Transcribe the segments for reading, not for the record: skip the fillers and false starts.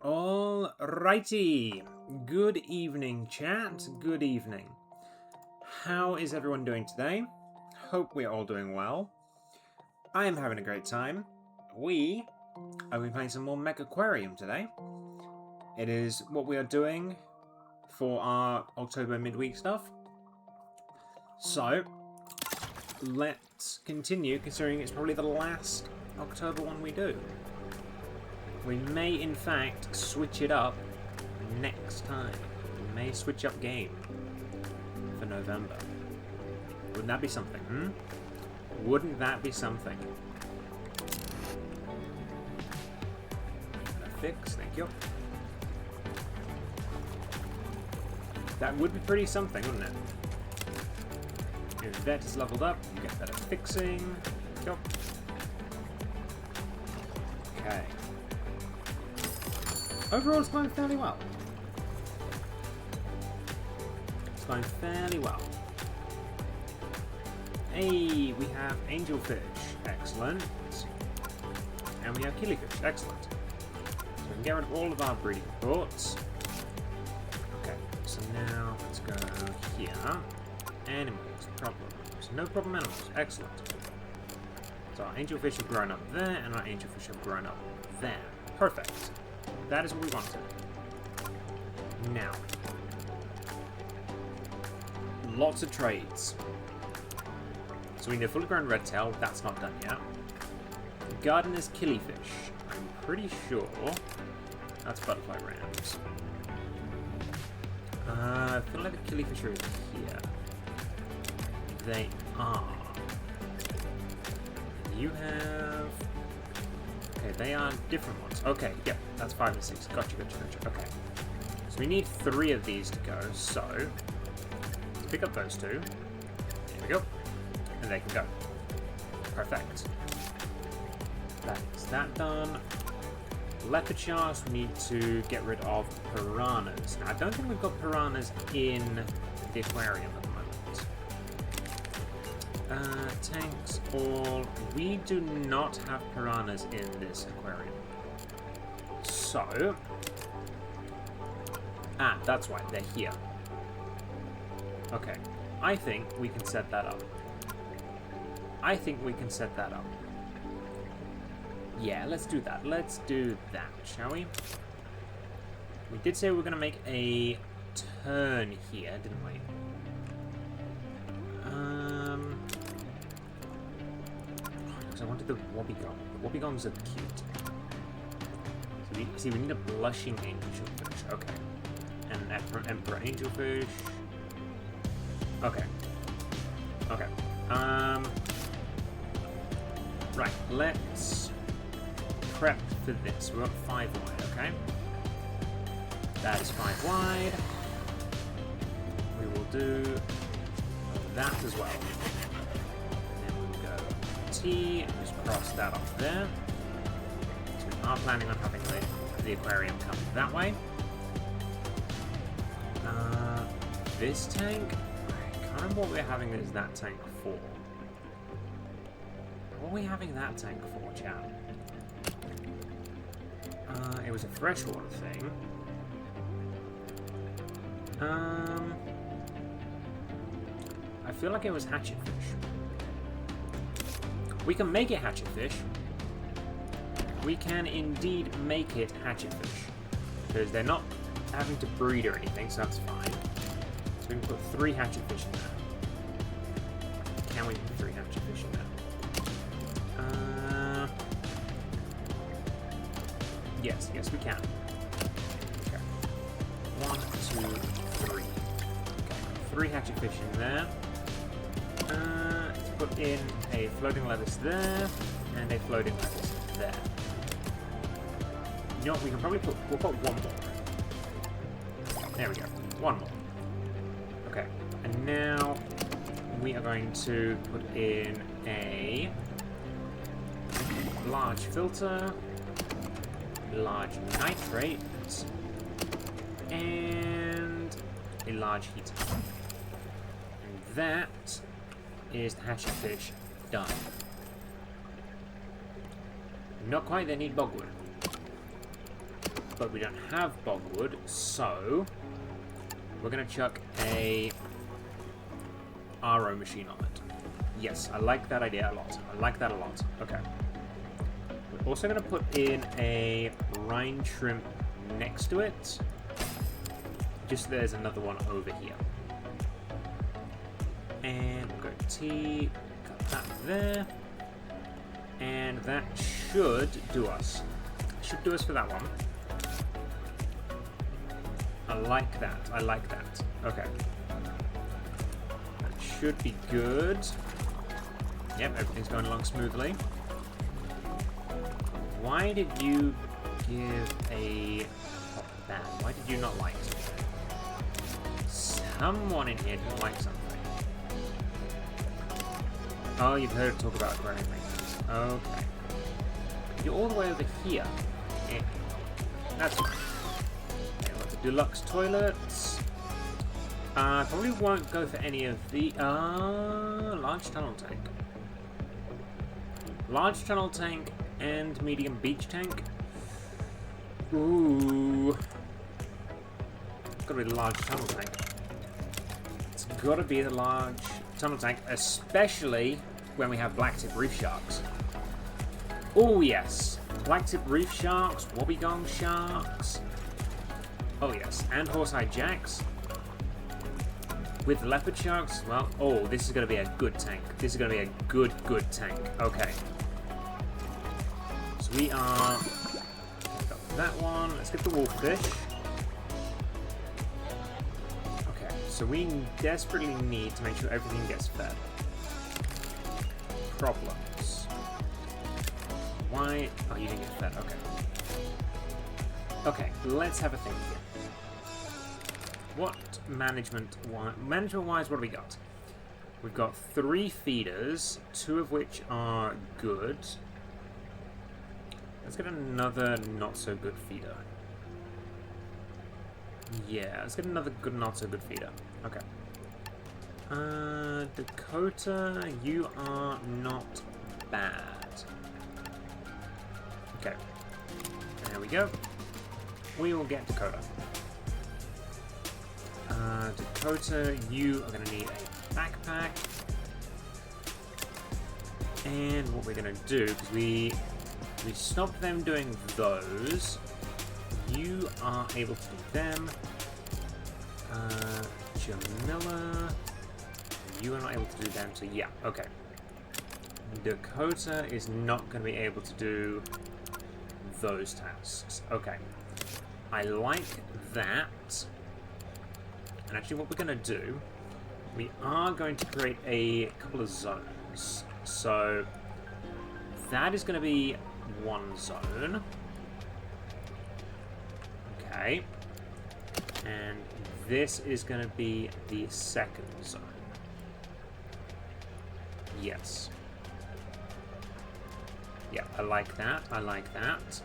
Alrighty. Good evening, chat. Good evening. How is everyone doing today? Hope we're all doing well. I am having a great time. We are playing some more Megaquarium today. It is what we are doing for our October midweek stuff. So, let's continue, considering it's probably the last October one we do. We may, in fact, switch it up next time. We may switch up game for November. Wouldn't that be something, Wouldn't that be something? Fix, thank you. That would be pretty something, wouldn't it? If vet is leveled up, you get better fixing. Thank you. Okay. Overall, it's going fairly well. It's going fairly well. Hey, we have angelfish. Excellent. And we have killifish. Excellent. So we can get rid of all of our breeding reports. Okay, so now let's go here. Animals, problems. No problem animals. Excellent. So our angelfish have grown up there, and our angelfish have grown up there. Perfect. That is what we wanted. Now, lots of trades. So we need a fully grown redtail. That's not done yet. Gardener's killifish. I'm pretty sure that's butterfly rams. I feel like the killifish are here. They are. You have. Okay, they are different ones. Okay, yep, that's 5 and 6. Gotcha. Okay. So we need 3 of these to go, so let's pick up those 2. There we go. And they can go. Perfect. That's that done. Leopard sharks, we need to get rid of piranhas. Now, I don't think we've got piranhas in the aquarium at the moment. Tanks all. We do not have piranhas in this aquarium. So. That's why they're here. Okay. I think we can set that up. Yeah, let's do that. Let's do that, shall we? We did say we were going to make a turn here, didn't we? Because I wanted the wobbegong. The wobbegongs are cute. So we need a blushing angelfish. Okay. And an emperor angelfish. Okay. Right, let's prep for this. We're up 5 wide, okay? That is 5 wide. We will do that as well. And then we'll go T and just cross that off there. So we are planning on having the aquarium come that way. This tank, I can't remember what we're having as that tank for. What are we having that tank for, chat? It was a freshwater thing. I feel like it was hatchetfish. We can make it hatchetfish. We can indeed make it hatchetfish. Because they're not having to breed or anything, so that's fine. So we can put 3 hatchetfish in there. Can we put 3 hatchetfish in there? Yes, we can. Okay. 1, 2, 3. Okay, 3 hatchetfish in there. Let's put in a floating lettuce there, and a floating lettuce there. You know what, we'll put 1 more. There we go, 1 more. Okay, and now we are going to put in a large filter, large nitrate, and a large heater. And that is the hatchetfish done. Not quite, they need bogwood. but we don't have bogwood, so we're going to chuck a RO machine on it. Yes, I like that idea a lot. I like that a lot. Okay. We're also going to put in a brine shrimp next to it. Just so there's another one over here. And we'll go T, cut that there. And that should do us. Should do us for that one. I like that. I like that. Okay. That should be good. Yep, everything's going along smoothly. Why did you give a ban? Why did you not like something? Someone in here didn't like something. Oh, you've heard it talk about aquarium maintenance. Okay. You're all the way over here. Yeah. That's fine. Okay, we've got the deluxe toilets. Probably won't go for any of the... large tunnel tank. Large tunnel tank and medium beach tank. Ooh. It's gotta be the large tunnel tank. It's gotta be the large tunnel tank, especially when we have blacktip reef sharks. Oh yes, blacktip reef sharks, wobbegong sharks. Oh yes, and horse-eyed jacks. With leopard sharks, well, oh, this is going to be a good tank. This is going to be a good tank. Okay. So we are... got that one. Let's get the wolffish. Okay, so we desperately need to make sure everything gets fed. Problems. Why? Oh, you didn't get fed. Okay. Okay, let's have a think here. What management-wise, what do we got? We've got 3 feeders, 2 of which are good. Let's get another not-so-good feeder. Yeah, let's get another good, not-so-good feeder. Okay. Dakota, you are not bad. Okay. There we go. We will get Dakota. Dakota, you are going to need a backpack. And what we're going to do, because we stopped them doing those, you are able to do them. Jamila, you are not able to do them, so yeah, okay. Dakota is not going to be able to do those tasks. Okay. I like that. And actually what we're going to do, we are going to create a couple of zones. So that is going to be one zone. Okay. And this is going to be the second zone. Yes. Yeah, I like that. I like that.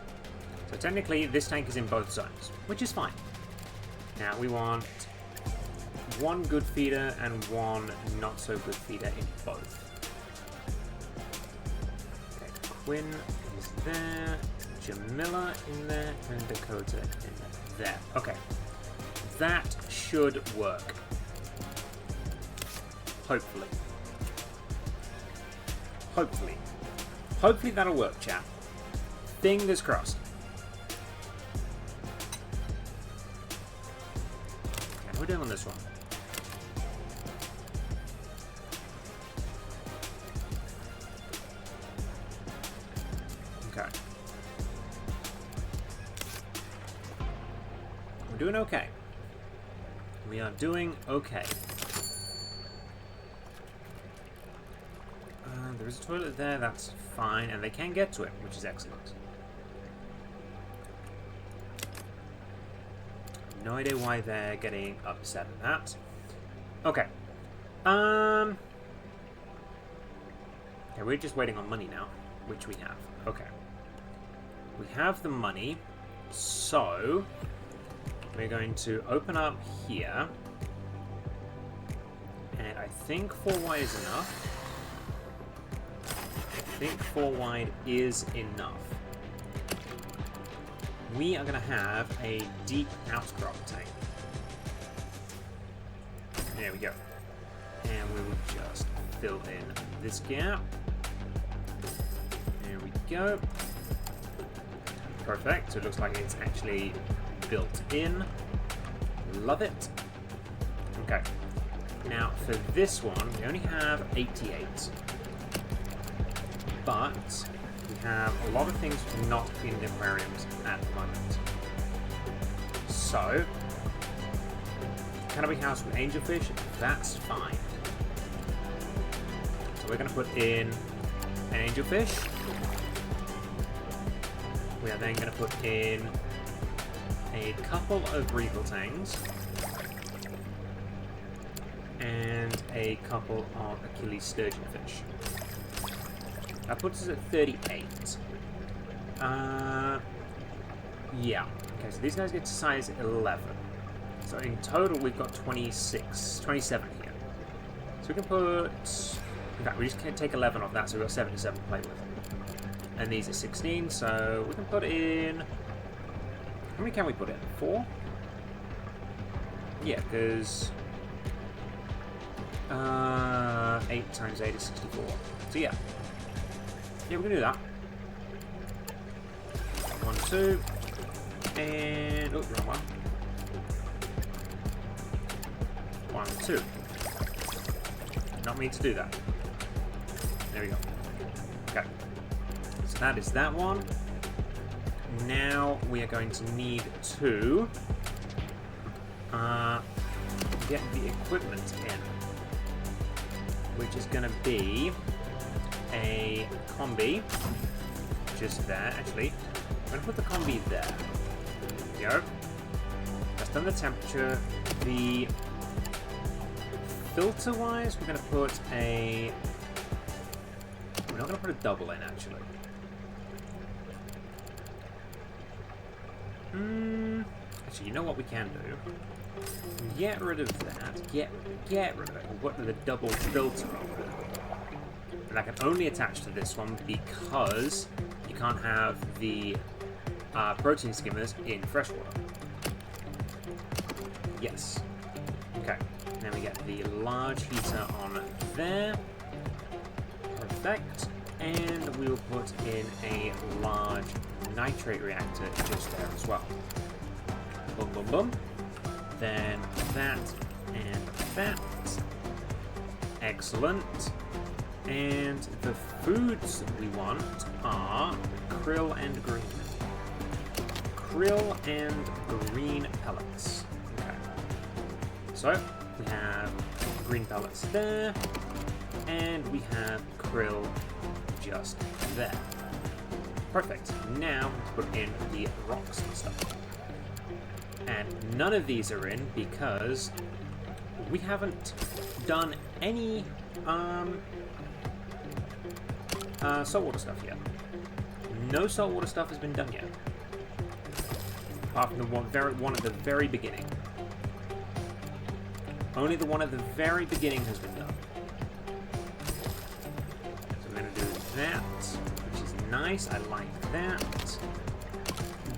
So technically this tank is in both zones, which is fine. Now we want one good feeder and one not so good feeder in both. Okay, Quinn is there, Jamila in there, and Dakota in there. Okay, that should work. Hopefully. Hopefully. Hopefully that'll work, chat. Fingers crossed. Okay, we're doing on this one. Okay. We're doing okay. We are doing okay. There is a toilet there, that's fine, and they can get to it, which is excellent. No idea why they're getting upset at that. Okay. Okay, we're just waiting on money now, which we have. Okay. We have the money, so we're going to open up here, and I think 4 wide is enough. I think 4 wide is enough. we are going to have a deep outcrop tank. There we go. And we will just fill in this gap. There we go. Perfect. So it looks like it's actually built in. Love it. Okay. Now for this one, we only have 88. But we have a lot of things not in the aquariums at the moment. So, can we house with angelfish? That's fine. So we're going to put in an angelfish. We are then going to put in a couple of regal tangs and a couple of Achilles sturgeonfish. That puts us at 38. Yeah. Okay, so these guys get to size 11. So in total, we've got 27 here. So we can put... In fact, we just can't take 11 off that, so we've got 77 to play with. And these are 16, so we can put in... How many can we put in? 4? Yeah, because... 8 times 8 is 64. So yeah. Yeah, we're going to do that. 1, 2. And... Oh, wrong one. 1, 2. Not mean to do that. There we go. Okay. So that is that one. Now we are going to need to get the equipment in, which is going to be a combi just there. Actually, I'm going to put the combi there. There we go. That's done the temperature. The filter-wise, we're going to put a... We're not going to put a double in, actually. Actually, you know what we can do? Get rid of that. Get rid of it. We'll put the double filter on it. And that can only attach to this one because you can't have the protein skimmers in freshwater. Yes. Okay. Then we get the large heater on there. Perfect. And we will put in a large nitrate reactor just there as well. Boom, boom, boom. Then that and that. Excellent. And the foods we want are krill and green. Krill and green pellets. Okay. So, we have green pellets there, and we have krill just there. Perfect. Now, let's put in the rocks and stuff. And none of these are in because we haven't done any saltwater stuff yet. No saltwater stuff has been done yet. Apart from the one at the very beginning. Only the one at the very beginning has been done. So I'm going to do that, which is nice. I like that.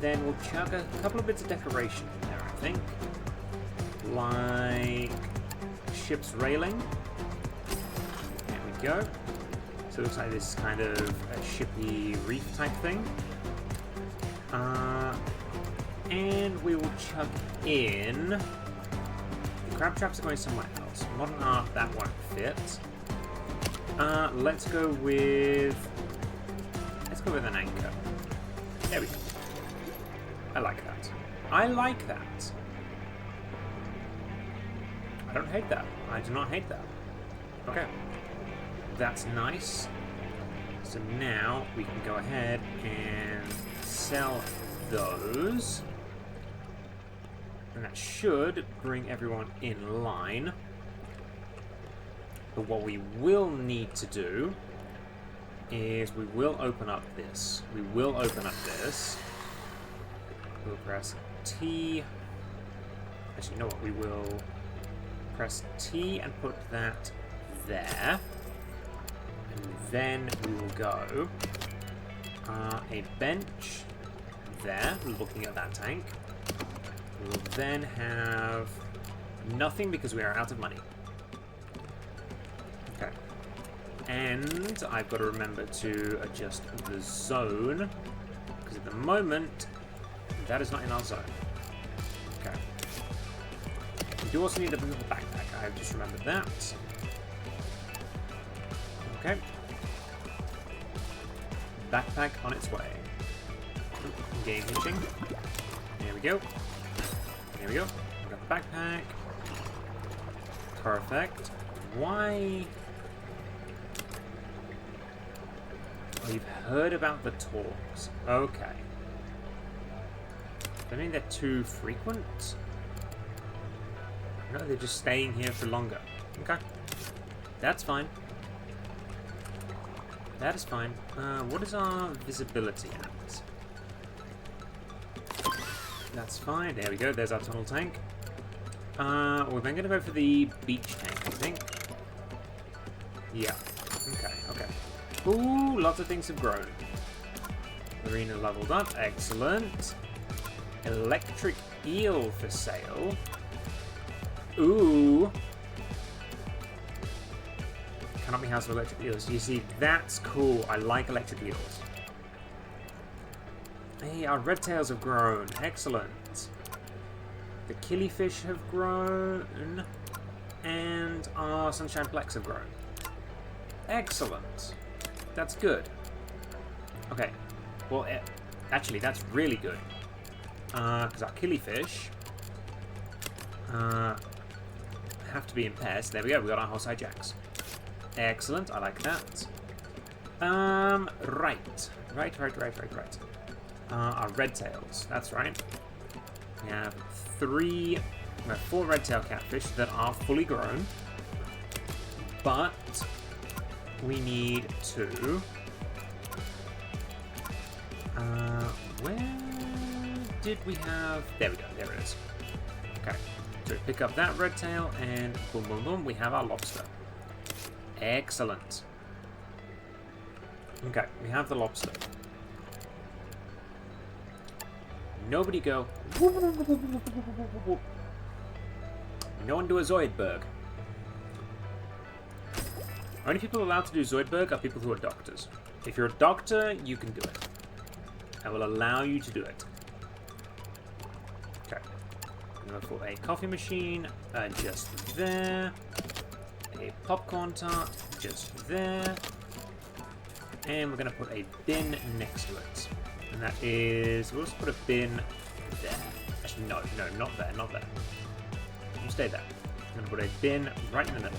Then we'll chuck a couple of bits of decoration in there, I think. Like ship's railing. There we go. So it looks like this kind of a shippy reef type thing. And we will chuck in... The crab traps are going somewhere else. Modern art, that won't fit. Let's go with an anchor. There we go. I like that. I like that. I don't hate that. I do not hate that. Okay. That's nice. So now we can go ahead and sell those. And that should bring everyone in line. But what we will need to do is we will open up this. We will open up this. We'll press T. Actually, you know what? We will press T and put that there. And then we will go a bench there, looking at that tank. We'll then have nothing because we are out of money. Okay. And I've got to remember to adjust the zone, because at the moment, that is not in our zone. Okay. We do also need a little backpack. I've just remembered that. Okay. Backpack on its way. Game hitching. There we go. There we go. We got the backpack. Perfect. Why? Oh, you've heard about the talks. Okay. I mean they're too frequent. No, they're just staying here for longer. Okay. That's fine. That is fine. What is our visibility at? That's fine. There we go. There's our tunnel tank. We're then going to go for the beach tank, I think. Yeah. Okay, okay. Ooh, lots of things have grown. Marina leveled up. Excellent. Electric eel for sale. Ooh. Cannot be housed with electric eels. You see, that's cool. I like electric eels. Hey, our red tails have grown. Excellent. The killifish have grown. And our sunshine plex have grown. Excellent. That's good. Okay. Well, actually, that's really good. Because our killifish have to be in pairs. There we go. We got our horse-eye jacks. Excellent. I like that. Right. Our red tails. That's right. We have 4 red tail catfish that are fully grown. But we need 2. Where did we have? There we go. There it is. Okay. So pick up that red tail and boom, boom, boom. We have our lobster. Excellent. Okay, we have the lobster. Nobody go. No one do a Zoidberg. Only people allowed to do Zoidberg are people who are doctors. If you're a doctor, you can do it. I will allow you to do it. Okay. I'm going to put a coffee machine just there. A popcorn tart just there. And we're going to put a bin next to it. And that is... We'll just put a bin there. Actually, no, not there, not there. You stay there. I'm going to put a bin right in the middle.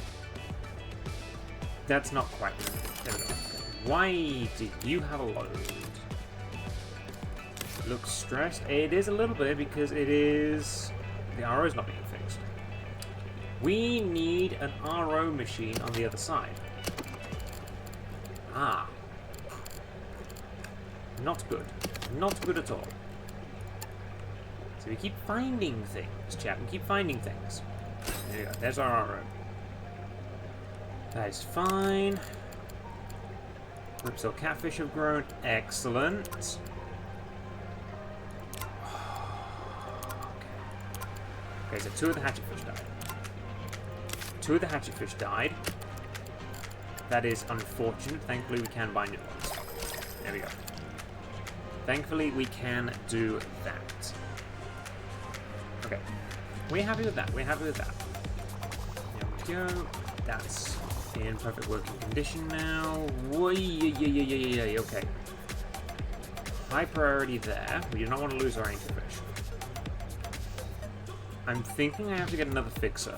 That's not quite right. There we go. Okay. Why do you have a load? Looks stressed. It is a little bit because it is... The RO is not being fixed. We need an RO machine on the other side. Ah. Not good. Not good at all. So we keep finding things, chat. We keep finding things. There we go. There's our RO. That is fine. Ripsail catfish have grown. Excellent. Okay, so 2 of the hatchetfish died. 2 of the hatchetfish died. That is unfortunate. Thankfully, we can buy new ones. There we go. Thankfully, we can do that. Okay. We're happy with that. We're happy with that. There we go. That's in perfect working condition now. Okay. High priority there. We do not want to lose our anchorfish. I'm thinking I have to get another fixer.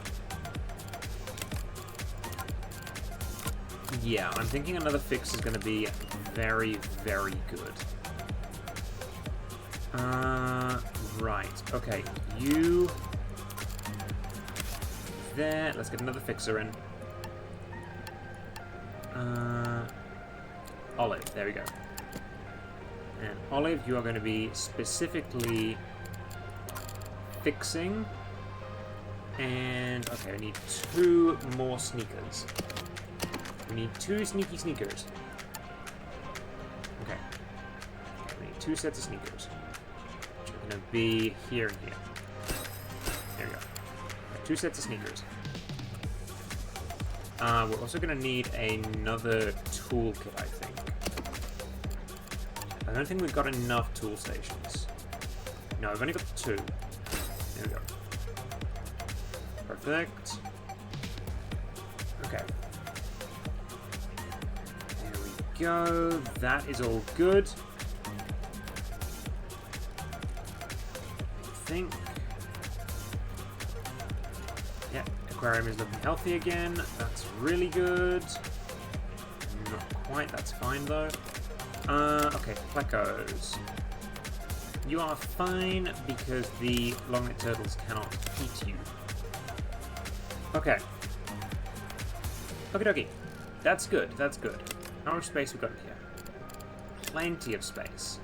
Yeah, I'm thinking another fix is going to be very, very good. Right. Okay, you... There. Let's get another fixer in. Olive. There we go. And Olive, you are going to be specifically fixing. And, okay, I need 2 more sneakers. We need 2 sneaky sneakers. Okay. We need 2 sets of sneakers. going to be here and here. There we go. 2 sets of sneakers. We're also going to need another toolkit, I think. I don't think we've got enough tool stations. No, I've only got 2. There we go. Perfect. Okay. There we go. That is all good. I think. Yeah, aquarium is looking healthy again. That's really good. Not quite. That's fine though. Okay, plecos. You are fine because the long-necked turtles cannot eat you. Okay. Okie dokie. That's good, that's good. How much space we got in here? Plenty of space.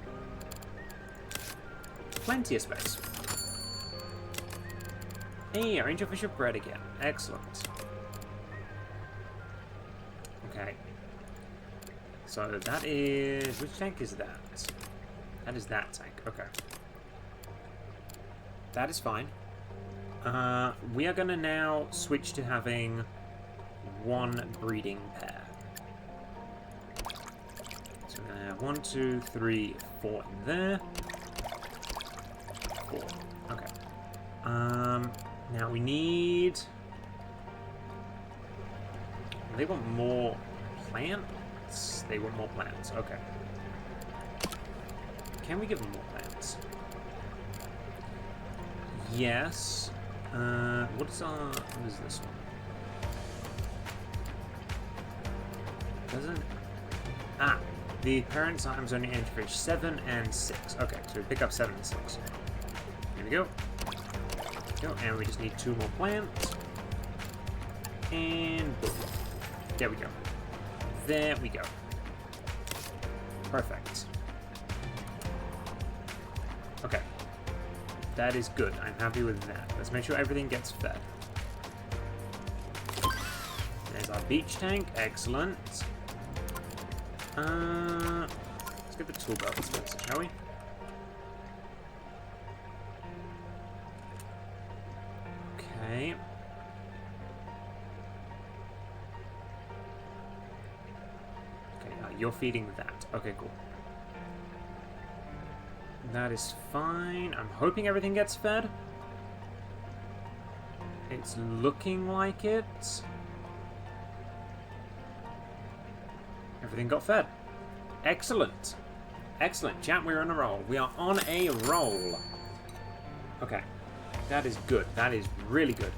Plenty of space. Hey, our angelfish have bred again. Excellent. Okay. So that is... Which tank is that? That is that tank. Okay. That is fine. We are going to now switch to having 1 breeding pair. So we're going to have 1, 2, 3, 4 in there. 4. Okay. Now we need... They want more plants? They want more plants. Okay. Can we give them more plants? Yes. What is this one? Doesn't... Ah! The parents' items only enter for 7 and 6. Okay, so we pick up 7 and 6. Here we go. And we just need 2 more plants. And boom. There we go. There we go. Perfect. Okay. That is good. I'm happy with that. Let's make sure everything gets fed. There's our beach tank. Excellent. Let's get the tool belt dispenser, shall we? Okay. Okay, you're feeding that. Okay, cool. That is fine. I'm hoping everything gets fed. It's looking like it. Everything got fed. Excellent. Excellent. Chat, we're on a roll. We are on a roll. Okay. That is good. That is really good.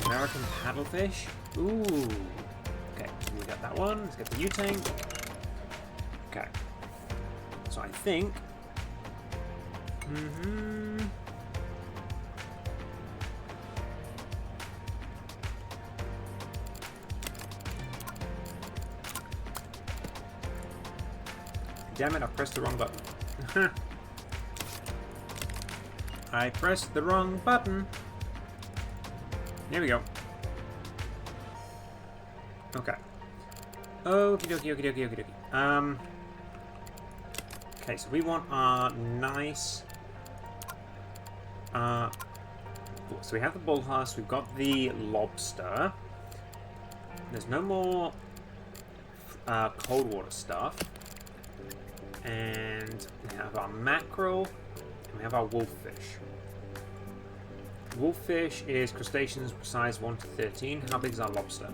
American paddlefish. Ooh. Okay, we got that one. Let's get the U-tank. Okay. So I think... Damn it, I pressed the wrong button. I pressed the wrong button. There we go. Okay. Okie dokie, okie dokie, okie dokie. Okay, so we want our nice... so we have the bullhearse, we've got the lobster. There's no more cold water stuff. And we have our mackerel, and we have our wolffish. Wolffish is crustaceans size 1 to 13. How big is our lobster?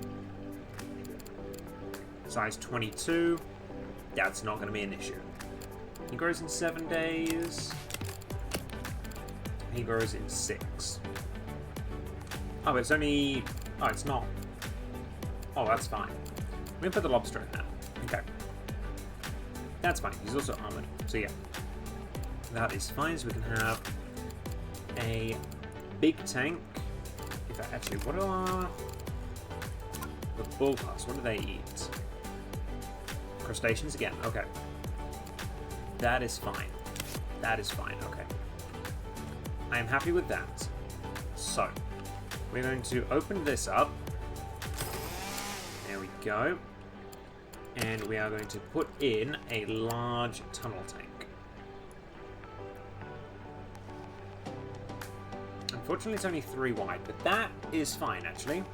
Size 22. That's not going to be an issue. He grows in 7 days. He grows in 6. Oh, it's only... Oh, it's not. Oh, that's fine. We can put the lobster in there. Okay. That's fine. He's also armored. So yeah. That is fine. So we can have a big tank. In fact, actually, what are... The bullhearts, what do they eat? Crustaceans again. Okay. That is fine. That is fine. Okay. I am happy with that. So, we're going to open this up. There we go. And we are going to put in a large tunnel tank. Unfortunately, it's only 3 wide, but that is fine, actually.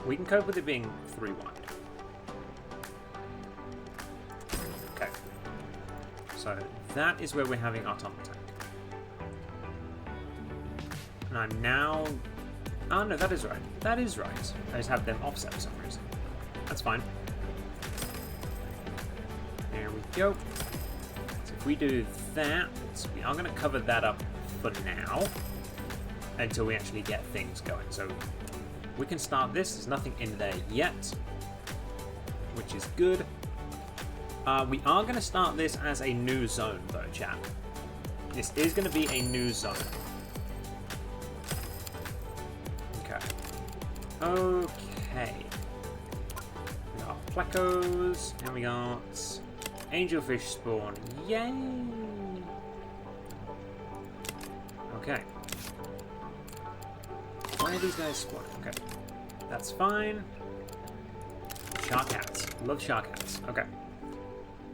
We can cope with it being 3 wide. Okay. So, that is where we're having our tunnel tank. And I'm now... Oh, no, that is right. That is right. I just have them offset for some reason. That's fine. There we go. So if we do that, we are going to cover that up for now until we actually get things going. So we can start this. There's nothing in there yet, which is good. We are going to start this as a new zone, though, chat. This is going to be a new zone. Okay. We got plecos, and we got angelfish spawn. Yay! Okay. Why are these guys spawning? Okay. That's fine. Shark hats. Love shark hats. Okay.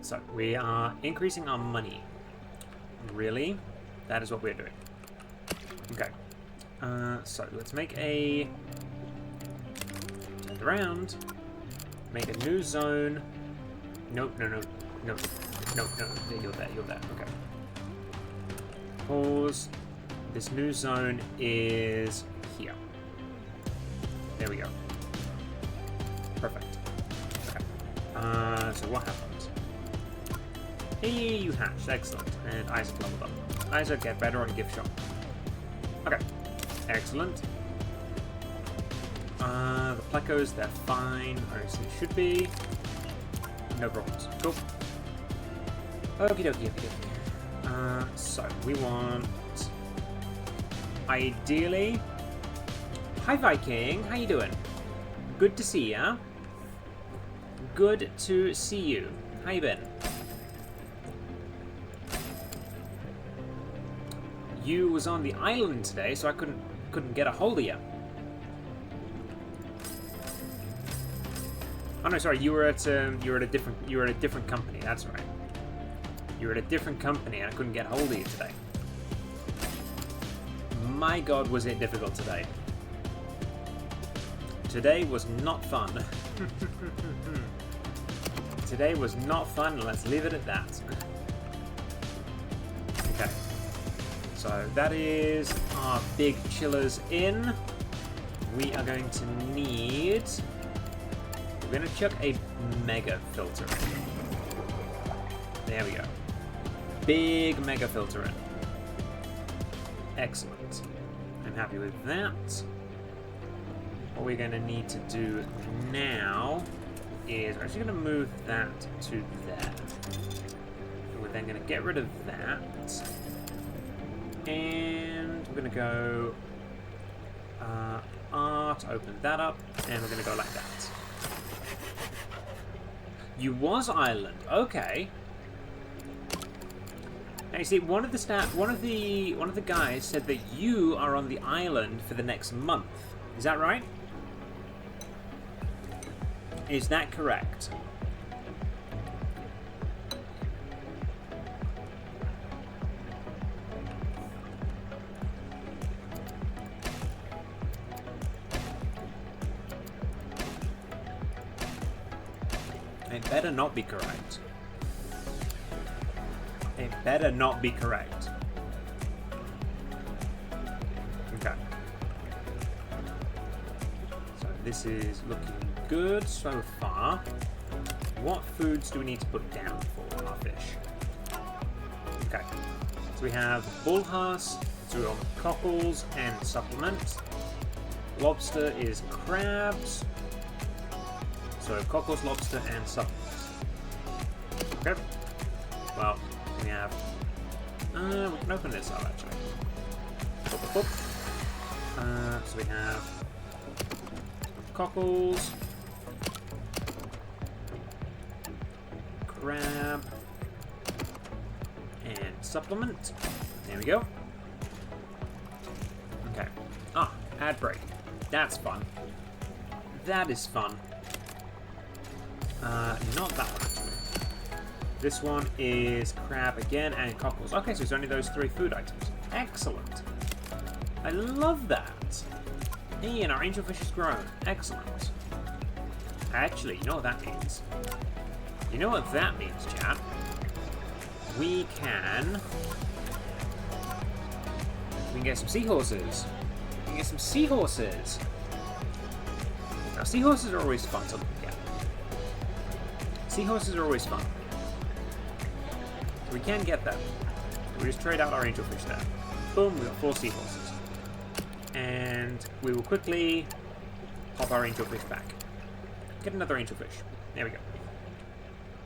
So, we are increasing our money. Really? That is what we're doing. Okay. So, let's make a... Turn around. Make a new zone. Nope, no. You're there. Okay. Pause. This new zone is here. There we go. Perfect. Okay. So what happens? Hey, you hatched. Excellent. And Isaac leveled up. Isaac, get better on gift shop. Okay. Excellent. The plecos, they're fine. Or as they should be. No problems. Cool. Okie dokie. So, we want... Ideally... Hi, Viking. How you doing? Good to see ya. Good to see you. How you been? You was on the island today, so I couldn't get a hold of you. Oh no, sorry. You were at a different company. That's right. You were at a different company, and I couldn't get a hold of you today. My God, was it difficult today? Today was not fun. Today was not fun. Let's leave it at that. Okay. So that is our big chillers in. We are going to need... We're going to chuck a mega filter in. There we go. Big mega filter in. Excellent. I'm happy with that. What we're going to need to do now is we're actually going to move that to there. And we're then going to get rid of that. And we're going to go art, open that up, and we're going to go like that. You was island, okay. Now you see, one of the guys said that you are on the island for the next month. Is that right? Is that correct? It better not be correct. It better not be correct. Okay. So this is looking good so far. What foods do we need to put down for our fish? Okay. So we have bullhearse, so we want cockles and supplement. Lobster is crabs. So cockles, lobster, and supplements. Okay. Well, we have... we can open this up, actually. So we have cockles, crab, and supplement. There we go. Okay. Ah, ad break. That's fun. That is fun. Not that one, actually. This one is crab again and cockles. Okay, so it's only those 3 food items. Excellent. I love that. Hey, and our angelfish has grown. Excellent. Actually, you know what that means? You know what that means, chat? We can get some seahorses. We can get some seahorses. Now, seahorses are always fun to look at. Seahorses are always fun. So we can get them. We just trade out our angelfish there. Boom, we got 4 seahorses. And we will quickly pop our angelfish back. Get another angelfish. There we go.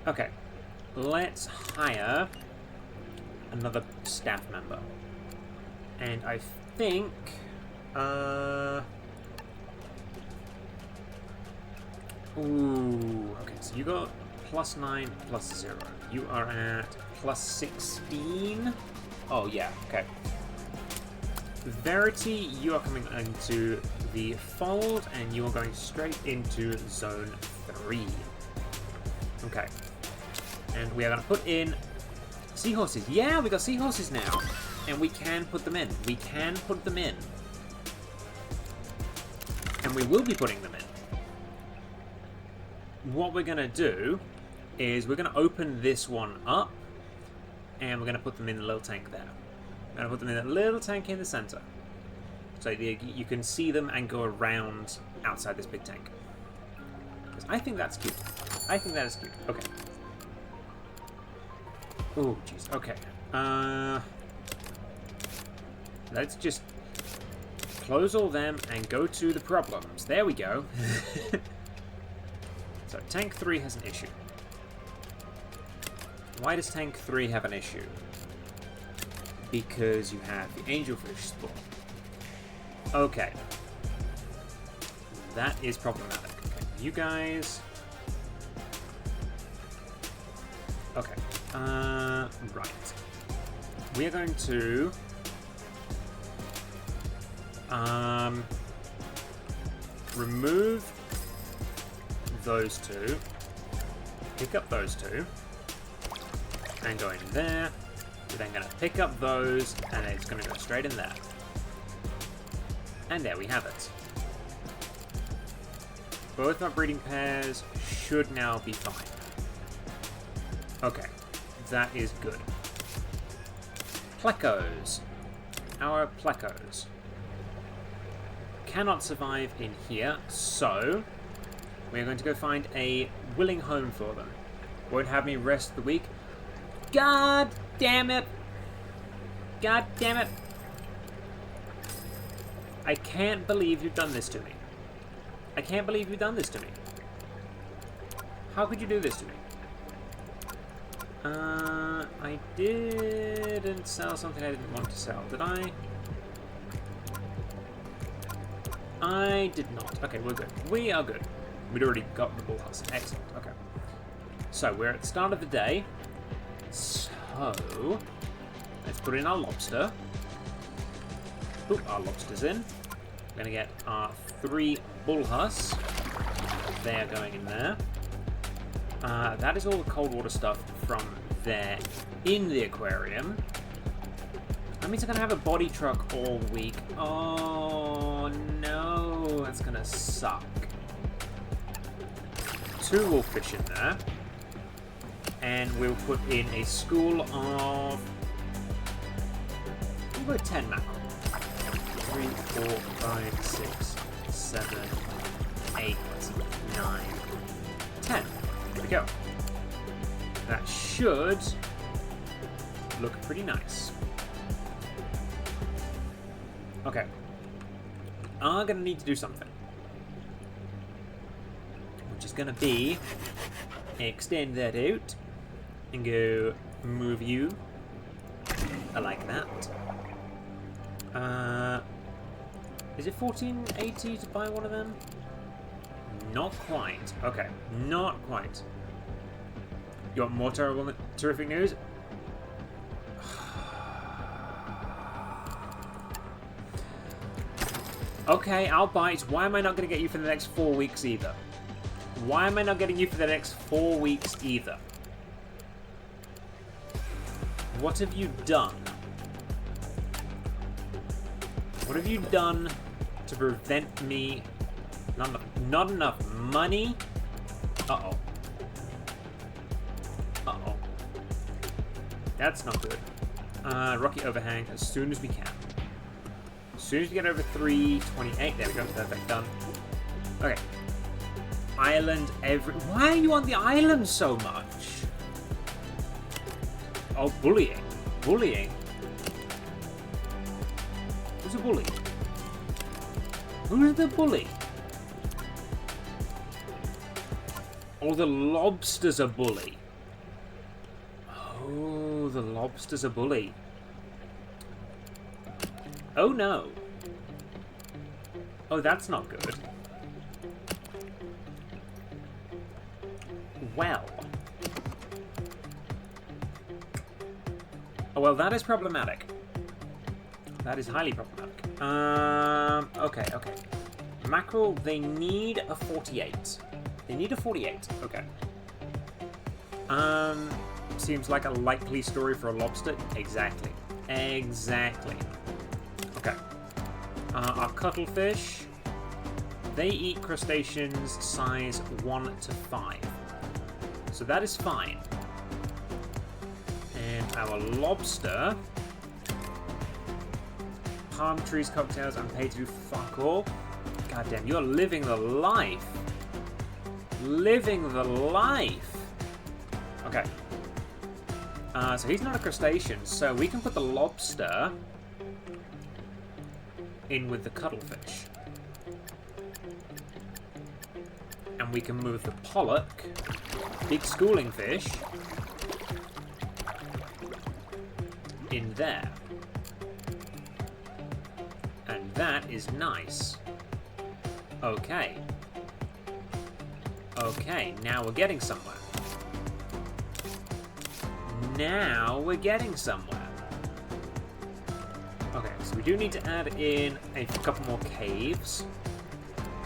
Okay. Let's hire another staff member. And I think... Ooh, okay, so you got +9, +0. You are at +16. Oh, yeah, okay. Verity, you are coming into the fold, and you are going straight into Zone 3. Okay. And we are going to put in seahorses. Yeah, we got seahorses now. And we can put them in. We can put them in. And we will be putting them in. What we're going to do is we're going to open this one up, and we're going to put them in the little tank there. We're going to put them in a little tank in the center, so you can see them and go around outside this big tank. Because I think that's cute. I think that is cute. Okay. Oh, jeez. Okay. Let's just close all them and go to the problems. There we go. So, Tank 3 has an issue. Why does Tank 3 have an issue? Because you have the angelfish spawn. Okay. That is problematic. Okay, you guys... Okay. Right. We are going to... remove those two, pick up those two, and go in there. We're then going to pick up those, and it's going to go straight in there. And there we have it. Both our breeding pairs should now be fine. Okay, that is good. Plecos. Our plecos cannot survive in here, so we're going to go find a willing home for them. Won't have me rest the week. God damn it! God damn it! I can't believe you've done this to me. I can't believe you've done this to me. How could you do this to me? I didn't sell something I didn't want to sell, did I? I did not. Okay, we're good. We are good. We'd already got the bullhouse. Excellent. Okay. So, we're at the start of the day. So, let's put in our lobster. Ooh, our lobster's in. We're going to get our 3 bullhus. They're going in there. That is all the cold water stuff from there in the aquarium. That means I'm going to have a body truck all week. Oh, no. That's going to suck. 2 wolffish in there. And we'll put in a school of... We'll go 10 mackerel. 3, 4, 5, 6, 7, 8, 9, 10. There we go. That should look pretty nice. Okay. I'm going to need to do something. Which is going to be extend that out and go move you. I like that. Is it 1480 to buy one of them? Not quite. Okay, not quite. You want more terrific news? Okay, I'll bite. Why am I not going to get you for the next 4 weeks either? Why am I not getting you for the next 4 weeks either? What have you done? What have you done to prevent me? Not enough money? Uh-oh. Uh-oh. That's not good. Rocky overhang as soon as we can. As soon as we get over 328. There we go. Perfect. Done. Okay. Island Why are you on the island so much? Oh, bullying. Bullying? Who's a bully? Who's the bully? Oh, the lobster's a bully. Oh, the lobster's a bully. Oh, no. Oh, that's not good. Well. Oh, well, that is problematic. That is highly problematic. Okay. Mackerel, they need a 48. They need a 48. Okay. Seems like a likely story for a lobster. Exactly. Exactly. Okay. Our cuttlefish, they eat crustaceans size 1 to 5. So that is fine. And our lobster, palm trees, cocktails, and paid to do fuck all. God damn, you're living the life. Living the life. Okay. So he's not a crustacean, so we can put the lobster in with the cuttlefish. And we can move the pollock, big schooling fish, in there. And that is nice. Okay. Okay, now we're getting somewhere. Now we're getting somewhere. Okay, so we do need to add in a couple more caves,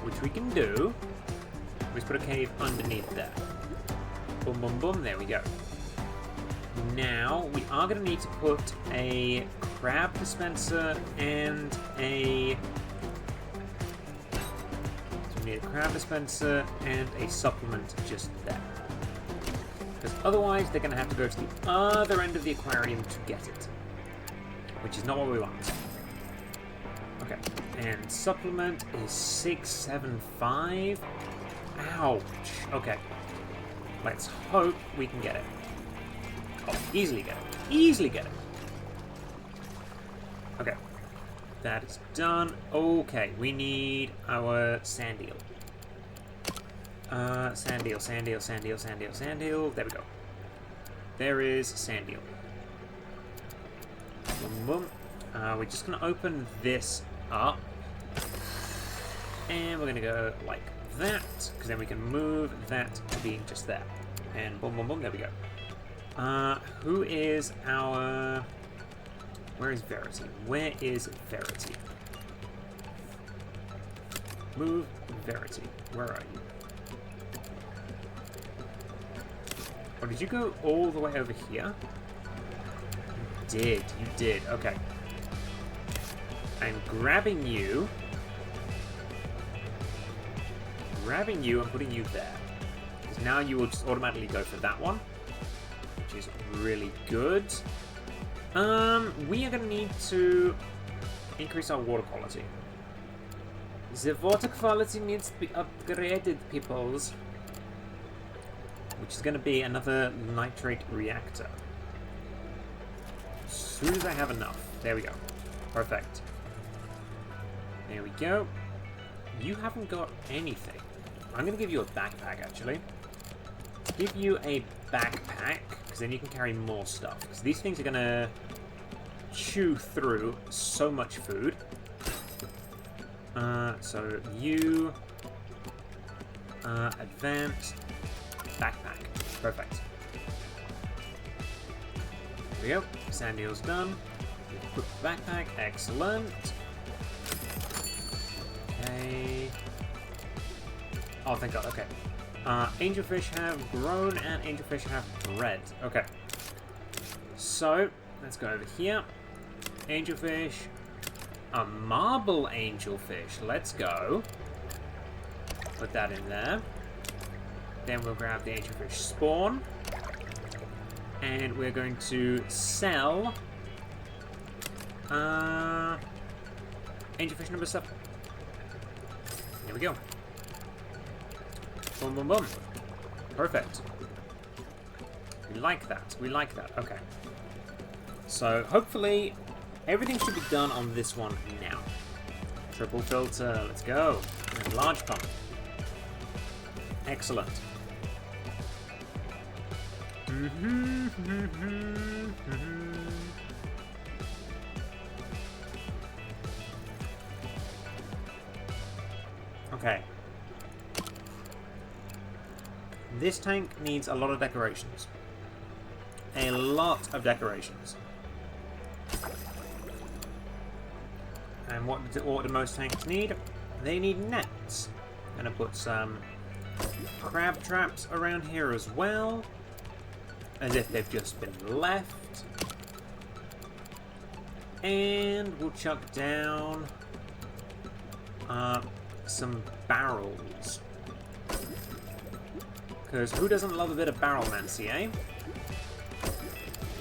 which we can do. Let's put a cave underneath there. Boom, boom, boom, there we go. Now, we are going to need to put a crab dispenser and a... So we need a crab dispenser and a supplement just there. Because otherwise, they're going to have to go to the other end of the aquarium to get it. Which is not what we want. Okay, and supplement is 675. Ouch. Okay. Let's hope we can get it. Oh, easily get it. Easily get it. Okay. That is done. Okay, we need our sand eel. Sand eel, sand eel, sand eel, sand eel, sand eel. There we go. There is sand eel. Boom, boom. We're just going to open this up. And we're going to go like that, because then we can move that to being just there. And boom, boom, boom, there we go. Who is our... Where is Verity? Where is Verity? Move Verity. Where are you? Oh, did you go all the way over here? You did. You did. Okay. I'm grabbing you. Grabbing you and putting you there. Because now you will just automatically go for that one. Which is really good. We are going to need to increase our water quality. The water quality needs to be upgraded, peoples. Which is going to be another nitrate reactor. As soon as I have enough. There we go. Perfect. There we go. You haven't got anything. I'm going to give you a backpack, actually. Give you a backpack, because then you can carry more stuff. Because these things are going to chew through so much food. So you... advanced backpack. Perfect. There we go. Sand eel's done. Put the backpack. Excellent. Okay. Oh, thank God. Okay. Angelfish have grown and angelfish have bred. Okay. So, let's go over here. Angelfish, a marble angelfish. Let's go. Put that in there. Then we'll grab the angelfish spawn. And we're going to sell angelfish number 7. Here we go. Boom, boom, boom. Perfect. We like that. We like that. Okay. So, hopefully, everything should be done on this one now. Triple filter. Let's go. And large pump. Excellent. Okay. This tank needs a lot of decorations. A lot of decorations. And what do most tanks need? They need nets. I'm gonna put some crab traps around here as well. As if they've just been left. And we'll chuck down some barrels. Because who doesn't love a bit of barrelmancy, eh? There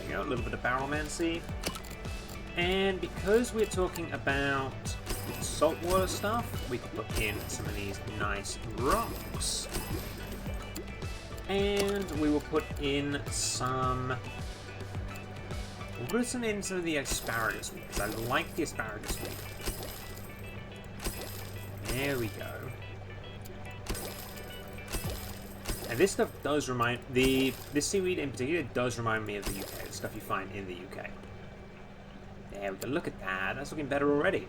you go, a little bit of barrelmancy. And because we're talking about saltwater stuff, we can put in some of these nice rocks. And we will put in some... We'll put some in some of the asparagus meat, because I like the asparagus meat. There we go. And this stuff does remind... This seaweed in particular does remind me of the UK, the stuff you find in the UK. There we go, look at that. That's looking better already.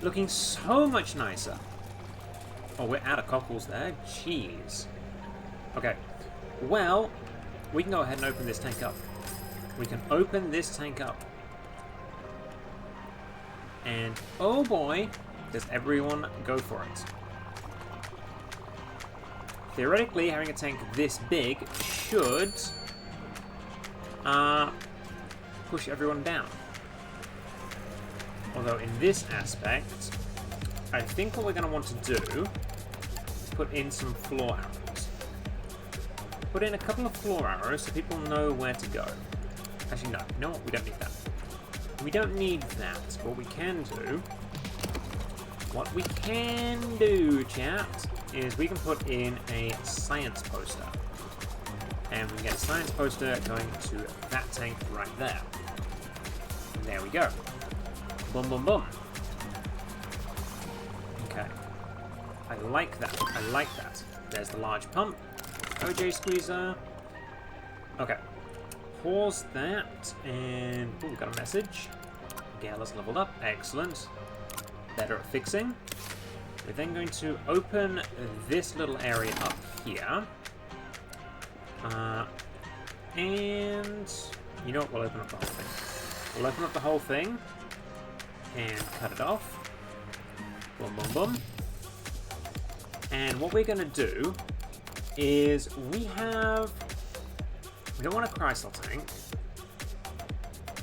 Looking so much nicer. Oh, we're out of cockles there. Jeez. Okay. Well, we can go ahead and open this tank up. We can open this tank up. And, oh boy, does everyone go for it. Theoretically, having a tank this big should push everyone down. Although in this aspect, I think what we're going to want to do is put in some floor arrows. Put in a couple of floor arrows so people know where to go. Actually, no. You know what? We don't need that. We don't need that. What we can do, chat, is we can put in a science poster. And we can get a science poster going to that tank right there. And there we go. Boom, boom, boom. Okay. I like that. I like that. There's the large pump. OJ squeezer. Okay. Pause that. And... oh, we got a message. Gala's leveled up. Excellent. Better at fixing. We're then going to open this little area up here. And... you know what? We'll open up the whole thing. We'll open up the whole thing. And cut it off. Boom, boom, boom. And what we're going to do is we don't want a crystal tank.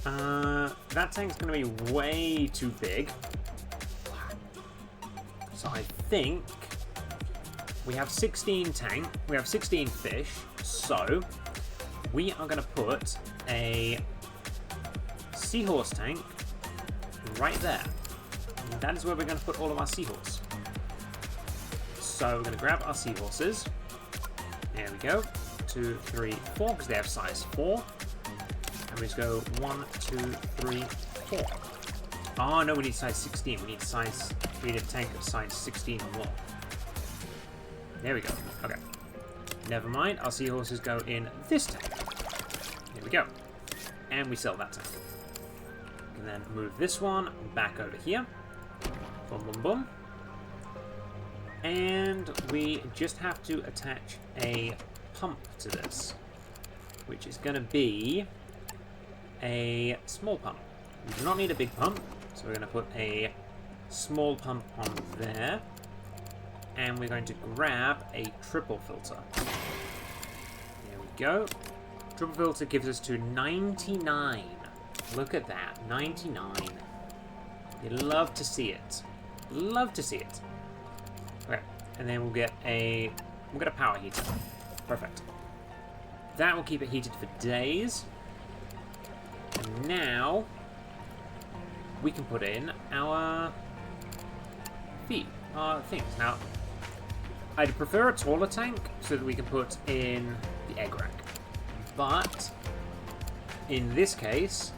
That tank's going to be way too big. So I think we have 16 fish. So we are going to put a seahorse tank right there. And that is where we're going to put all of our seahorse. So we're going to grab our seahorses. There we go. 2, 3, 4, because they have size 4. And we just go 1, 2, 3, 4. Oh no, we need size 16. We need a tank of size 16 or more. There we go. Okay. Never mind. Our seahorses go in this tank. There we go. And we sell that tank. And then move this one back over here. Boom, boom, boom. And we just have to attach a pump to this, which is going to be a small pump. We do not need a big pump, so we're going to put a small pump on there. And we're going to grab a triple filter. There we go. Triple filter gives us to 99. Look at that, 99. You love to see it. Love to see it. Okay, and then we'll get a power heater. Perfect. That will keep it heated for days. And now we can put in our things. Now, I'd prefer a taller tank so that we can put in the egg rack. But in this case,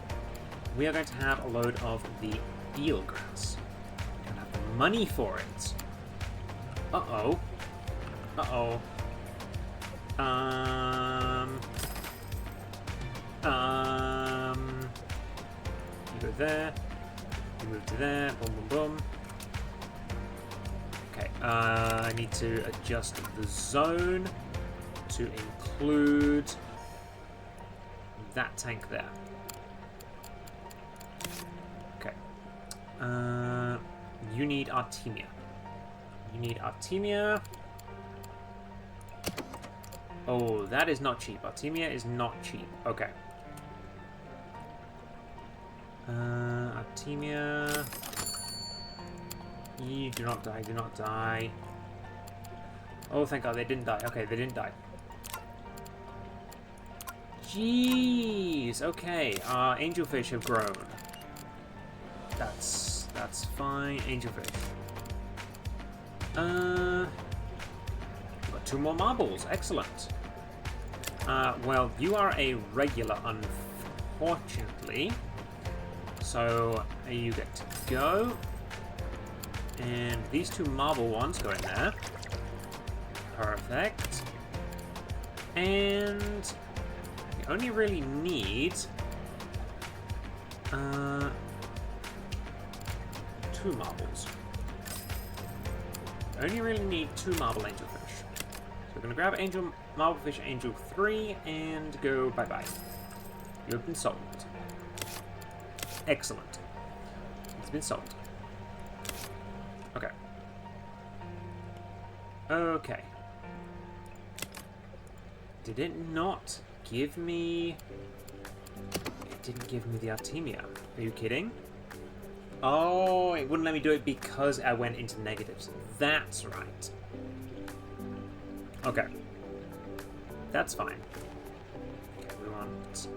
we are going to have a load of the eelgrass. We don't have the money for it. Uh-oh. Uh-oh. You go there. You move to there. Boom, boom, boom. Okay, I need to adjust the zone to include that tank there. Okay. You need Artemia. You need Artemia. Oh, that is not cheap. Artemia is not cheap. Okay. Artemia. You do not die, do not die. Oh, thank God, they didn't die. Okay, they didn't die. Jeez, okay. Angelfish have grown. That's fine. Angelfish. Got 2 more marbles. Excellent. Well, you are a regular, unfortunately. So, you get to go. And these 2 marble ones go in there. Perfect. And you only really need 2 marbles. You only really need 2 marble angelfish. So we're going to grab marblefish angel 3 and go bye-bye. You have been sold. Excellent. It's been sold. Okay. Okay. Did it not give me... It didn't give me the Artemia. Are you kidding? Oh, it wouldn't let me do it because I went into negatives. That's right. Okay. That's fine. Okay, we want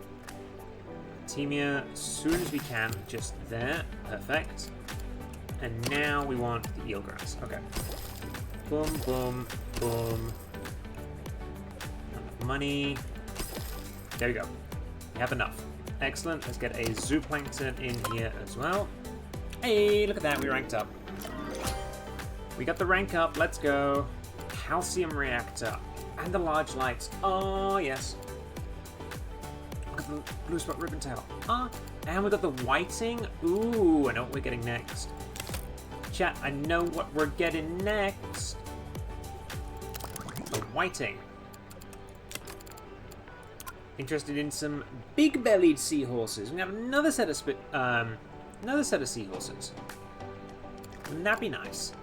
Artemia as soon as we can. Just there. Perfect. And now we want the eelgrass. Okay. Boom, boom, boom. Enough money. There we go. We have enough. Excellent. Let's get a zooplankton in here as well. Hey, look at that. We ranked up. We got the rank up. Let's go. Calcium reactor. And the large lights. Oh, yes. Look at the blue spot ribbon tail. And we got the whiting. Ooh, I know what we're getting next. Chat, I know what we're getting next. The whiting. Interested in some big-bellied seahorses. We have another set of seahorses. Wouldn't that be nice?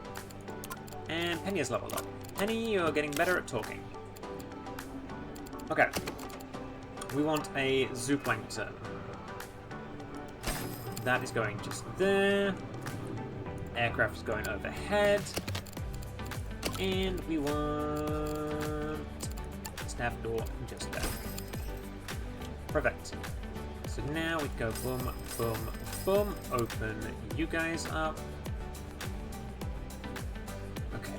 And Penny has leveled up. Penny, you're getting better at talking. Okay. We want a zooplankton. That is going just there. Aircraft is going overhead. And we want snap door just there. Perfect. So now we go boom, boom, boom. Open you guys up. Okay.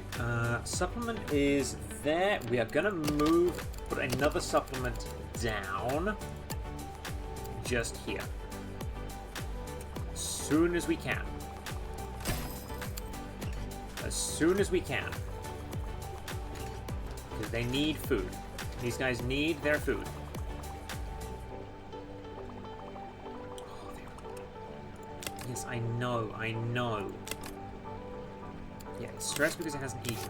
Supplement is there. We are gonna put another supplement down just here. As soon as we can. As soon as we can. Because they need food. These guys need their food. Yes, I know. Yeah, it's stressed because it hasn't eaten.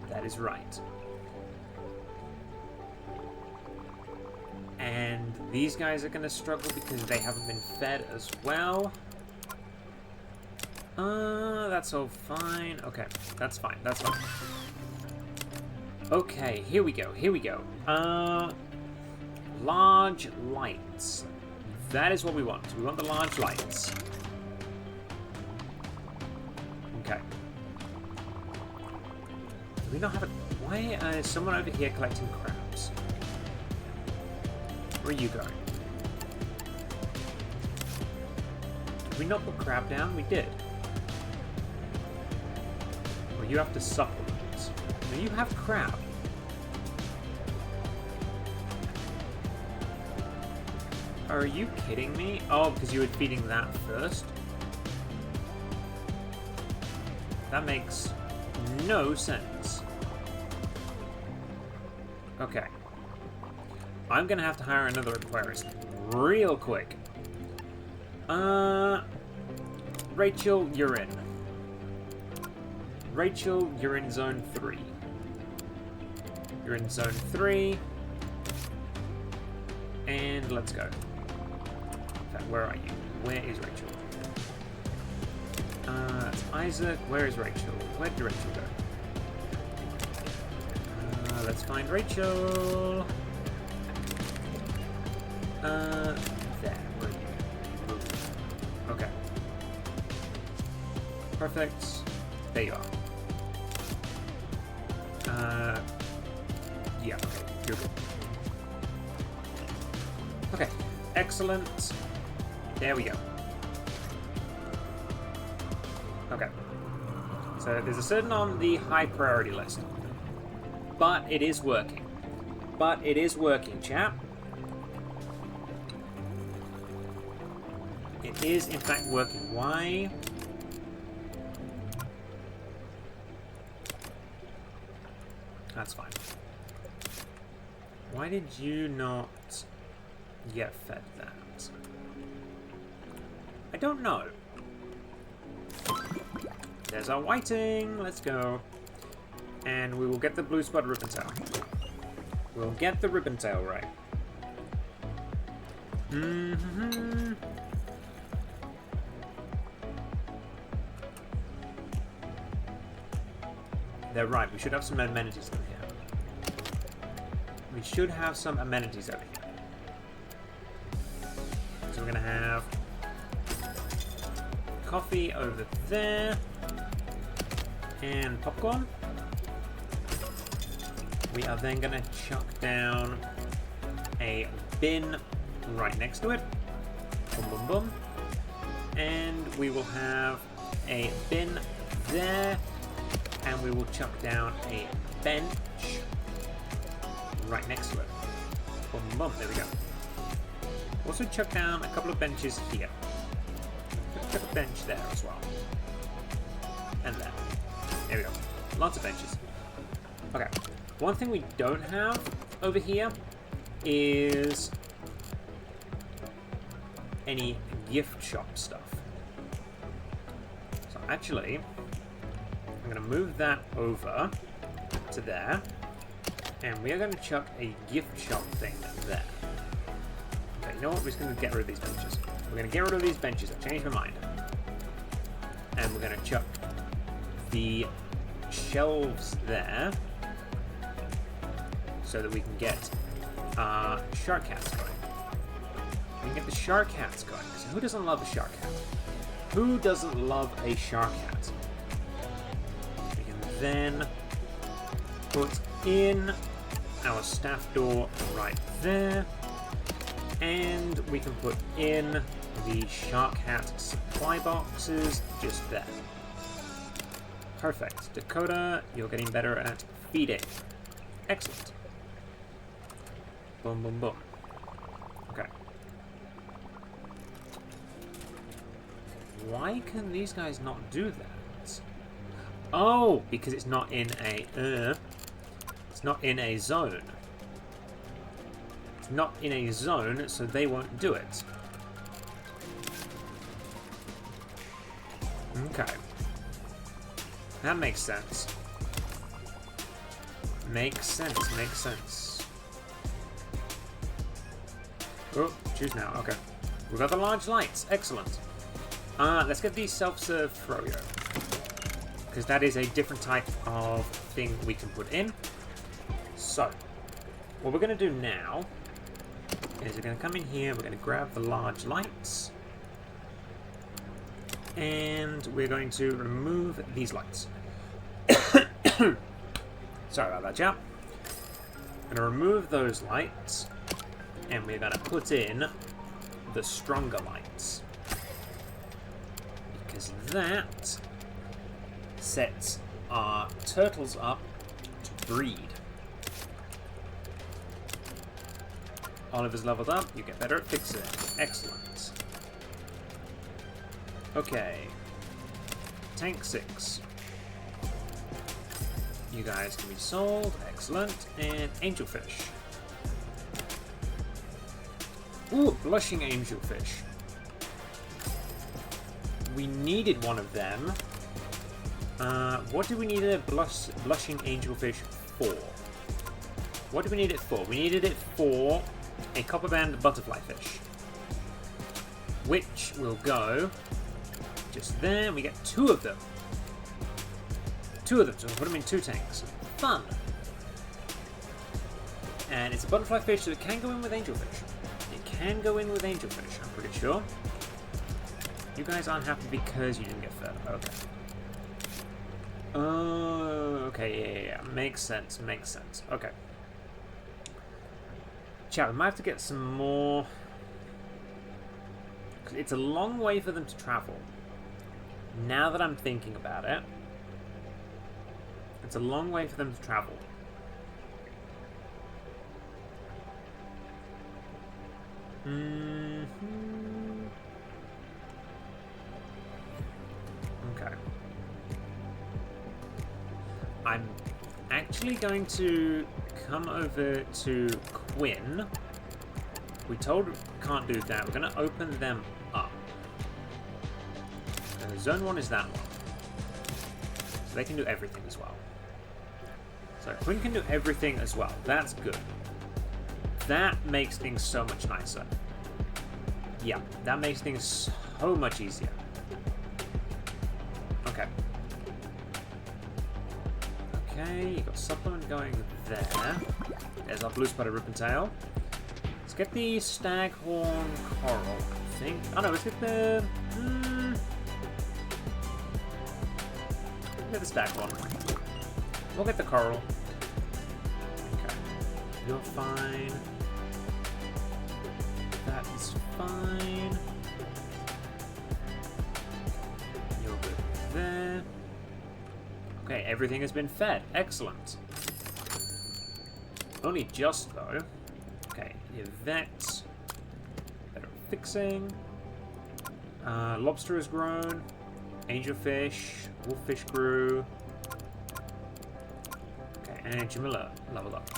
That is right. And these guys are going to struggle because they haven't been fed as well. That's all fine. Okay, that's fine. That's fine. Okay, here we go. Large lights. That is what we want. We want the large lights. Do we not have a... Why is someone over here collecting crabs? Where are you going? Did we not put crab down? We did. Well, you have to supplement. No, you have crab. Are you kidding me? Oh, because you were feeding that first? That makes no sense. Okay. I'm gonna have to hire another aquarist real quick. Rachel, you're in. Rachel, you're in zone 3. You're in zone 3. And let's go. In fact, where are you? Where is Rachel? That's Isaac. Where is Rachel? Where did Rachel go? Let's find Rachel. There. Where are you? Okay. Perfect. There you are. Yeah, okay. You're good. Okay. Excellent. There we go. Okay. So there's a certain on the high priority list. But it is working. But it is working, chap. It is, in fact, working. Why? That's fine. Why did you not get fed that? I don't know. There's our whiting. Let's go. And we will get the blue spot ribbontail. We'll get the ribbontail right. Mm-hmm. They're right. We should have some amenities over here. We should have some amenities over here. So we're going to have coffee over there. And popcorn. We are then going to chuck down a bin right next to it. Boom, boom, boom. And we will have a bin there. And we will chuck down a bench right next to it. Boom, boom, there we go. Also chuck down a couple of benches here. Chuck a bench there as well. And there. There we go. Lots of benches. Okay. One thing we don't have over here is any gift shop stuff. So actually, I'm going to move that over to there. And we are going to chuck a gift shop thing there. Okay, you know what? We're just going to get rid of these benches. We're going to get rid of these benches. I've changed my mind. And we're going to chuck the shelves there so that we can get shark hats going. We can get the shark hats going. So who doesn't love a shark hat? Who doesn't love a shark hat? We can then put in our staff door right there, and we can put in the shark hat supply boxes just there. Perfect. Dakota, you're getting better at feeding. Excellent. Boom, boom, boom. Okay. Why can these guys not do that? Oh, because it's not in a... it's not in a zone. It's not in a zone, so they won't do it. Okay. That makes sense. Makes sense, makes sense. Oh, choose now. Okay. We've got the large lights. Excellent. Let's get the self-serve froyo. Because that is a different type of thing we can put in. So, what we're going to do now is we're going to come in here, we're going to grab the large lights. And we're going to remove these lights. Sorry about that, chap. I'm going to remove those lights, and we're going to put in the stronger lights. Because that sets our turtles up to breed. Oliver's leveled up, you get better at fixing. Excellent. Okay. Tank 6. You guys can be sold. Excellent. And angelfish. Ooh, blushing angelfish. We needed one of them. What do we need a blushing angelfish for? What do we need it for? We needed it for a copper band butterfly fish. Which will go just there. We get 2 of them. 2 of them, so we'll put them in 2 tanks. Fun! And it's a butterfly fish, so it can go in with angelfish. It can go in with angelfish, I'm pretty sure. You guys aren't happy because you didn't get fed. Okay. Oh, okay, yeah. Makes sense, makes sense. Okay. Chat, we might have to get some more... It's a long way for them to travel. Now that I'm thinking about it, it's a long way for them to travel. Okay. I'm actually going to come over to Quinn. We told can't do that. We're going to open them up. Zone 1 is that one. So they can do everything as well. So Quinn can do everything as well. That's good. That makes things so much nicer. Yeah, that makes things so much easier. Okay. Okay, you got supplement going there. There's our blue spotted ribbontail. Let's get the staghorn coral, I think. Oh no, let's get the... Get the staghorn. We'll get the coral. Okay. You're fine. That is fine. You're good there. Okay, everything has been fed. Excellent. Only just, though. Okay, Yvette. Better fixing. Lobster has grown. Angelfish. Wolffish grew. Okay, and Jamila leveled up.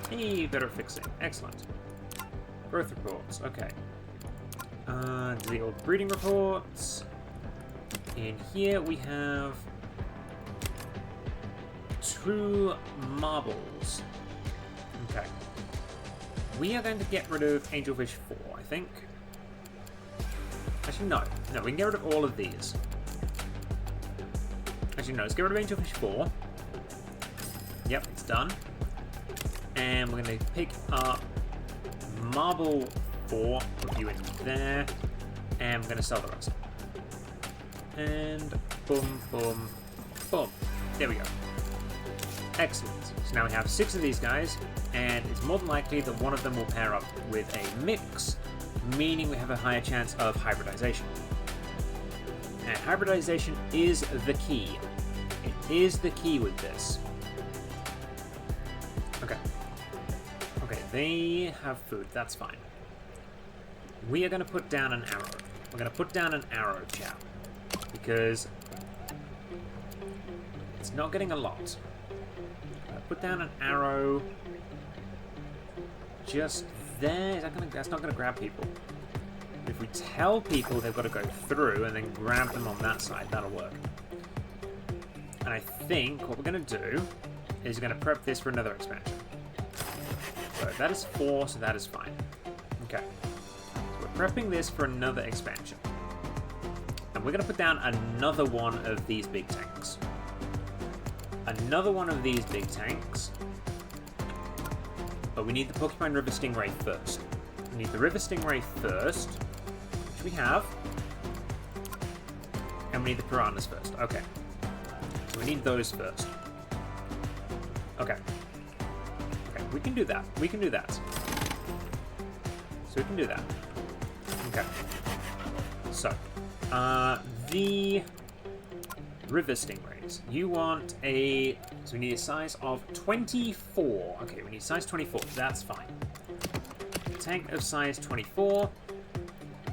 Hey, better fixing. Excellent. Growth reports. Okay. The old breeding reports. And here we have 2 marbles. Okay. We are going to get rid of Angelfish 4, I think. Actually, no. No, we can get rid of all of these. Actually, no. Let's get rid of Angelfish 4. Yep, it's done. And we're going to pick up Marble 4. Put you in there. And we're going to sell the rest. And boom, boom, boom. There we go. Excellent. So now we have 6 of these guys, and it's more than likely that one of them will pair up with a mix, meaning we have a higher chance of hybridization. And hybridization is the key. It is the key with this. Okay. Okay, they have food. That's fine. We are going to put down an arrow. We're going to put down an arrow, chap. Because it's not getting a lot. Put down an arrow just there. That's not gonna grab people. If we tell people they've got to go through and then grab them on that side, that'll work. And I think what we're gonna do is we're gonna prep this for another expansion. So that is 4, so that is fine. Okay. So we're prepping this for another expansion. And we're gonna put down another one of these big tanks. Another one of these big tanks. But we need the Porcupine River Stingray first. We need the River Stingray first, which we have. And we need the Piranhas first. Okay. So we need those first. Okay. Okay, we can do that. We can do that. So we can do that. Okay. So, the river stingrays. You want a... So we need a size of 24. Okay, we need size 24. That's fine. Tank of size 24.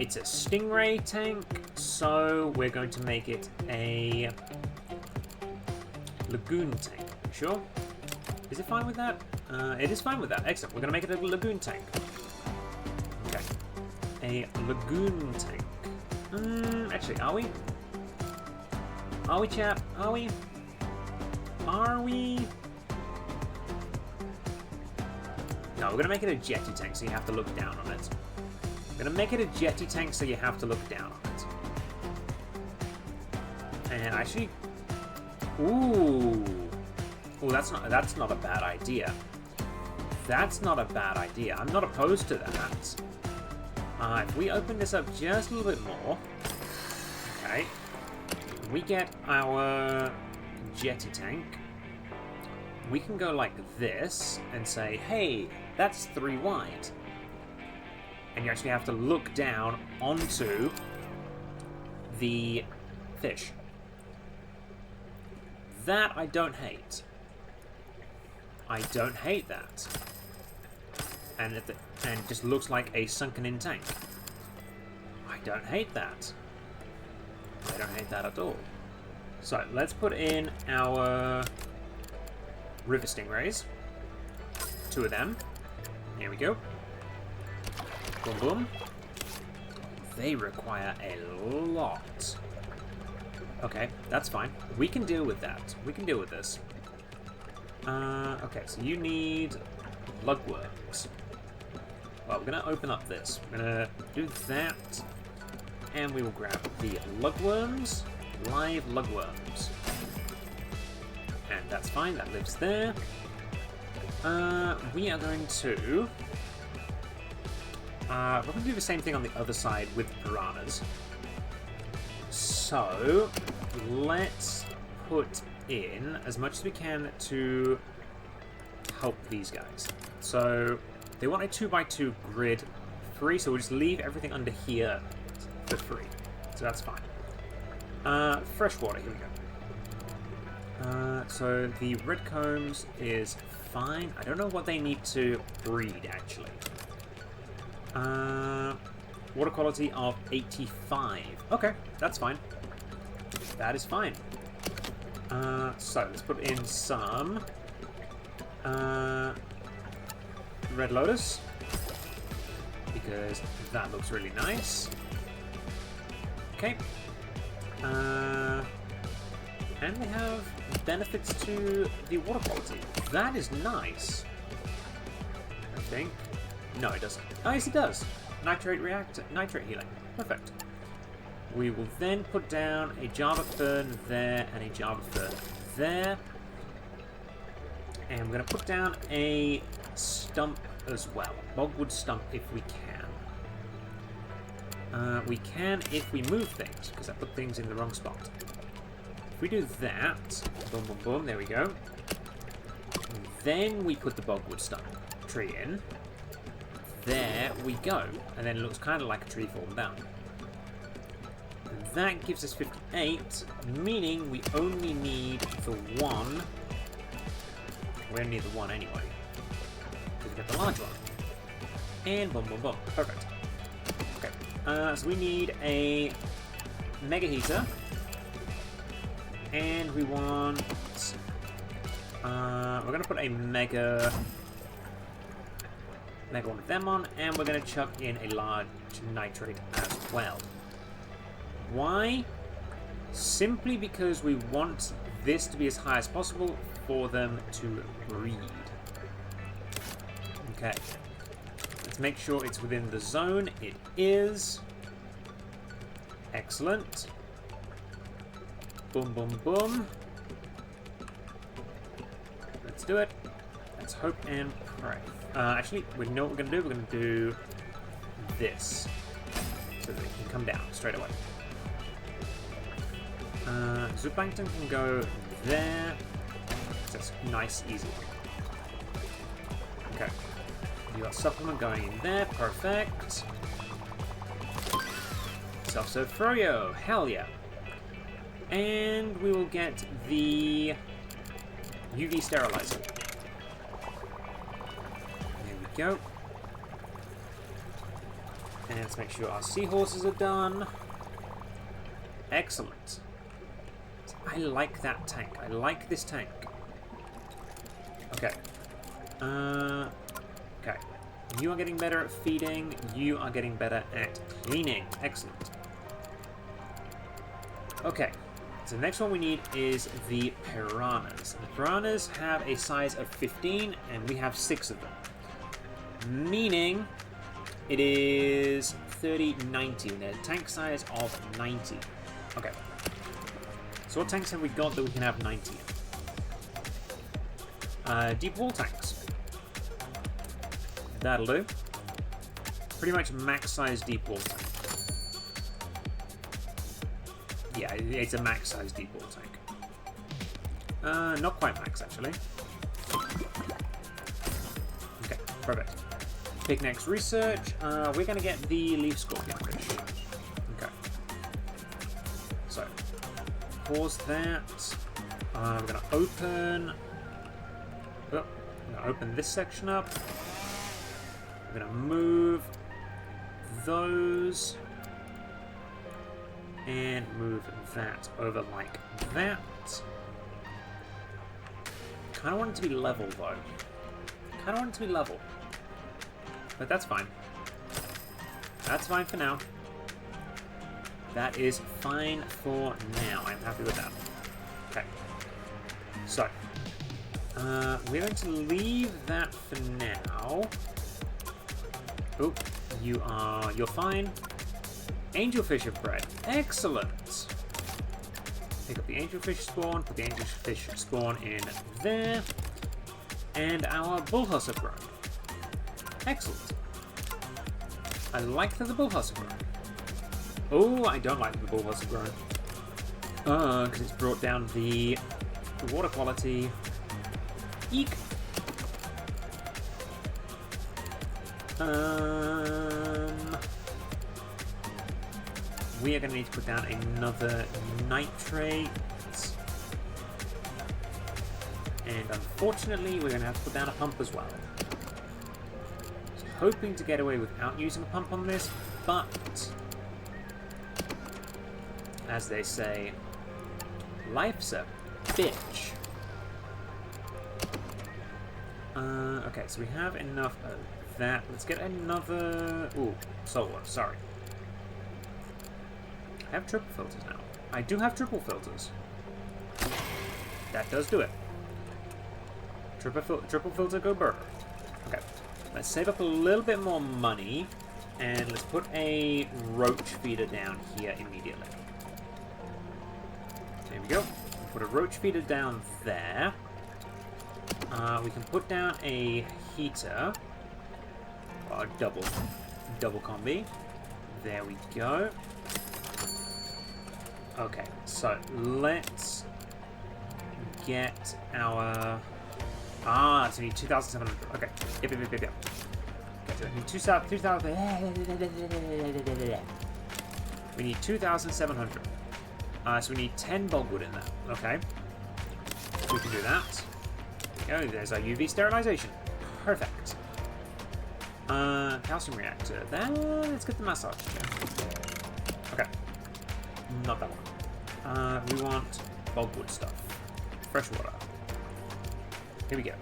It's a stingray tank, so we're going to make it a lagoon tank. Sure? Is it fine with that? It is fine with that. Excellent. We're going to make it a lagoon tank. Okay. A lagoon tank. Actually, are we? Are we, chap? Are we? Are we? No, we're going to make it a jetty tank, so you have to look down on it. We're going to make it a jetty tank, so you have to look down on it. And actually... Ooh. Ooh, that's not a bad idea. That's not a bad idea. I'm not opposed to that. If we open this up just a little bit more... Okay. We get our jetty tank. We can go like this and say, hey, that's 3 wide. And you actually have to look down onto the fish. That I don't hate. I don't hate that. And it just looks like a sunken-in tank. I don't hate that. I don't hate that at all. So, let's put in our river stingrays. 2 of them. Here we go. Boom, boom. They require a lot. Okay, that's fine. We can deal with that. We can deal with this. Okay, so you need lugworms. Well, we're going to open up this. We're going to do that. And we will grab the lugworms. Live lugworms. And that's fine. That lives there. We are going to... we're going to do the same thing on the other side with piranhas. So, let's put in as much as we can to help these guys. So, they want a 2x2 grid free, so we'll just leave everything under here for free. So that's fine. Freshwater, here we go. So the red combs is fine. I don't know what they need to breed, actually. Water quality of 85. Okay, that's fine. That is fine. So let's put in some red lotus, because that looks really nice. Okay. And we have benefits to the water quality. That is nice. I think. No, it doesn't. Oh, yes, it does. Nitrate healing. Perfect. We will then put down a Java fern there and a Java fern there. And we're going to put down a stump as well. A bogwood stump if we can. We can if we move things, because I put things in the wrong spot. If we do that, boom, boom, boom, there we go. Then we put the bogwood stump tree in. There we go. And then it looks kind of like a tree falling down. And that gives us 58, meaning we only need the 1. We only need the 1 anyway. Because we got the large one. And boom, boom, boom. Perfect. Okay. So we need a mega heater. And we want... we're going to put a mega one of them on, and we're going to chuck in a large nitrate as well. Why? Simply because we want this to be as high as possible for them to breed. Okay. Let's make sure it's within the zone. It is. Excellent. Boom, boom, boom. Let's do it. Let's hope and pray. Actually, we know what we're going to do. We're going to do this. So that it can come down straight away. Zooplankton can go there. That's nice, easy. Okay. You got supplement going in there. Perfect. Self-serve Froyo. Hell yeah. And we will get the UV sterilizer. There we go. And let's make sure our seahorses are done. Excellent. I like that tank. I like this tank. Okay. Okay. You are getting better at feeding. You are getting better at cleaning. Excellent. Okay. So the next one we need is the piranhas. The piranhas have a size of 15, and we have 6 of them. Meaning it is 30, 90, and a tank size of 90. Okay. So what tanks have we got that we can have 90 in? Deep wall tanks. That'll do. Pretty much max size deep wall tank. Yeah, it's a max size deep wall tank. Not quite max actually. Okay, perfect. Pick next research. We're gonna get the leaf scorpion fish. Okay. So pause that. We're gonna open. Oh, I'm gonna open this section up. We're gonna move those and move that over like that. Kind of want it to be level though. Kind of want it to be level, but that's fine. That's fine for now. That is fine for now. I'm happy with that. Okay. So, we're going to leave that for now. Oh, you're fine. Angelfish have bred. Excellent. Pick up the angelfish spawn, put the angelfish spawn in there. And our bullhuss have grown. Excellent. I like that the bullhuss have grown. Oh, I don't like that the bullhuss have grown. Because it's brought down the water quality. Eek. We are going to need to put down another nitrate. And unfortunately, we're going to have to put down a pump as well. So hoping to get away without using a pump on this, but as they say, life's a bitch. Okay, so we have enough of that. Let's get another... Ooh, solar, sorry. I have triple filters now. I do have triple filters. That does do it. Triple filter go burr. Okay, let's save up a little bit more money, and let's put a roach feeder down here immediately. There we go. We'll put a roach feeder down there. We can put down a heater. Double combi. There we go. Okay, so let's get our... so we need 2,700. Okay, yep. Okay, so we need 2,000... We need 2,700. So we need 10 bulkwood in there. Okay. We can do that. There we go, there's our UV sterilization. Perfect. Calcium reactor. Then let's get the massage chair. Okay. Not that one. We want bulkwood stuff. Fresh water. Here we go.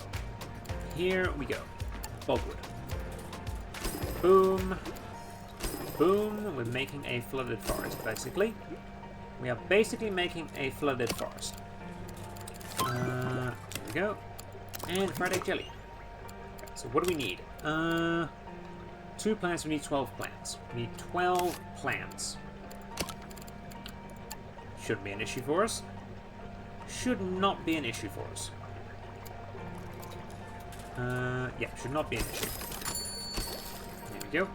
Here we go. Bulkwood. Boom. Boom. We're making a flooded forest, basically. We are basically making a flooded forest. Here we go. And fried egg jelly. Okay, so what do we need? 2 plants, we need 12 plants. We need 12 plants. Shouldn't be an issue for us. Should not be an issue for us. Yeah, should not be an issue. There we go.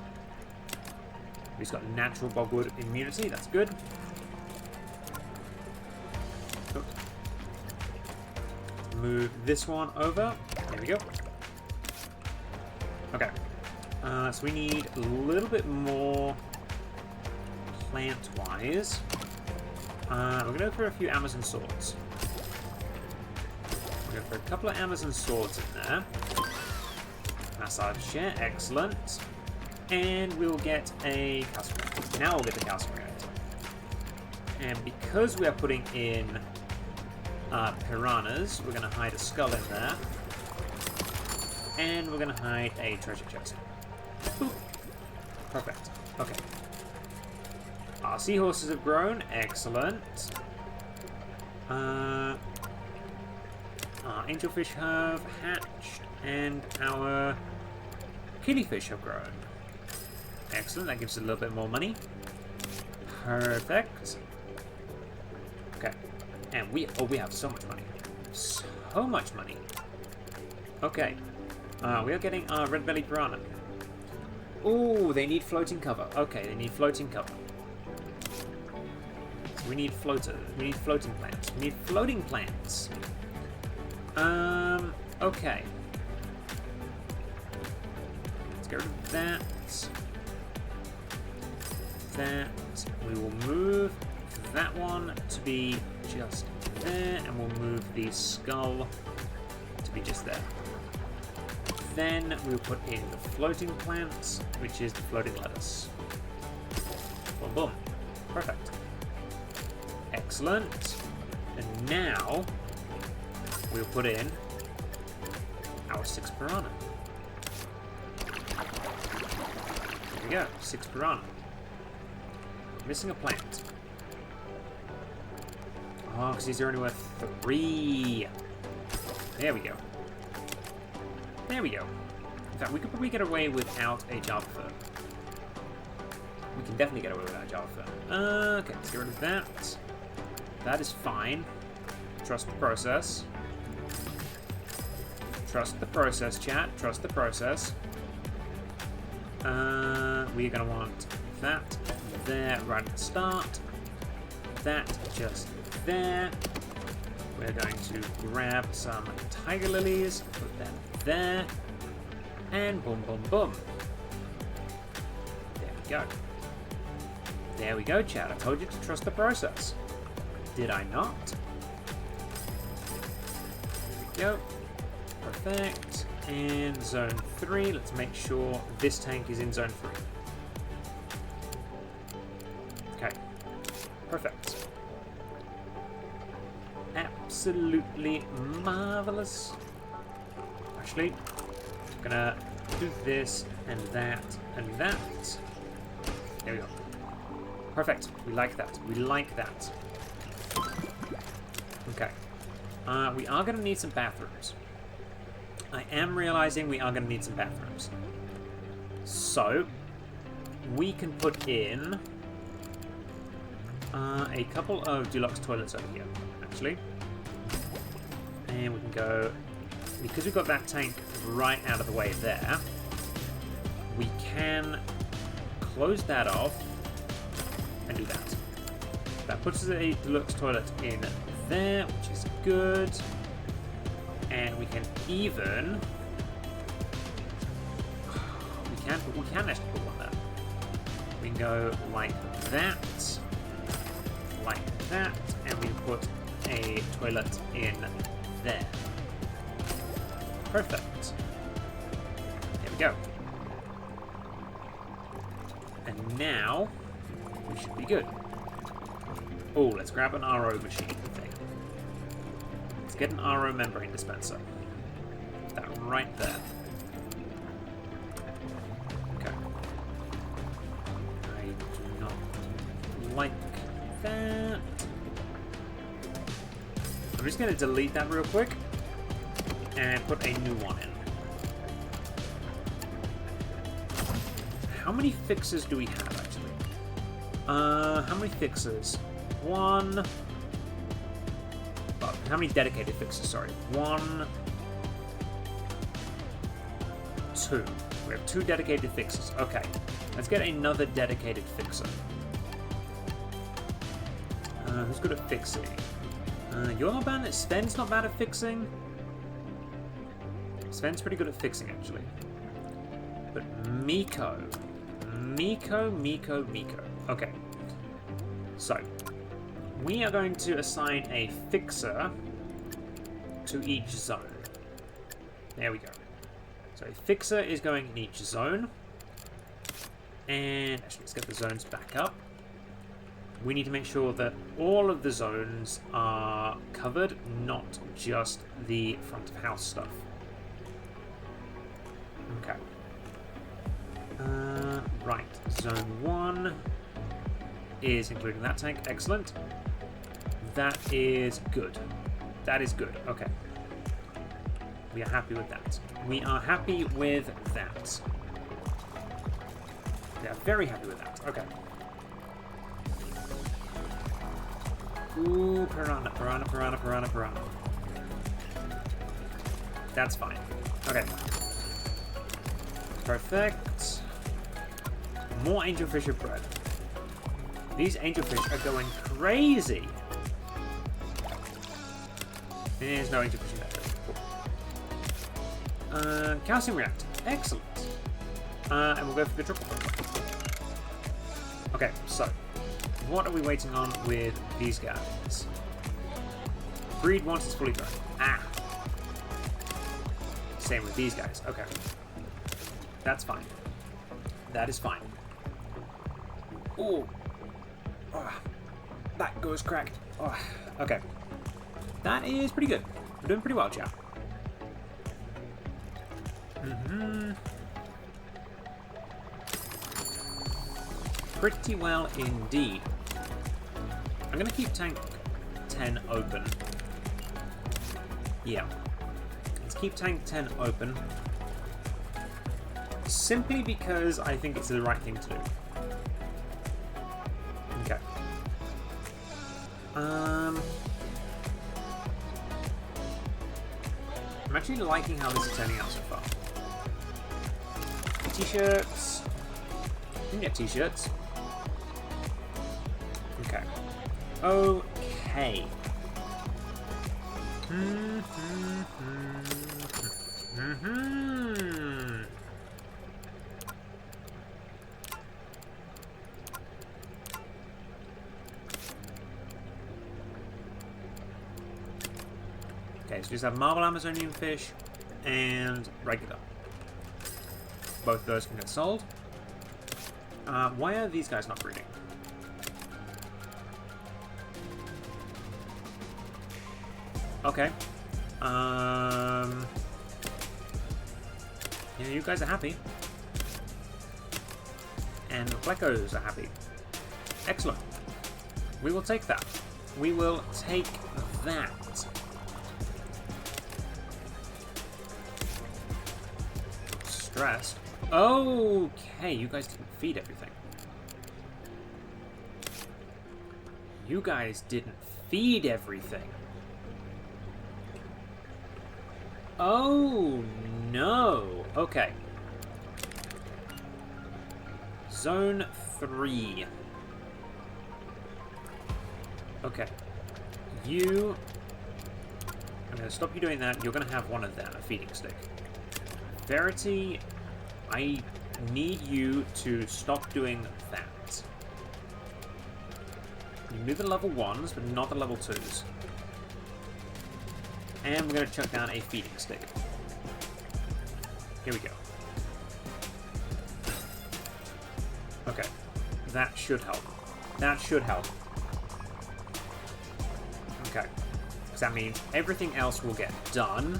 We've got natural bogwood immunity, that's good. Oh. Move this one over. There we go. Okay. So we need a little bit more plant-wise. We're going to go for a few Amazon swords. We'll go for a couple of Amazon swords in there. Massage chair, excellent. And we'll get a calcium. Now we'll get the calcium reactor. And because we are putting in piranhas, we're going to hide a skull in there. And we're going to hide a treasure chest. Boop. Perfect. Okay. Our seahorses have grown. Excellent. Our angelfish have hatched. And our killifish have grown. Excellent. That gives us a little bit more money. Perfect. Okay. And we have so much money. So much money. Okay. We are getting our red-bellied piranha. Ooh, they need floating cover. Okay, they need floating cover. So we need floaters. We need floating plants. We need floating plants. Okay. Let's get rid of that. That. We will move that one to be just there, and we'll move the skull to be just there. Then we'll put in the floating plants, which is the floating lettuce. Boom, boom. Perfect. Excellent. And now we'll put in our 6 piranha. There we go, 6 piranha. Missing a plant. Oh, because these are only worth 3. There we go. There we go. In fact, we could probably get away without a Java fern. We can definitely get away without a Java fern. Okay, let's get rid of that. That is fine. Trust the process. Trust the process, chat. Trust the process. We're going to want that there right at the start. That just there. We're going to grab some tiger lilies, put them there, and boom, boom, boom. There we go. There we go, chat. I told you to trust the process. Did I not? There we go. Perfect. And zone 3. Let's make sure this tank is in zone 3. Okay. Perfect. Absolutely marvelous. Actually, I'm gonna do this and that and that. There we go. Perfect. We like that. We like that. Okay. We are gonna need some bathrooms. I am realizing we are gonna need some bathrooms. So we can put in a couple of deluxe toilets over here, actually. And we can go, because we've got that tank right out of the way there, we can close that off and do that. That puts us a deluxe toilet in there, which is good. And we can even, we can actually put one there. We can go like that, and we put a toilet in there. Perfect. There we go. And now we should be good. Oh, let's grab an RO machine thing. Let's get an RO membrane dispenser. That right there. Okay. I do not like that. I'm just going to delete that real quick and put a new one in. How many fixes do we have, actually? How many fixes? One. Oh, how many dedicated fixes? Sorry. 1, 2. We have 2 dedicated fixes. Okay. Let's get another dedicated fixer. Who's good at fixing? You're not bad at... Sven's not bad at fixing. Sven's pretty good at fixing, actually. But Miko. Miko. Okay. So, we are going to assign a fixer to each zone. There we go. So a fixer is going in each zone. And actually, let's get the zones back up. We need to make sure that all of the zones are covered, not just the front of house stuff. Okay. Right. Zone 1 is including that tank. Excellent. That is good. That is good. Okay. We are happy with that. We are happy with that. We are very happy with that. Okay. Ooh, piranha. That's fine. Okay. Perfect. More angelfish of bread. These angelfish are going crazy. There's no angelfish in there. Calcium reactor. Excellent. And we'll go for the triple. Okay, so what are we waiting on with these guys? Breed once it's fully grown. Ah. Same with these guys. Okay. That's fine. That is fine. Ooh. Oh, that goes cracked. Oh, okay. That is pretty good. We're doing pretty well, chat. Pretty well indeed. I'm going to keep tank 10 open. Yeah. Let's keep tank 10 open. Simply because I think it's the right thing to do. Okay. I'm actually liking how this is turning out so far. T-shirts. You can get t-shirts. Okay. Okay. Okay, so just have marble Amazonian fish and regular. Both of those can get sold. Why are these guys not breeding? Okay. Yeah, you guys are happy. And the Plecos are happy. Excellent. We will take that. We will take that. Stressed. Okay, you guys didn't feed everything. You guys didn't feed everything. Oh, no. Okay. Zone 3. Okay. You... I'm going to stop you doing that. You're going to have one of them, a feeding stick. Verity, I need you to stop doing that. You move the level 1s, but not the level 2s. And we're going to chuck down a feeding stick. Here we go. Okay. That should help. That should help. Okay. Because that means everything else will get done.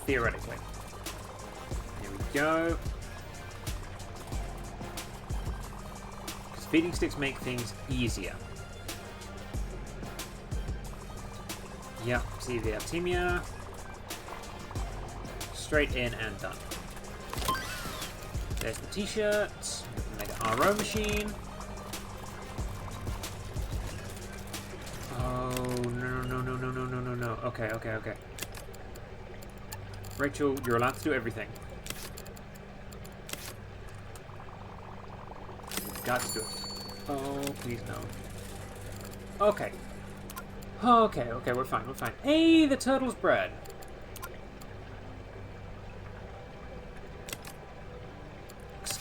Theoretically. Here we go. Because feeding sticks make things easier. Yep, see the Artemia. Straight in and done. There's the t-shirt. The Mega RO machine. Oh, no. Okay. Rachel, you're allowed to do everything. You've got to do it. Oh, please no. Okay. Okay, we're fine. Hey, the turtle's bred.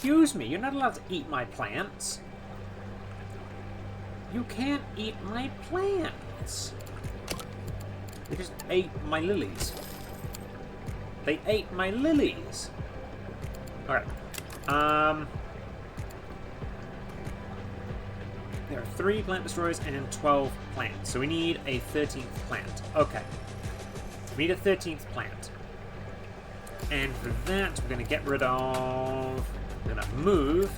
Excuse me, you're not allowed to eat my plants. You can't eat my plants. They just ate my lilies. They ate my lilies. Alright. There are 3 plant destroyers and 12 plants. So we need a 13th plant. Okay. We need a 13th plant. And for that, we're going to get rid of... We're going to move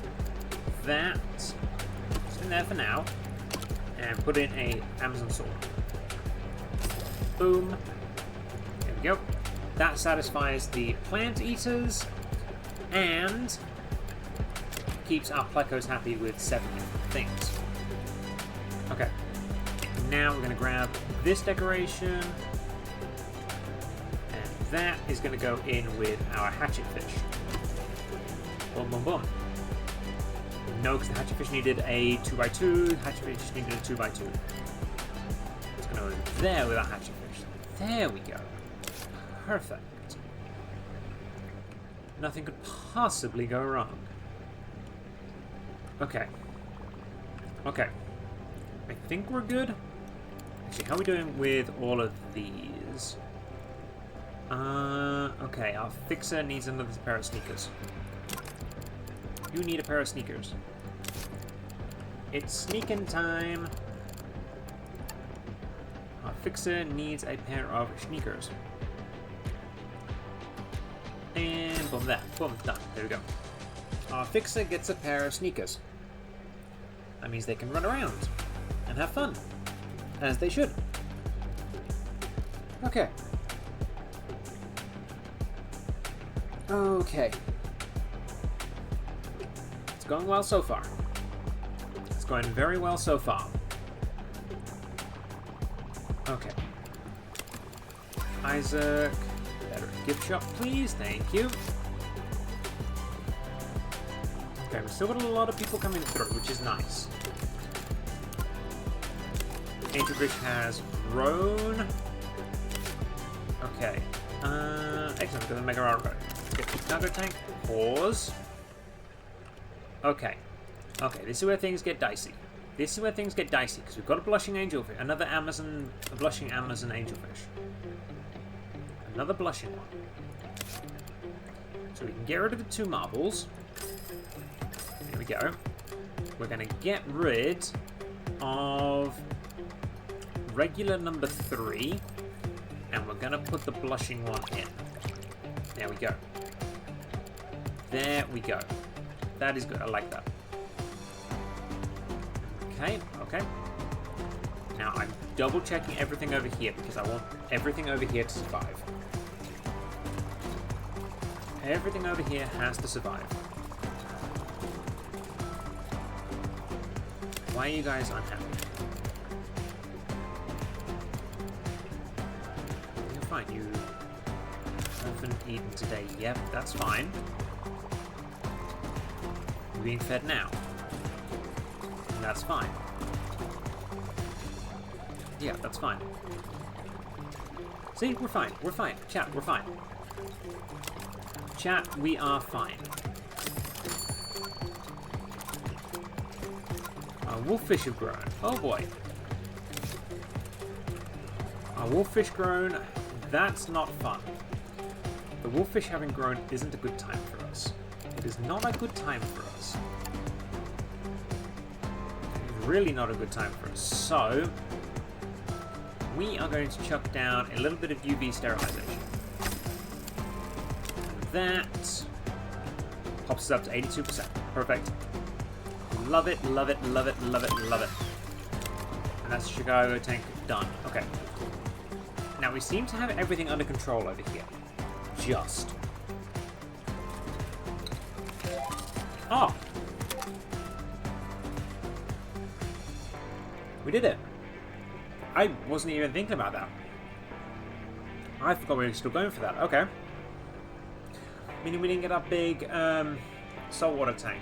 that just in there for now. And put in a Amazon sword. Boom. There we go. That satisfies the plant eaters. And keeps our plecos happy with 7 different things. Okay. Now we're going to grab this decoration. And that is going to go in with our hatchet fish. Boom, boom, boom. No, because the hatchet fish needed a 2x2. Hatchet fish needed a 2x2. It's going to go there with our hatchet fish. There we go. Perfect. Nothing could possibly go wrong. Okay. Okay. I think we're good. Actually, how are we doing with all of these? Okay, our fixer needs another pair of sneakers. You need a pair of sneakers. It's sneaking time. Our fixer needs a pair of sneakers. And boom, that. Boom, done. There we go. Our fixer gets a pair of sneakers. That means they can run around and have fun. As they should. Okay. Okay. It's going well so far. It's going very well so far. Okay. Isaac. Better gift shop, please. Thank you. Okay, we've still got a lot of people coming through, which is nice. Angel Bridge has grown. Okay. Excellent. Got the Megaquarium. Get the cargo tank. Pause. Okay. Okay, this is where things get dicey. This is where things get dicey, because we've got a blushing angelfish. Another a blushing Amazon angelfish. Another blushing one. So we can get rid of the 2 marbles. Here we go. We're going to get rid of regular number 3. And we're going to put the blushing one in. There we go. There we go. That is good. I like that. Okay, okay. Now I'm double checking everything over here because I want everything over here to survive. Everything over here has to survive. Why are you guys unhappy? You're fine. You haven't eaten today. Yep, that's fine. You're being fed now. And that's fine. Yeah, that's fine. See, we're fine. We're fine. Chat, we're fine. Chat, we are fine. Our wolffish have grown. Oh boy. Our wolffish grown. That's not fun. The wolffish having grown isn't a good time for us. It is not a good time for us. Really not a good time for us. So, we are going to chuck down a little bit of UV sterilization. That pops us up to 82%. Perfect. Love it, love it, love it, love it, love it. And that's Chicago tank done. Okay. Now we seem to have everything under control over here. Just. Oh! We did it. I wasn't even thinking about that. I forgot we were still going for that. Okay. Meaning we didn't get our big saltwater tank.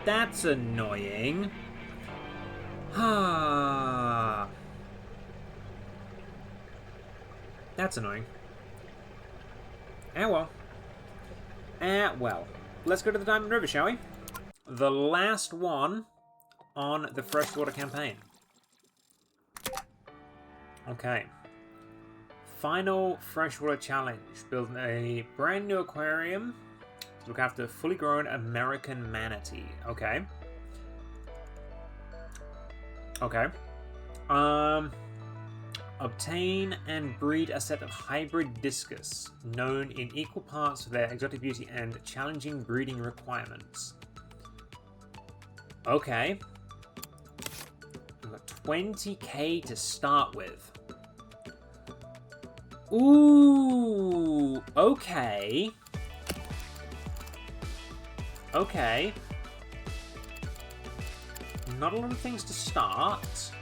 That's annoying. Ah. That's annoying. Ah well. Ah well. let's go to the Diamond River, shall we? The last one on the freshwater campaign. Okay. Final freshwater challenge. Build a brand new aquarium to look after fully grown American manatee. Okay. Okay. Obtain and breed a set of hybrid discus, known in equal parts for their exotic beauty and challenging breeding requirements. Okay. We've got 20k to start with. Ooh, okay. Okay. Not a lot of things to start.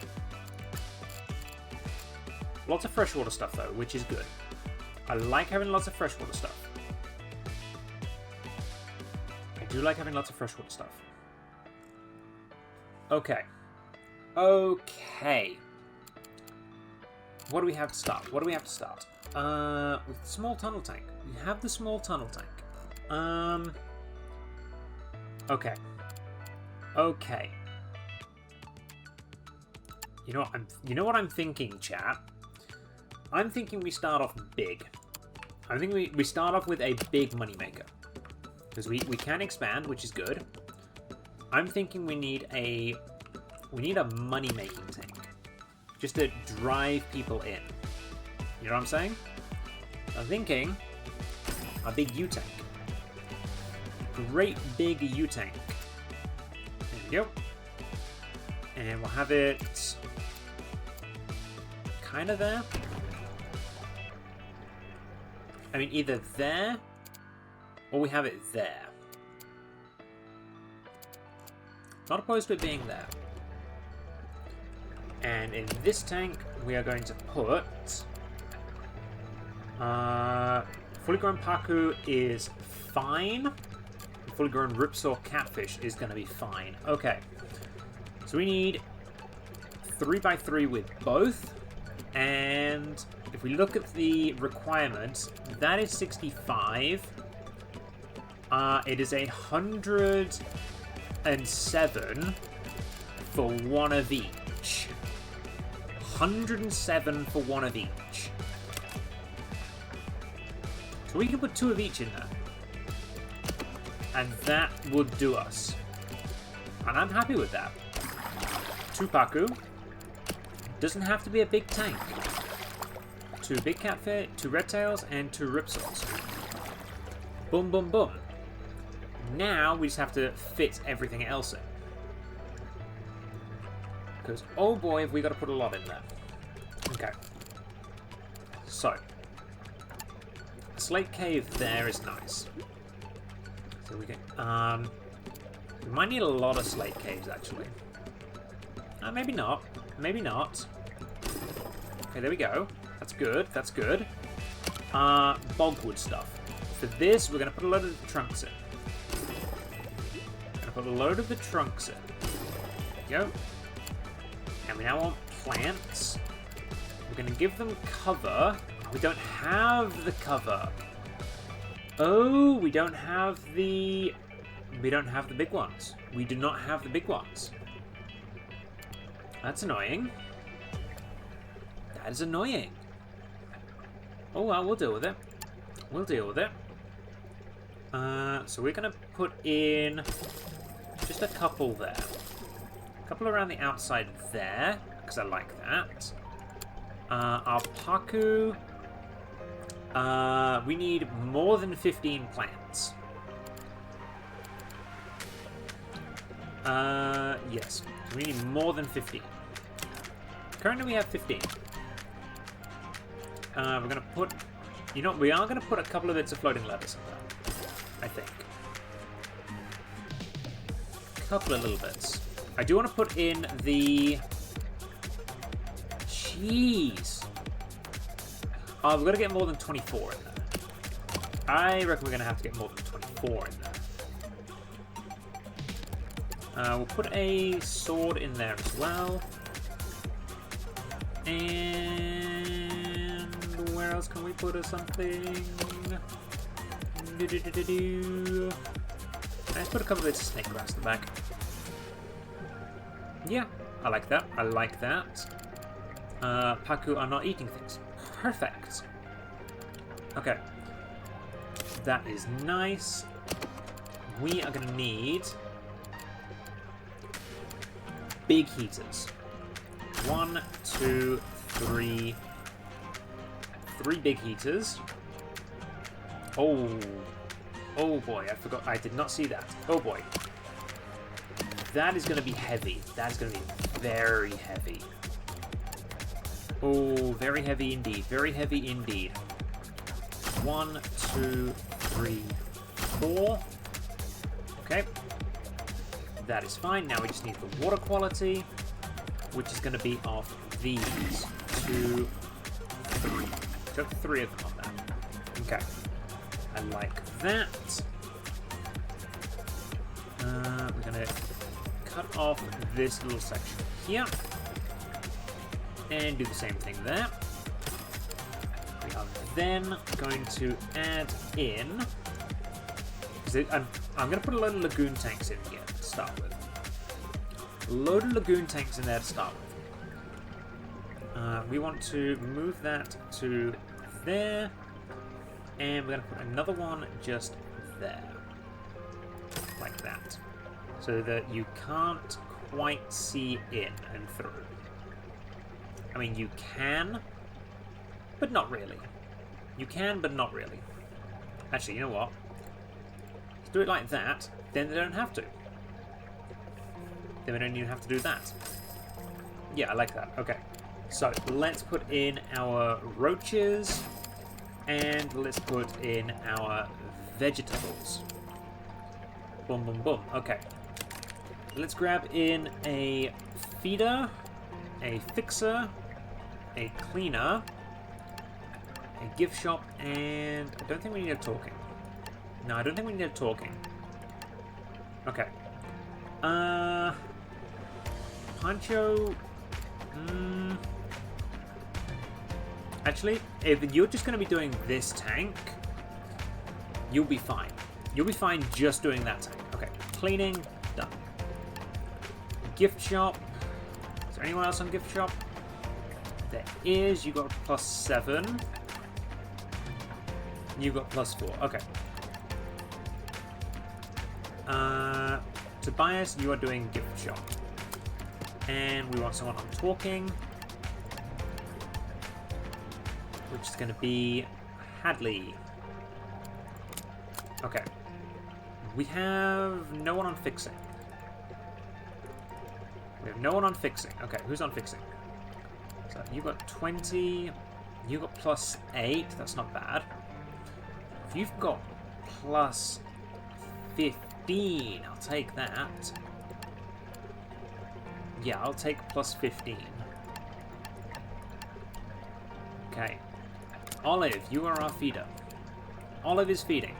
Lots of freshwater stuff, though, which is good. I like having lots of freshwater stuff. I do like having lots of freshwater stuff. Okay. Okay. What do we have to start? What do we have to start? With the small tunnel tank. We have the small tunnel tank. Okay. Okay. You know what I'm thinking, chat? I'm thinking we start off big. I think we start off with a big moneymaker. Because we can expand, which is good. I'm thinking we need a money-making tank. Just to drive people in. You know what I'm saying? I'm thinking a big U-tank. Great big U-tank. There we go. And we'll have it kind of there. I mean, either there, or we have it there. Not opposed to it being there. And in this tank, we are going to put... fully grown Paku is fine. Fully grown Ripsaw Catfish is going to be fine. Okay. So we need 3x3 with both. And if we look at the requirements, that is 65. It is 107 for one of each. 107 for one of each. So we can put 2 of each in there. And that would do us. And I'm happy with that. 2 Paku. Doesn't have to be a big tank. 2 big catfish, 2 red tails, and 2 ripsaws. Boom, boom, boom. Now we just have to fit everything else in. Because, oh boy, have we got to put a lot in there. Okay. So. A slate cave there is nice. So we can, we might need a lot of slate caves, actually. Maybe not. Maybe not. Okay, there we go. That's good. That's good. Bogwood stuff. For this, we're going to put a load of the trunks in. Going to put a load of the trunks in. There we go. And we now want plants. We're going to give them cover. We don't have the cover. Oh, we don't have the... We don't have the big ones. We do not have the big ones. That's annoying. That is annoying. Oh well, we'll deal with it. We'll deal with it. So we're going to put in just a couple there. A couple around the outside there, because I like that. Our Paku... we need more than 15 plants. Yes. We need more than 15. Currently we have 15. We're going to put... You know, we are going to put a couple of bits of floating lettuce in there. I think. A couple of little bits. I do want to put in the... Jeez. Oh, we've got to get more than 24 in there. I reckon we're going to have to get more than 24 in there. We'll put a sword in there as well. And where else can we put something? let's put a couple bits of snake grass in the back. Yeah, I like that. I like that. Paku are not eating things. Perfect. Okay. That is nice. We are going to need big heaters. 1, 2, 3. 3 big heaters. Oh. Oh boy, I forgot. I did not see that. Oh boy. That is going to be heavy. That is going to be very heavy. Oh, very heavy indeed. Very heavy indeed. 1, 2, 3, 4. Okay. That is fine. Now we just need the water quality, which is going to be off these 2, 3. Took 3 of them on that. Okay. I like that. We're going to cut off this little section here. And do the same thing there. We are then going to add in... I'm going to put a load of lagoon tanks in here to start with. A load of lagoon tanks in there to start with. We want to move that to there. And we're going to put another one just there. Like that. So that you can't quite see in and through. I mean, you can, but not really. You can, but not really. Actually, you know what? Let's do it like that, then they don't have to. Then we don't even have to do that. Yeah, I like that. Okay. So, let's put in our roaches, and let's put in our vegetables. Boom, boom, boom. Okay. Let's grab in a feeder, a fixer, a cleaner, a gift shop, and I don't think we need a talking. No, I don't think we need a talking. Okay. Pancho... Actually, if you're just going to be doing this tank, you'll be fine. You'll be fine just doing that tank. Okay, cleaning, done. Gift shop. Is there anyone else on gift shop? There is. You got +7. You got +4. Okay. Tobias, you are doing gift shop. And we want someone on talking, which is going to be Hadley. Okay. We have no one on fixing. We have no one on fixing. Okay, who's on fixing? So you got 20. You got +8. That's not bad. If you've got +15, I'll take that. Yeah, I'll take +15. Okay. Olive, you are our feeder. Olive is feeding.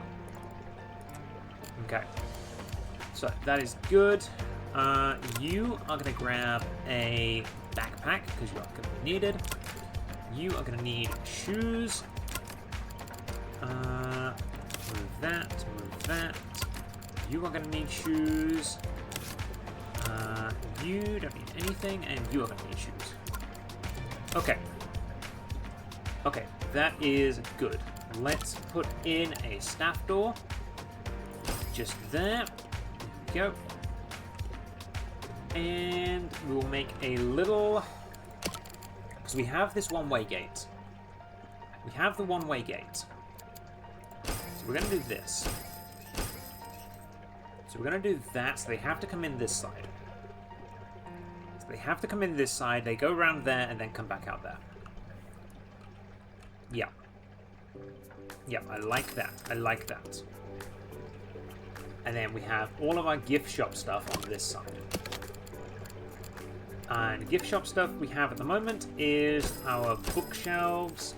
Okay. So, that is good. You are going to grab a backpack, because you are going to be needed. You are going to need shoes. Move that, move that. You are going to need shoes. You don't need anything, and you are going to need shoes. Okay. Okay, that is good. Let's put in a staff door. Just there. There we go. And we will make a little... Because we have this one-way gate. We have the one-way gate. So we're going to do this. So we're going to do that, so they have to come in this side. So they have to come in this side, they go around there, and then come back out there. Yeah. Yeah, I like that. I like that. And then we have all of our gift shop stuff on this side. And gift shop stuff we have at the moment is our bookshelves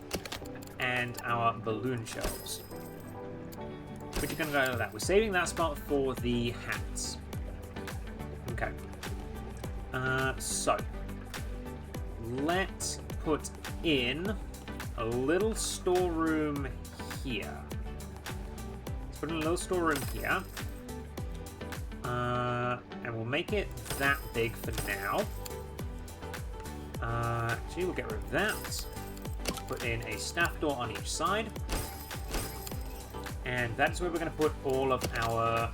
and our balloon shelves. Which are going to go like that. We're saving that spot for the hats. Okay. So, let's put in a little storeroom here. Let's put in a little storeroom here. make it that big for now. Actually, we'll get rid of that. Put in a staff door on each side. And that's where we're going to put all of our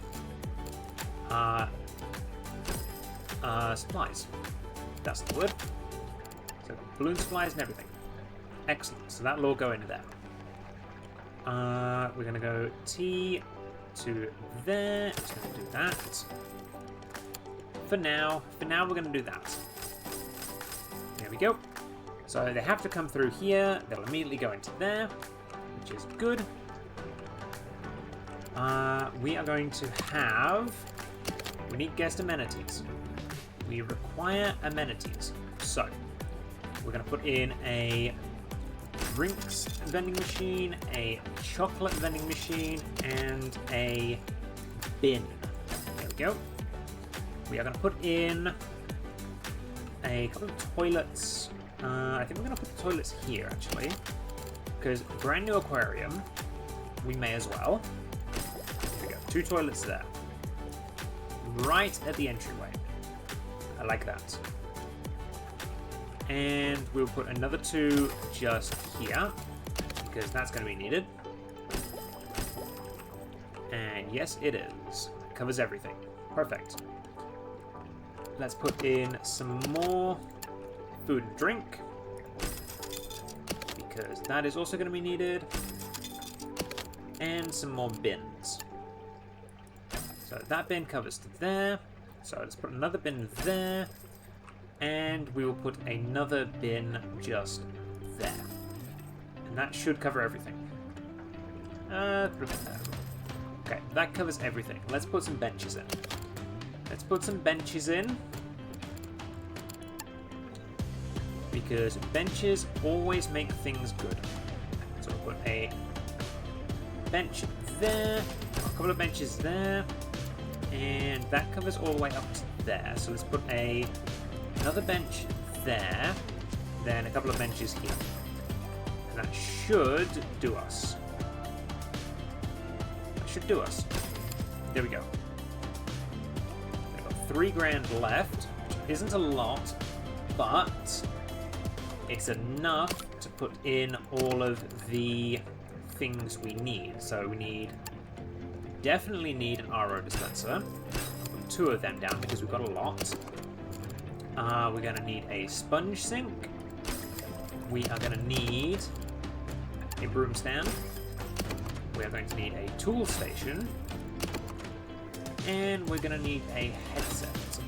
supplies. That's the word. So balloon supplies and everything. Excellent. So that'll all go into there. We're going to go T to there. Just going to do that. For now, we're going to do that. There we go. So they have to come through here. They'll immediately go into there, which is good. We are going to have... We need guest amenities. We require amenities. So, we're going to put in a drinks vending machine, a chocolate vending machine, and a bin. There we go. We are going to put in a couple of toilets. I think we're going to put the toilets here, actually. Because brand new aquarium, we may as well. There we go. 2 toilets there. Right at the entryway. I like that. And we'll put another 2 just here, because that's going to be needed. And yes, it is. It covers everything. Perfect. Let's put in some more food and drink, because that is also going to be needed. And some more bins. So that bin covers to there. So let's put another bin there. And we will put another bin just there. And that should cover everything. Okay, that covers everything. Let's put some benches in. Let's put some benches in. Because benches always make things good. So we'll put a bench there. A couple of benches there. And that covers all the way up to there. So let's put another bench there, then a couple of benches here. And that should do us. That should do us. There we go. We've got 3 grand left, which isn't a lot, but it's enough to put in all of the things we need. So we definitely need an RO dispenser. I'll put 2 of them down because we've got a lot. We're going to need a sponge sink. We are going to need a broom stand. We are going to need a tool station. And we're going to need a headset.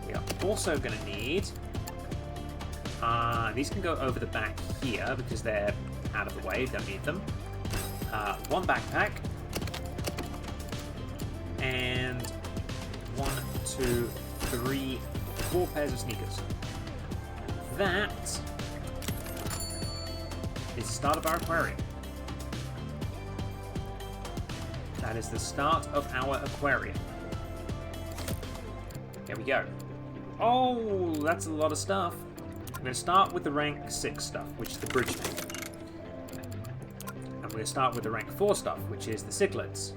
We are also going to need... these can go over the back here because they're out of the way. Don't need them. 1 backpack. And 1, 2, 3... 4 pairs of sneakers. That is the start of our aquarium. That is the start of our aquarium. Here we go. Oh, that's a lot of stuff. I'm going to start with the rank 6 stuff, which is the bridge tank. And we're going to start with the rank 4 stuff, which is the cichlids.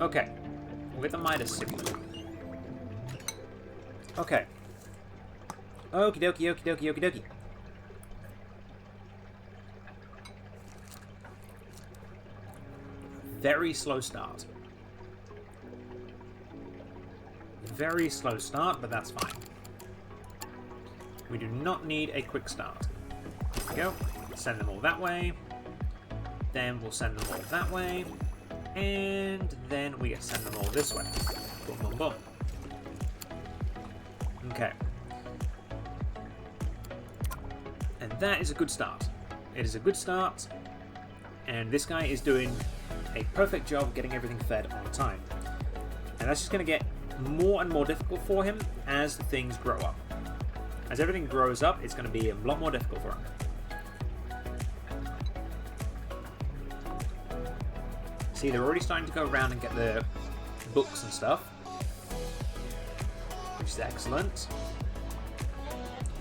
Okay, we'll get the Midas cichlid. Okay. Okie dokie, okie dokie, okie dokie. Very slow start. Very slow start, but that's fine. We do not need a quick start. There we go. Send them all that way. Then we'll send them all that way. And then we send them all this way. Boom, boom, boom. Okay. And that is a good start. It is a good start. And this guy is doing a perfect job of getting everything fed on time. And that's just going to get more and more difficult for him as things grow up. As everything grows up, it's going to be a lot more difficult for him. See, they're already starting to go around and get the books and stuff. Which is excellent.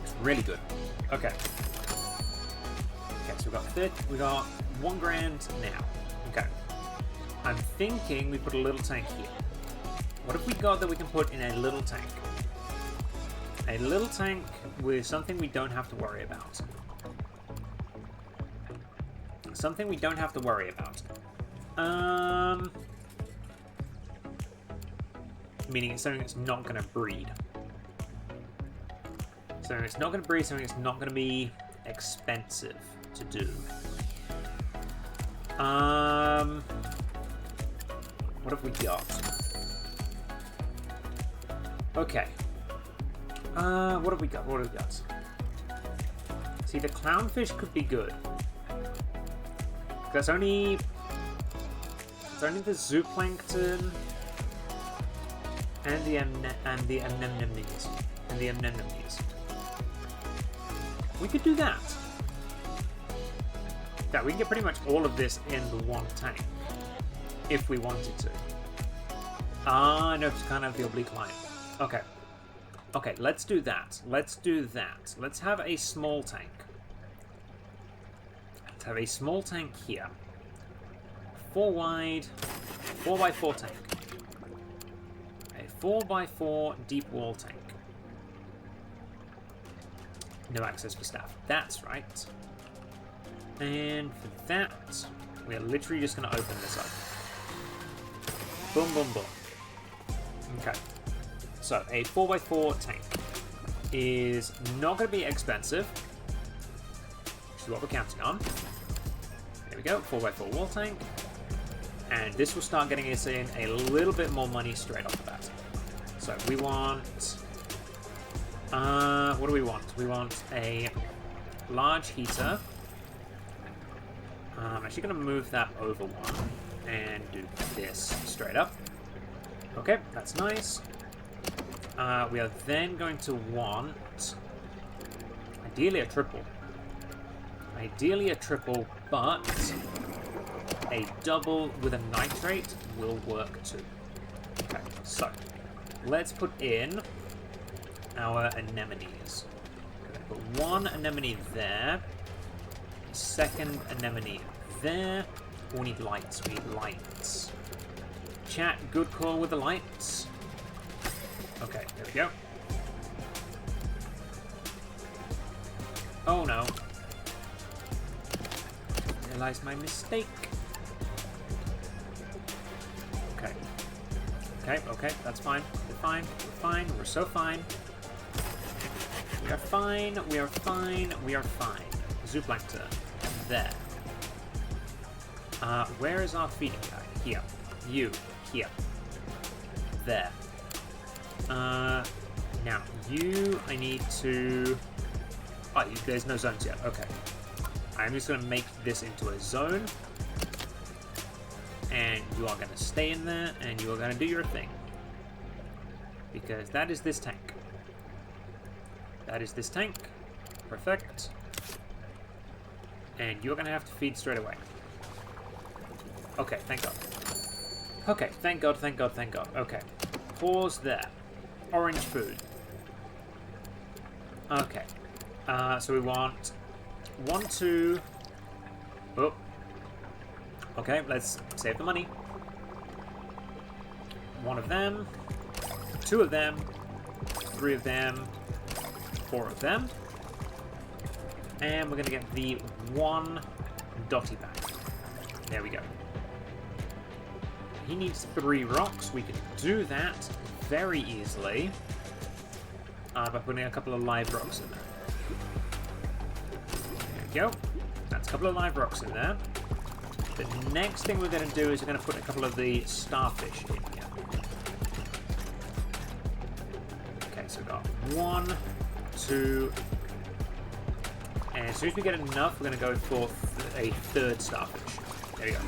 It's really good. Okay. Okay, so we got 1 grand now. Okay. I'm thinking we put a little tank here. What have we got that we can put in a little tank? A little tank with something we don't have to worry about. Something we don't have to worry about. Meaning it's something that's not going to breed. Something that's not going to breed, something that's not going to be expensive to do. What have we got? Okay. What have we got? What have we got? See, the clownfish could be good. That's only... It's only the zooplankton and the anemones. And the anemones. We could do that. Yeah, we can get pretty much all of this in the one tank. If we wanted to. Ah, no, it's kind of the oblique line. Okay. Okay, let's do that. Let's do that. Let's have a small tank. Let's have a small tank here. 4 wide, 4x4 tank. A 4x4 deep wall tank. No access for staff. That's right. And for that, we're literally just going to open this up. Boom, boom, boom. Okay. So, a 4x4 tank is not going to be expensive, which is what we're counting on. There we go, 4x4 wall tank. And this will start getting us in a little bit more money straight off the bat. So, we want... what do we want? We want a large heater. I'm actually going to move that over one and do this straight up. Okay, that's nice. We are then going to want, ideally a triple. Ideally a triple, but a double with a nitrate will work too. Okay, so let's put in our anemones. We're going to put one anemone there, second anemone there. We need lights, we need lights. Chat, good call with the lights. Okay, there we go. Oh no. Realized my mistake. Okay. Okay, that's fine. We're fine. We're fine. We're so fine. We are fine. We are fine. We are fine. Zooplankton. There. Where is our feeding guy? Here. You. Here. There. Now, you, I need to... Oh, there's no zones yet. Okay. I'm just going to make this into a zone. And you are going to stay in there, and you are going to do your thing. Because that is this tank. That is this tank. Perfect. And you're going to have to feed straight away. Okay, thank God. Okay, thank God, thank God, thank God. Okay. Pause there. Orange food. Okay. So we want 1, 2... Oh. Okay, let's save the money. 1 of them. 2 of them. 3 of them. 4 of them. And we're going to get the 1 Dotty back. There we go. He needs 3 rocks. We can do that very easily by putting a couple of live rocks in there. There we go. That's a couple of live rocks in there. The next thing we're going to do is we're going to put a couple of the starfish in here. Okay, so we've got 1, 2, and as soon as we get enough, we're going to go for a 3rd starfish. There we go.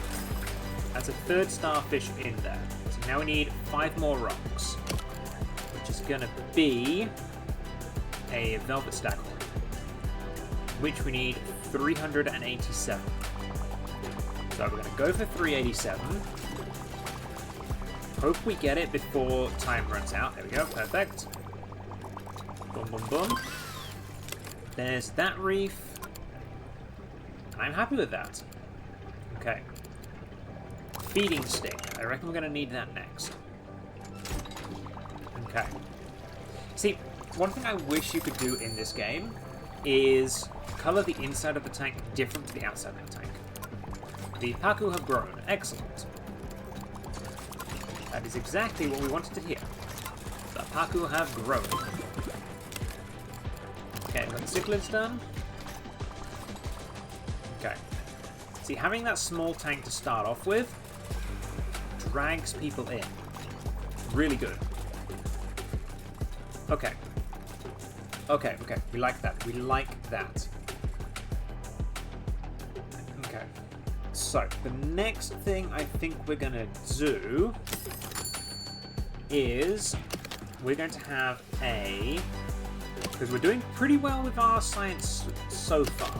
That's a 3rd starfish in there. So now we need 5 more rocks, which is going to be a velvet staghorn, which we need 387. So we're going to go for 387. Hope we get it before time runs out. There we go, perfect. Boom, boom, boom. There's that reef. And I'm happy with that. Okay. Feeding stick. I reckon we're going to need that next. Okay. See, one thing I wish you could do in this game is color the inside of the tank different to the outside of the tank. The Paku have grown. Excellent. That is exactly what we wanted to hear. The Paku have grown. Okay, got the cichlids done. Okay. See, having that small tank to start off with drags people in. Really good. Okay. Okay, okay. We like that. We like that. Okay. So, the next thing I think we're going to do is we're going to have a... because we're doing pretty well with our science so far.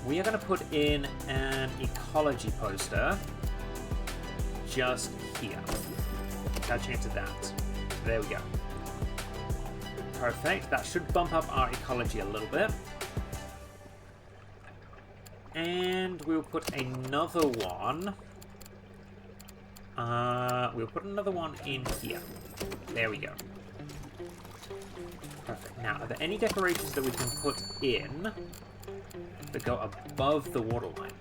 We are going to put in an ecology poster just here. Attaching it to that. There we go. Perfect. That should bump up our ecology a little bit. And we'll put another one. We'll put another one in here. There we go. Perfect. Now, are there any decorations that we can put in that go above the waterline?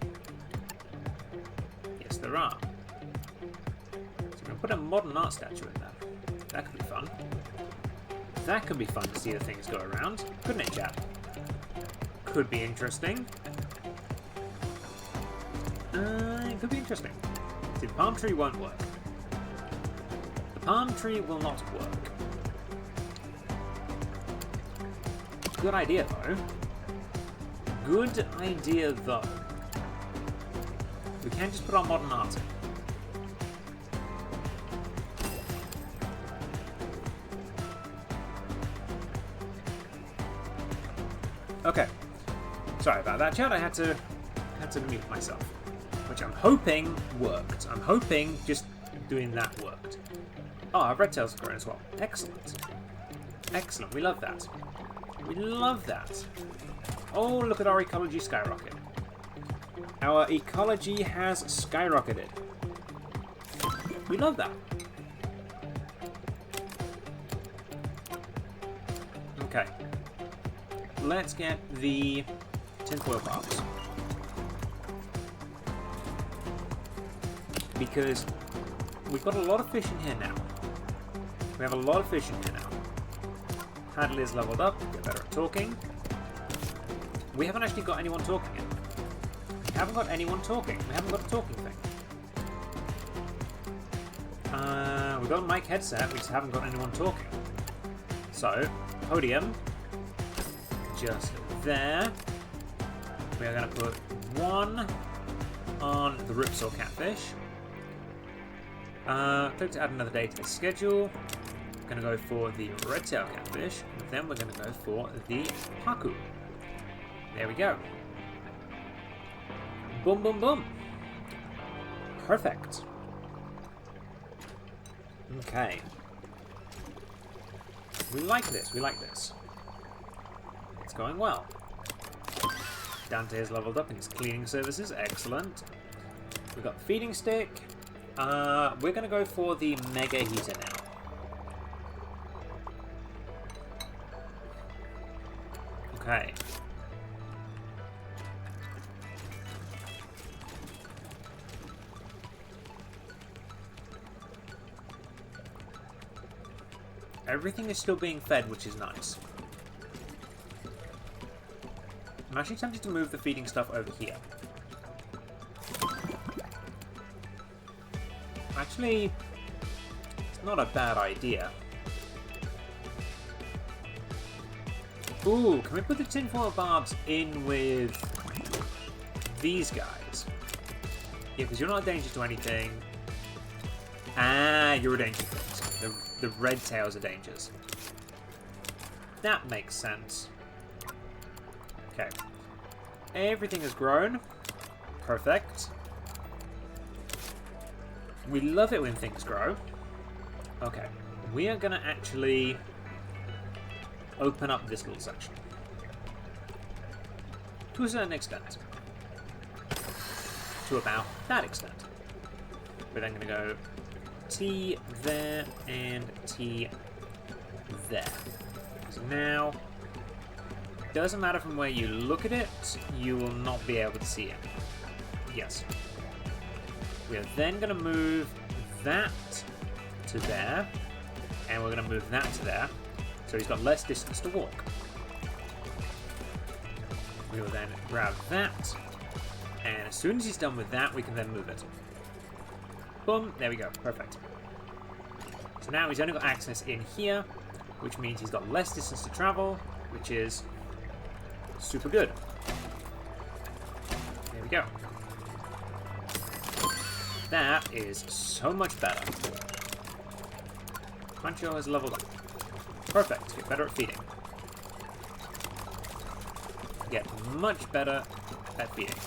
Yes, there are. So we're going to put a modern art statue in there. That could be fun. That could be fun to see the things go around. Couldn't it, chat? Could be interesting. It could be interesting. See, the palm tree won't work. The palm tree will not work. Good idea, though. Good idea, though. We can just put our modern art in. Okay. Sorry about that, chat. I had to mute myself. Which I'm hoping worked. I'm hoping just doing that worked. Oh, our red tails are growing as well. Excellent. Excellent. We love that. We love that. Oh, look at our ecology skyrocket. Our ecology has skyrocketed. We love that. Okay. Let's get the tinfoil barbs. Because we've got a lot of fish in here now. We have a lot of fish in here now. Hadley is leveled up, get better at talking. We haven't actually got anyone talking yet. We haven't got anyone talking. We haven't got a talking thing. We've got a mic headset, we just haven't got anyone talking. So, podium. Just there. We are going to put one on the ripsaw catfish. Click to add another day to the schedule. We're going to go for the red tail catfish, and then we're going to go for the Paku. There we go. Boom, boom, boom. Perfect. Okay. We like this, we like this. It's going well. Dante has leveled up in his cleaning services, excellent. We've got the feeding stick. We're going to go for the mega heater now. Okay. Everything is still being fed, which is nice. I'm actually tempted to move the feeding stuff over here. Actually, it's not a bad idea. Ooh, can we put the tinfoil barbs in with these guys? Yeah, because you're not a danger to anything. Ah, you're a danger to things. The red tails are dangers. That makes sense. Okay. Everything has grown. Perfect. We love it when things grow. Okay. We are going to actually open up this little section. To a certain extent. To about that extent. We're then going to go T there and T there. So now, doesn't matter from where you look at it, you will not be able to see it. Yes. We are then going to move that to there, and we're going to move that to there, so he's got less distance to walk. We will then grab that, and as soon as he's done with that, we can then move it. Boom, there we go, perfect. So now he's only got access in here, which means he's got less distance to travel, which is super good. There we go. That is so much better. Crunchyroll has leveled up. Perfect, get better at feeding. Get much better at feeding.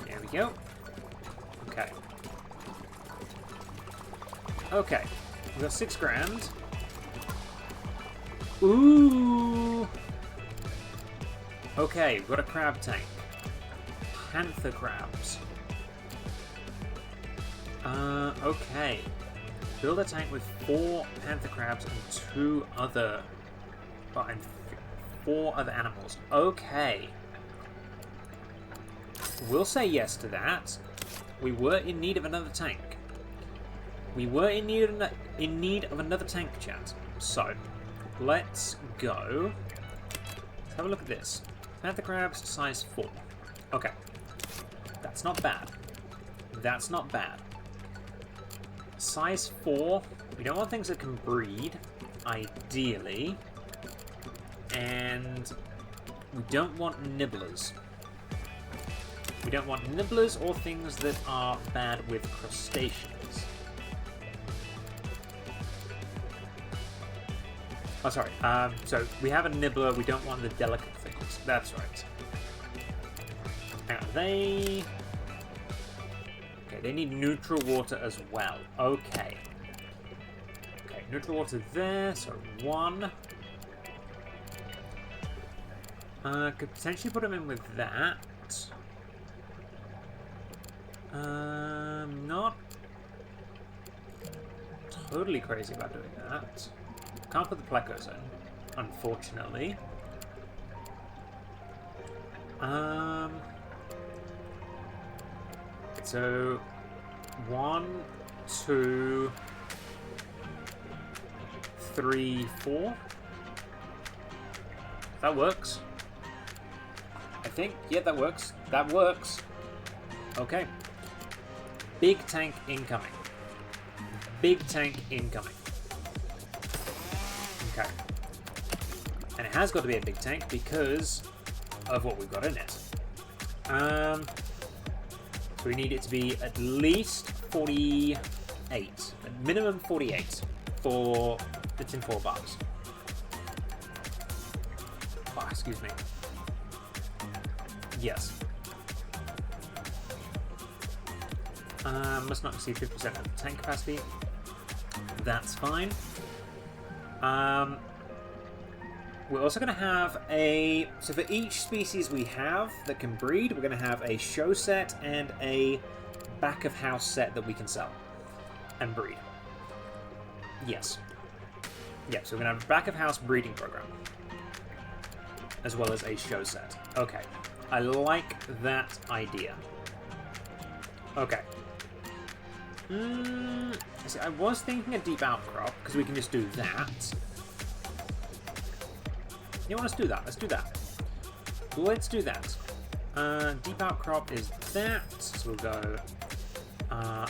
There we go. Okay. Okay, we got 6 grand. Ooh! Okay, we've got a crab tank. Panther crabs. Okay. Build a tank with 4 panther crabs and 2 other... Oh, and 4 other animals. Okay. We'll say yes to that. We were in need of another tank. We were in need of another tank, chat. So, let's go. Let's have a look at this. Panther crabs, size 4. Okay. That's not bad. That's not bad. Size 4. We don't want things that can breed, ideally. And we don't want nibblers. We don't want nibblers or things that are bad with crustaceans. Oh, sorry. So we have a nibbler. We don't want the delicate things. That's right. Now they... Okay, they need neutral water as well. Okay. Okay, neutral water there. So 1. Could potentially put them in with that. Not totally crazy about doing that. Can't put the plecos in, unfortunately. So 1, 2, 3, 4. That works. I think. Yeah, that works. That works. Okay. Big tank incoming. Big tank incoming. Okay. And it has got to be a big tank because of what we've got in it. So we need it to be at least 48. At minimum 48 for the tinfoil box. Oh, excuse me. Yes. Must not exceed 50% of the tank capacity. That's fine. We're also going to have a... So for each species we have that can breed, we're going to have a show set and a back of house set that we can sell and breed. Yes. Yeah, so we're going to have a back of house breeding program. As well as a show set. Okay. I like that idea. Okay. See, I was thinking a deep outcrop, because we can just do that. You want us to do that? Let's do that. Let's do that. Deep outcrop is that. So we'll go R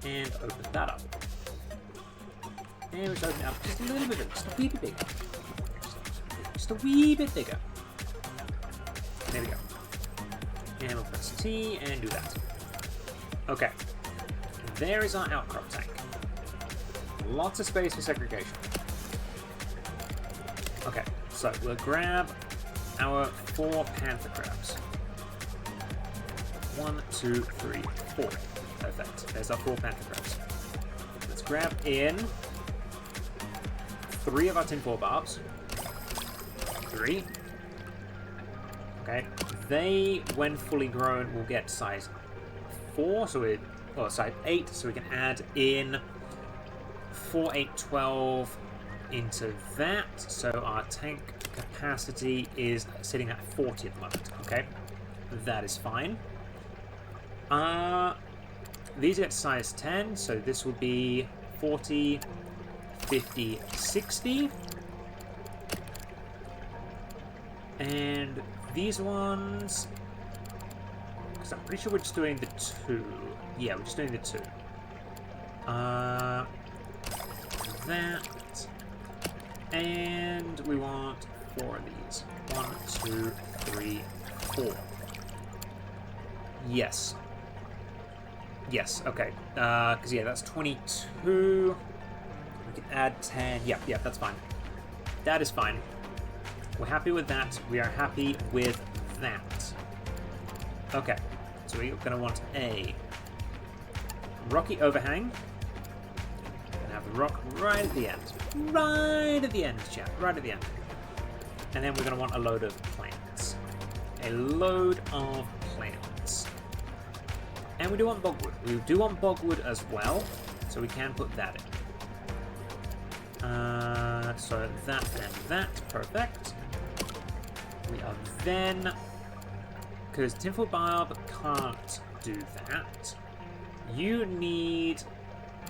and open that up. And we'll open it up just a little bit bigger, just a wee bit bigger. Just a wee bit bigger. There we go. And we'll press T and do that. Okay. There is our outcrop tank. Lots of space for segregation. Okay, so we'll grab our 4 panther crabs. 1, 2, 3, 4. Perfect. There's our 4 panther crabs. Let's grab in 3 of our tinfoil barbs. 3. Okay. They, when fully grown, will get size 4, so we're or sorry, 8, so we can add in 4, 8, 12 into that. So our tank capacity is sitting at 40 at the moment. Okay, that is fine. These get size 10, so this will be 40, 50, 60. And these ones, because I'm pretty sure we're just doing the 2. Yeah, we're just doing the 2. That. And we want 4 of these. 1, 2, 3, 4. Yes. Yes, okay. Because, yeah, that's 22. We can add 10. Yep, that's fine. That is fine. We're happy with that. We are happy with that. Okay. So we're going to want a rocky overhang. Going to have the rock right at the end. Right at the end, chat. Right at the end. And then we're going to want a load of plants. A load of plants. And we do want bogwood. We do want bogwood as well, so we can put that in. So that and that, perfect. We are then, because tinfoil barb can't do that. You need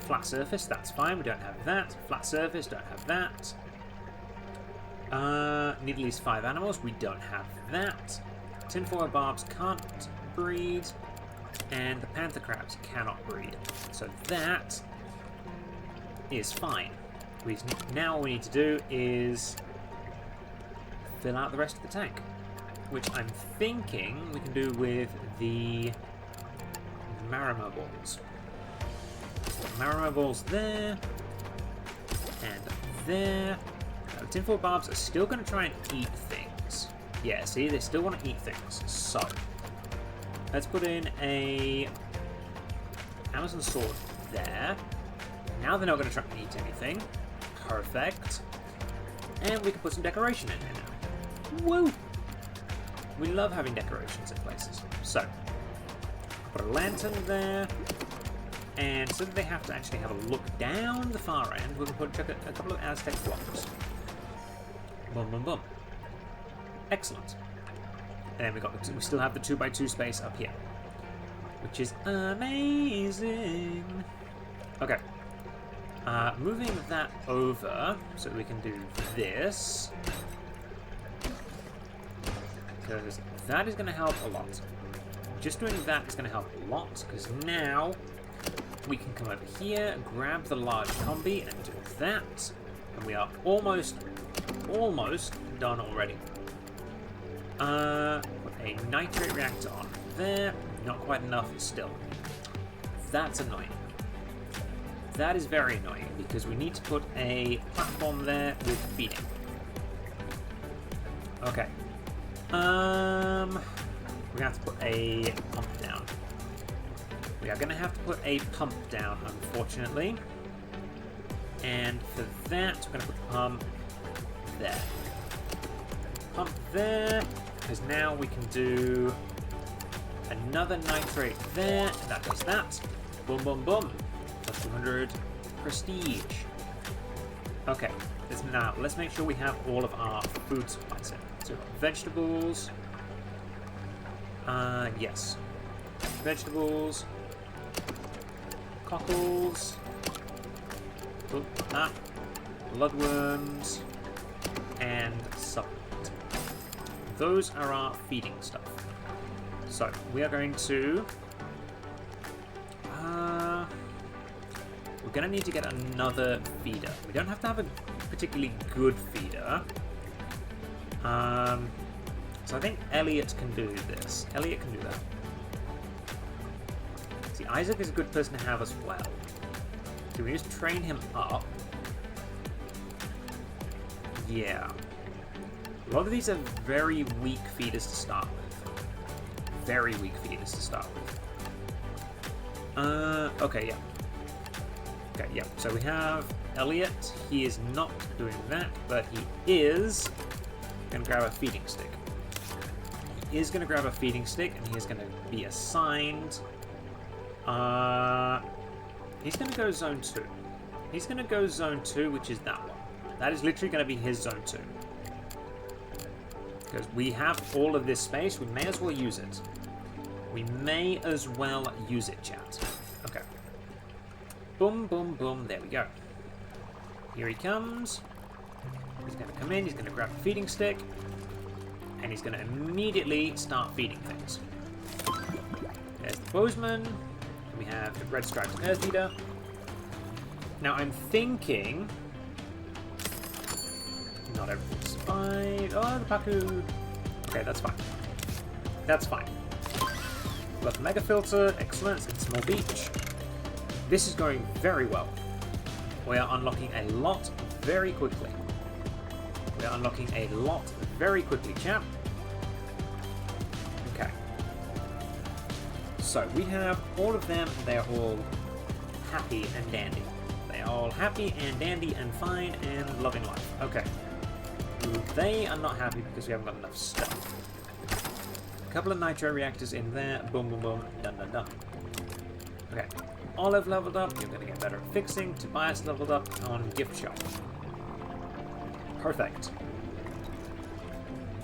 flat surface, that's fine, we don't have that. Flat surface, don't have that. Need at least 5 animals, we don't have that. Tinfoil barbs can't breed. And the panther crabs cannot breed. So that is fine. Now what we need to do is fill out the rest of the tank, which I'm thinking we can do with the Marima balls. So Marima balls there, and there. Now, tinfoil barbs are still going to try and eat things. Yeah, see, they still want to eat things. So let's put in a Amazon sword there. Now they're not going to try and eat anything. Perfect. And we can put some decoration in there now. Woo! We love having decorations in places. So, put a lantern there. And so that they have to actually have a look down the far end, we can put a couple of Aztec blocks. Boom, boom, boom. Excellent. And then we still have the 2x2 space up here, which is amazing. Okay, moving that over so that we can do this, because that is going to help a lot. Just doing that is going to help a lot, because now we can come over here, grab the large combi, and do that, and we are almost done already. Put a nitrate reactor on there. Not quite enough still. That's annoying. That is very annoying because we need to put a platform there with feeding. Okay. We're gonna have to put a pump down. We are gonna have to put a pump down, unfortunately. And for that, we're gonna put the pump there. Pump there. Because now we can do another nitrate there, and that does that. Boom, boom, boom. Plus 200 prestige. Okay, let's make sure we have all of our food supplies in. So we've got vegetables. Yes. Vegetables. Cockles. That. Bloodworms. And supplement. Those are our feeding stuff. So we are going to we're going to need to get another feeder. We don't have to have a particularly good feeder. So I think Elliot can do this. Elliot can do that. See, Isaac is a good person to have as well. Do we just train him up? Yeah. A lot of these are very weak feeders to start with. Very weak feeders to start with. Okay, yeah. Okay, yeah. So we have Elliot. He is not doing that, but he is going to grab a feeding stick. He is going to grab a feeding stick, and he is going to be assigned He's going to go zone 2. He's going to go zone 2, which is that one. That is literally going to be his zone 2. Because we have all of this space, we may as well use it. We may as well use it, chat. Okay. Boom, boom, boom. There we go. Here he comes. He's going to come in, he's going to grab the feeding stick. And he's going to immediately start feeding things. There's the Bozeman. We have the Red Striped Earth Eater. Now I'm thinking... Not everything's fine. Oh, the Paku. Okay, that's fine. That's fine. Love the Mega Filter. Excellent. It's Small Beach. This is going very well. We are unlocking a lot very quickly. We are unlocking a lot very quickly, chap. Okay. So, we have all of them. They're all happy and dandy. They're all happy and dandy and fine and loving life. Okay. They are not happy because we haven't got enough stuff. A couple of nitro reactors in there. Boom, boom, boom. Done, done, done. Okay. Olive leveled up. You're going to get better at fixing. Tobias leveled up on gift shop. Perfect.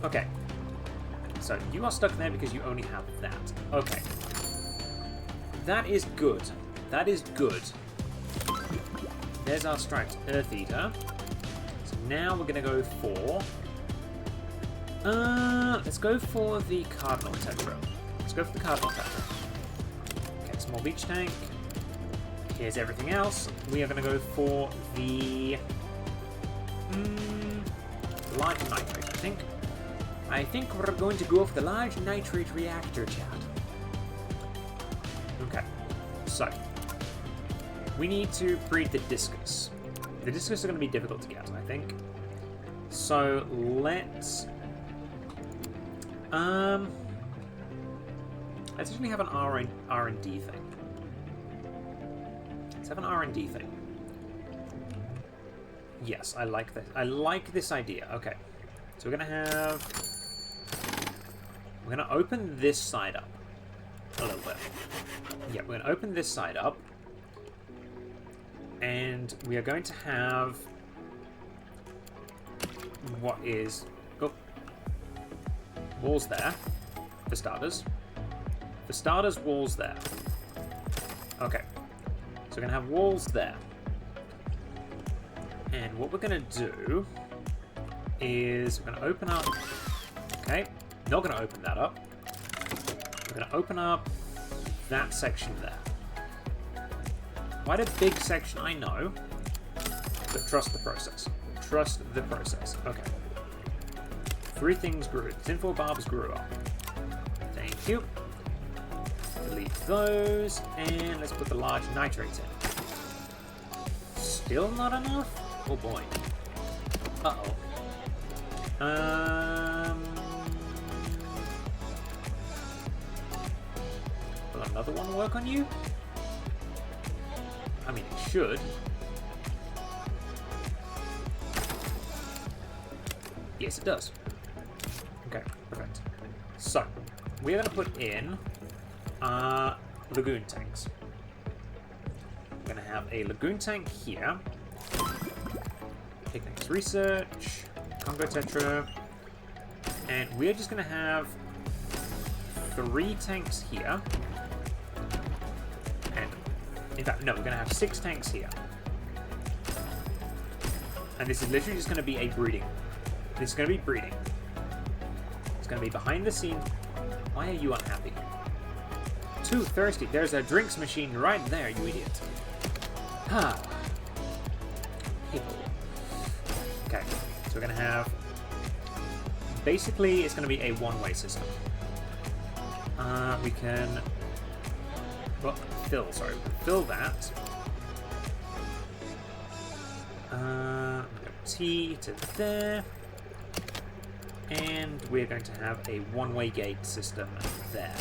Okay. So you are stuck there because you only have that. Okay. That is good. That is good. There's our striped Earth Eater. So now we're going to go for... let's go for the Cardinal Tetra. Let's go for the Cardinal Tetra. Okay, small beach tank. Here's everything else. We are going to go for the... large nitrate, I think. I think we're going to go for the large nitrate reactor, chat. Okay, so we need to breed the discus. The discus are going to be difficult to get, I think. So let's actually have an R&D thing. Let's have an R&D thing. Yes, I like this. I like this idea. Okay, so we're gonna open this side up a little bit. Yeah, we're gonna open this side up, and we are going to have what is walls there for starters. For starters, walls there. Okay, so we're gonna have walls there. And what we're going to do is we're going to open up... Okay, not going to open that up. We're going to open up that section there. Quite a big section, I know. But trust the process. Trust the process. Okay. 3 things grew. Tinfoil barbs grew up. Thank you. Delete those. And let's put the large nitrates in. Still not enough? Oh boy. Uh-oh. Will another one work on you? I mean, it should. Yes, it does. Okay, perfect. So, we're going to put in lagoon tanks. We're going to have a lagoon tank here. Picnics Research, Congo Tetra, and we're just going to have 3 tanks here. And, in fact, no, we're going to have 6 tanks here. And this is literally just going to be a breeding. This is going to be breeding. It's going to be behind the scenes. Why are you unhappy? Too thirsty. There's a drinks machine right there, you idiot. Ah. People. Okay, so we're going to have... Basically, it's going to be a one-way system. We can... Well, fill that. T to there. And we're going to have a one-way gate system there.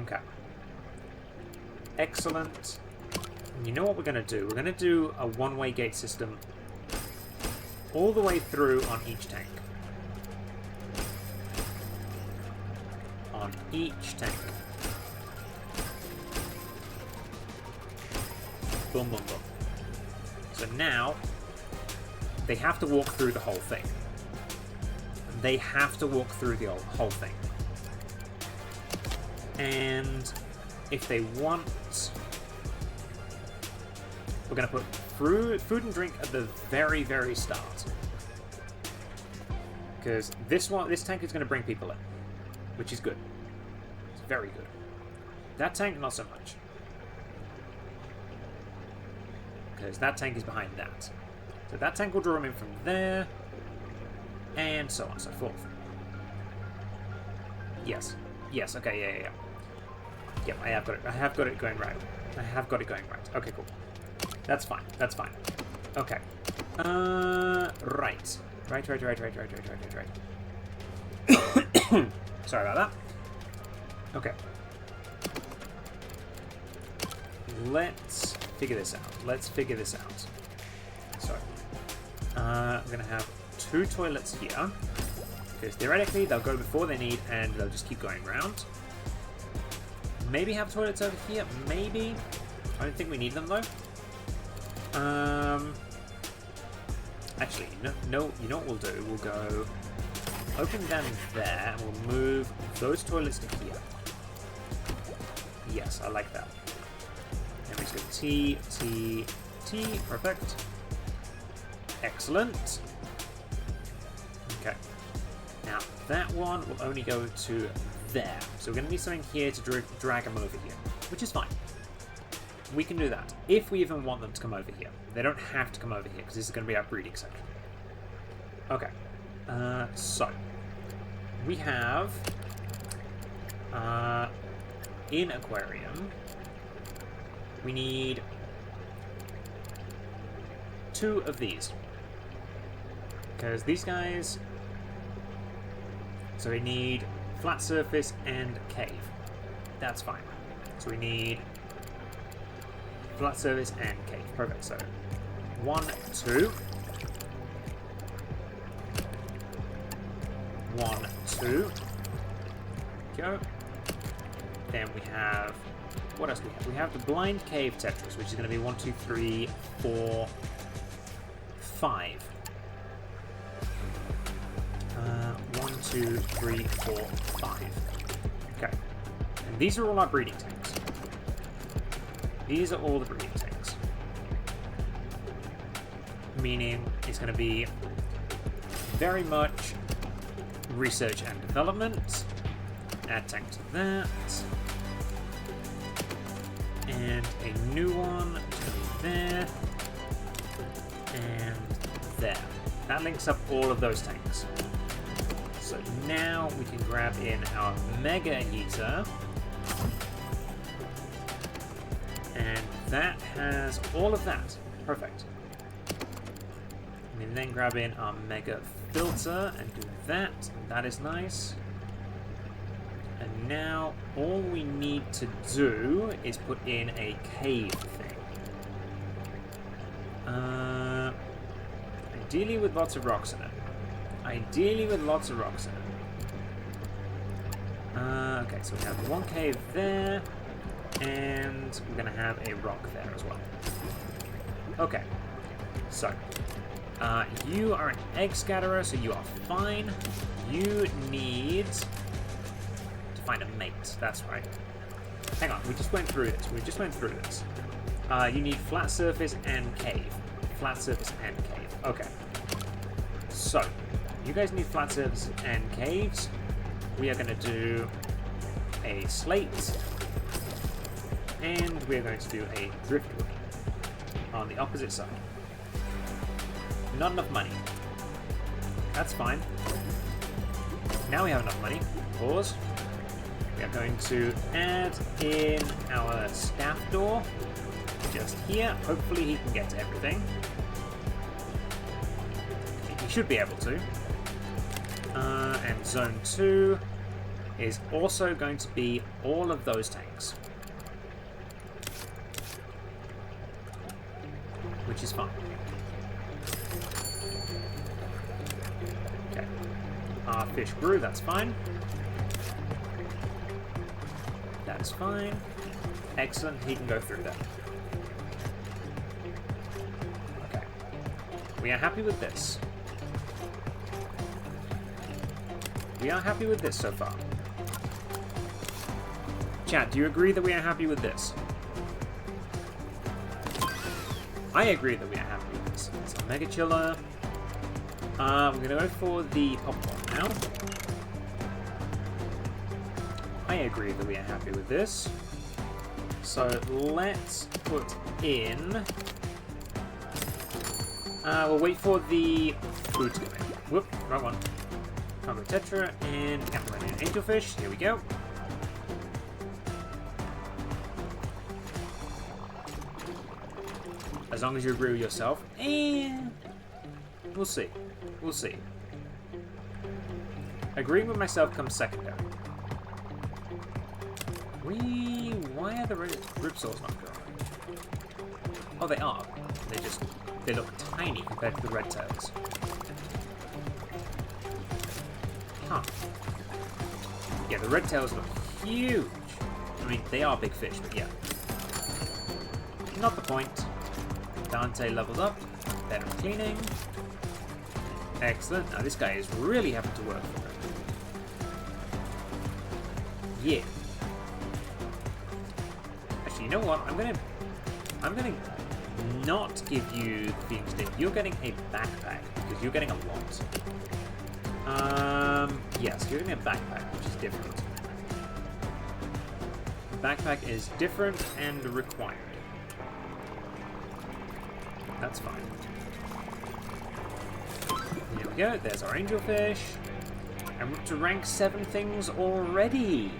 Okay. Excellent. And you know what we're going to do? We're going to do a one-way gate system all the way through on each tank. On each tank. Boom, boom, boom. So now, they have to walk through the whole thing. They have to walk through the whole thing. And if they want... We're going to put food and drink at the very, very start. Because this tank is going to bring people in. Which is good. It's very good. That tank, not so much. Because that tank is behind that. So that tank will draw him in from there. And so on and so forth. Yes. Yes, okay, yeah. Yep, I have got it going right. I have got it going right. Okay, cool. That's fine. That's fine. Okay. Right. Right. Sorry about that. Okay. Let's figure this out. So, I'm going to have 2 toilets here. Because theoretically, they'll go before they need, and they'll just keep going around. Maybe have toilets over here. Maybe. I don't think we need them, though. Actually, no. You know what we'll do? We'll go open down there, and we'll move those toilets to here. Yes, I like that. And we just go T. Perfect. Excellent. Okay. Now, that one will only go to there. So we're going to need something here to drag them over here, which is fine. We can do that, if we even want them to come over here. They don't have to come over here, because this is going to be our breeding section. Okay. So, we have, in aquarium, we need 2 of these. Because these guys... So we need flat surface and cave. That's fine. So we need flat surface and cave. Perfect. So 1, 2. 1, 2. Go. Then we have... What else do we have? We have the blind cave Tetris, which is going to be 1, 2, 3, 4, 5. 1, 2, 3, 4, 5. Okay. And these are all our breeding tanks. These are all the breeding tanks. Meaning it's going to be very much research and development. Add tank to that. And a new one there. And there. That links up all of those tanks. So now we can grab in our mega heater. And that has all of that. Perfect. We can then grab in our mega filter and do that. That is nice. And now all we need to do is put in a cave thing. Ideally with lots of rocks in it. Okay, so we have 1 cave there, and we're going to have a rock there as well. Okay, so you are an egg scatterer, so you are fine. You need to find a mate. That's right. Hang on, we just went through this. You need flat surface and cave. Okay. So, you guys need flat surfaces and caves. We are going to do a slate. And we're going to do a driftwood on the opposite side. Not enough money. That's fine. Now we have enough money. Pause. We are going to add in our staff door. Just here. Hopefully he can get to everything. He should be able to. And zone 2 is also going to be all of those tanks. Which is fine. Okay. Our fish grew, that's fine. That's fine. Excellent, he can go through that. We are happy with this. We are happy with this so far. Chat, do you agree that we are happy with this? I agree that we are happy with this. It's a Mega Chiller. We're going to go for the popcorn now. I agree that we are happy with this. So let's put in... we'll wait for the food to go in. Whoop, wrong one. Combo Tetra and Captain Angelfish. Here we go. As long as you agree with yourself. And we'll see. We'll see. Agreeing with myself comes secondary. Why are the ripsaws not going? Oh, they are. They look tiny compared to the red tails. Huh. Yeah, the red tails look huge. I mean, they are big fish, but yeah. Not the point. Dante leveled up. Better cleaning. Excellent. Now this guy is really having to work for it. Yeah. Actually, you know what? I'm gonna not give you the theme stick. You're getting a backpack because you're getting a lot. Yes, you're getting a backpack, which is different. The backpack is different and required. That's fine. Here we go. There's our angelfish. And we're up to rank 7 things already.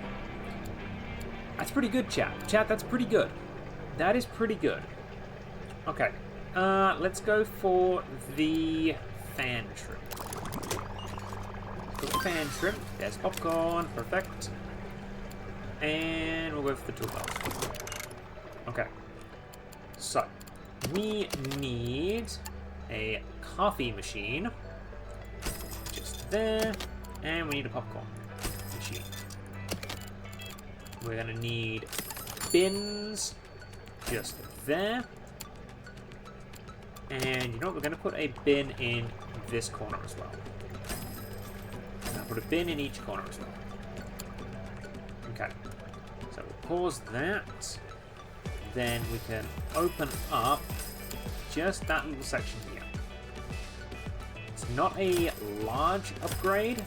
That's pretty good, chat. Chat, that's pretty good. That is pretty good. Okay. Let's go for the fan shrimp. Let's go for fan shrimp. There's popcorn. Perfect. And we'll go for the tool belt. Okay. So, we need a coffee machine. Just there. And we need a popcorn machine. We're going to need bins just there. And you know what? We're going to put a bin in this corner as well. We're going to put a bin in each corner as well. Okay. So we'll pause that. Then we can open up just that little section here. It's not a large upgrade,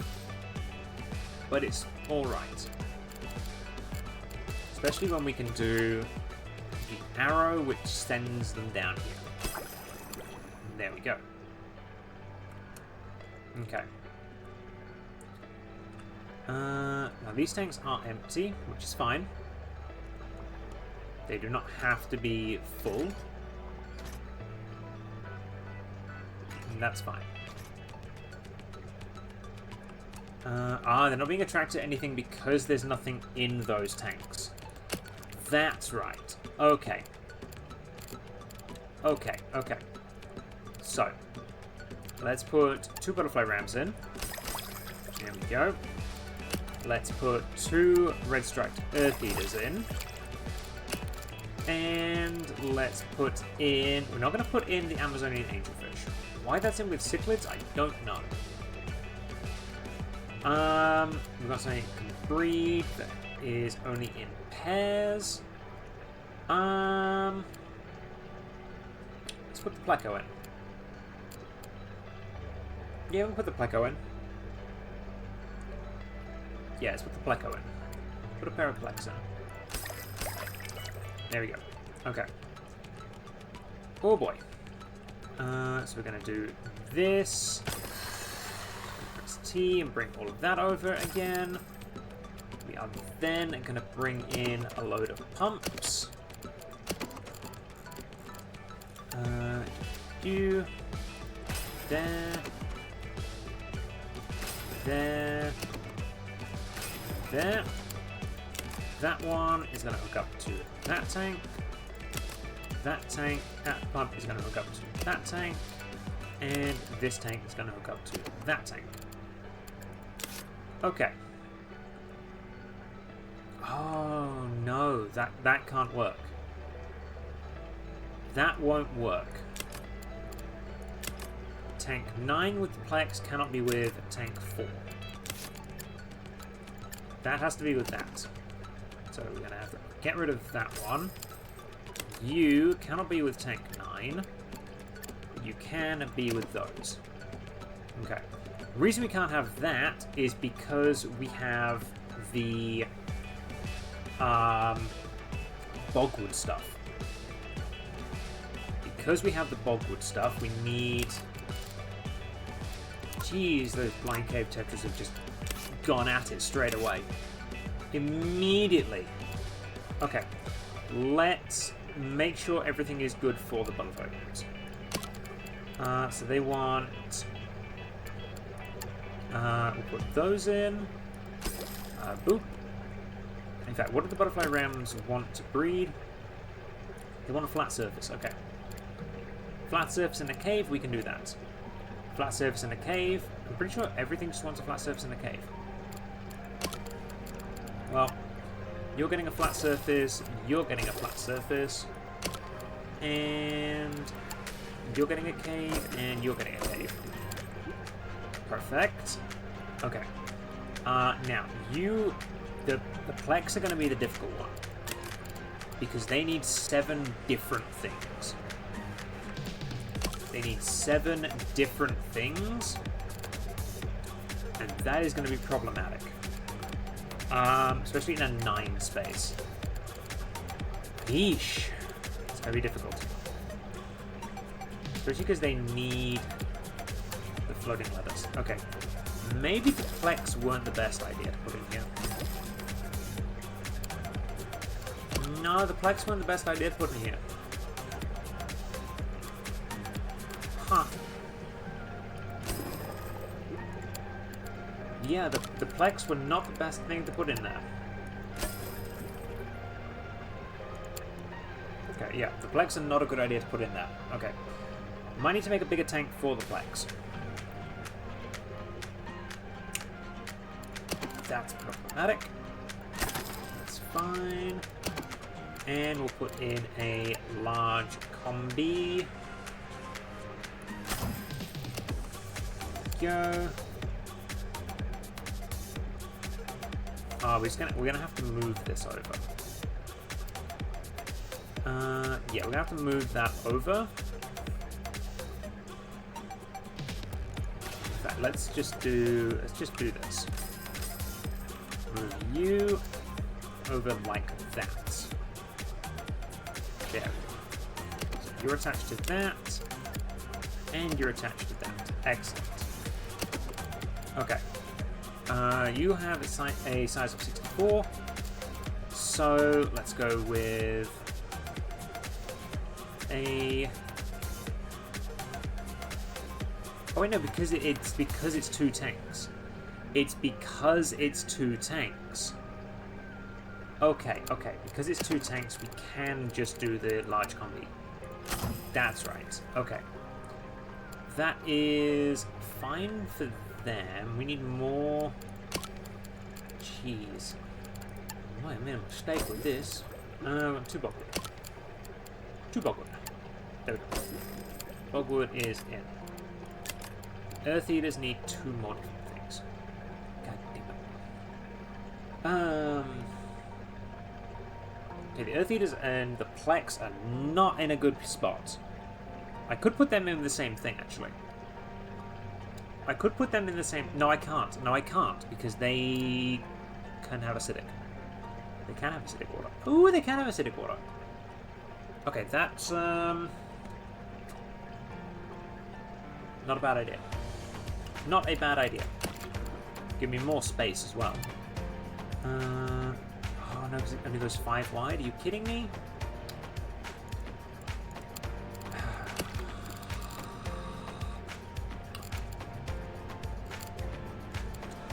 but it's alright. Especially when we can do the arrow which sends them down here. There we go. Okay. Now these tanks are empty, which is fine. They do not have to be full. And that's fine. They're not being attracted to anything because there's nothing in those tanks. That's right. Okay. Okay, okay. So, let's put 2 butterfly rams in. There we go. Let's put 2 red striped earth eaters in. And let's put in... We're not going to put in the Amazonian angelfish. Why that's in with cichlids, I don't know. We've got something that can breed that is only in pairs. Let's put the pleco in. Yeah, we'll put the pleco in. Yeah, let's put the pleco in. Put a pair of plecs in. There we go. Okay. Oh boy. So we're going to do this. Press T and bring all of that over again. We are then going to bring in a load of pumps. Do there. There. There. That one is going to hook up to that tank. That tank, that pump is going to hook up to that tank. And this tank is going to hook up to that tank. Okay. Oh no, that can't work. That won't work. tank 9 with the Plex cannot be with tank 4. That has to be with that. So we're going to have to get rid of that one. You cannot be with tank 9. But you can be with those. Okay. The reason we can't have that is because we have the bogwood stuff. Because we have the bogwood stuff, we need... Jeez, those blind cave tetras have just gone at it straight away. Immediately. Okay. Let's make sure everything is good for the butterfly rooms. So they want... we'll put those in. Boop. In fact, what do the butterfly rams want to breed? They want a flat surface. Okay. Flat surface in a cave, we can do that. Flat surface in a cave. I'm pretty sure everything just wants a flat surface in a cave. Well, you're getting a flat surface, you're getting a flat surface, and you're getting a cave, and you're getting a cave. Perfect. Okay. Now, the Plex are going to be the difficult one. Because they need 7 different things. They need 7 different things. And that is going to be problematic. Especially in a 9 space. Yeesh. It's going to be difficult. Especially because they need the floating letters. Okay. Maybe the Plex weren't the best idea to put in here. No, the Plex weren't the best idea to put in here. Huh. Yeah, the Plex were not the best thing to put in there. Okay, yeah, the Plex are not a good idea to put in there. Okay. Might need to make a bigger tank for the Plex. That's problematic. That's fine. And we'll put in a large combi. Go. Oh, we're gonna have to move this over. Yeah, we're gonna have to move that over. In fact, let's just do this. Move you over like that. There. So you're attached to that, and you're attached to that. Excellent. Okay. You have a size of 64, so let's go with a... Oh wait, no, because it's 2 tanks. It's because it's 2 tanks. Okay, because it's 2 tanks, we can just do the large combi. That's right. Okay. That is fine for them. We need more. Jeez. I might have made a mistake with this. 2 bogwood. 2 bogwood. There we go. Bogwood is in. Earth Eaters need 2 more different things. God damn it. Okay, the Earth Eaters and the Plex are not in a good spot. I could put them in the same thing, actually. I could put them in the same... No, I can't. No, I can't, because they can have acidic. They can have acidic water. Ooh, they can have acidic water. Okay, that's, not a bad idea. Not a bad idea. Give me more space as well. Oh no, because it only goes 5 wide. Are you kidding me?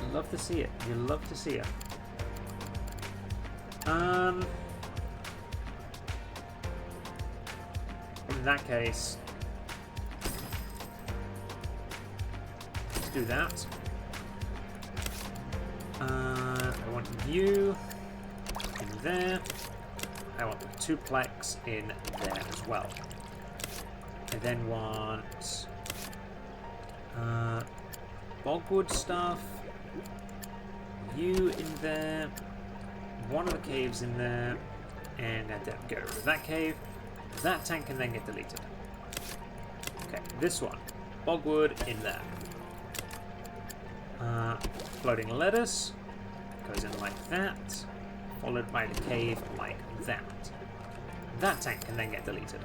You love to see it. You love to see it. In that case, let's do that. I want you in there. I want the 2 Plex in there as well. I then want Bogwood stuff. You in there. One of the caves in there. And then get rid of that cave. That tank can then get deleted. Okay, this one. Bogwood in there. Floating lettuce. Goes in like that. Followed by the cave like that. That tank can then get deleted.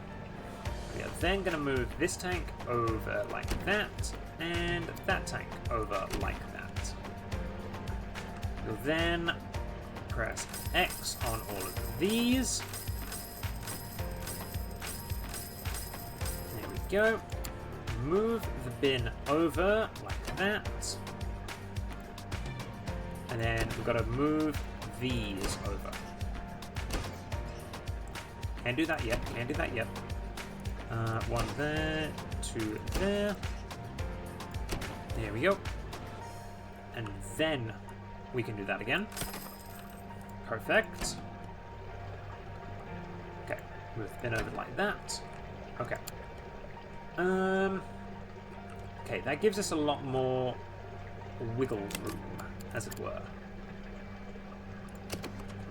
We are then going to move this tank over like that. And that tank over like that. We'll then press X on all of these. There we go. Move the bin over like that. And then we've got to move these over. Can't do that yet. Can't do that yet. One there, two there. There we go. And then we can do that again. Perfect. Okay, move the bin over like that. Okay. Okay, that gives us a lot more wiggle room, as it were.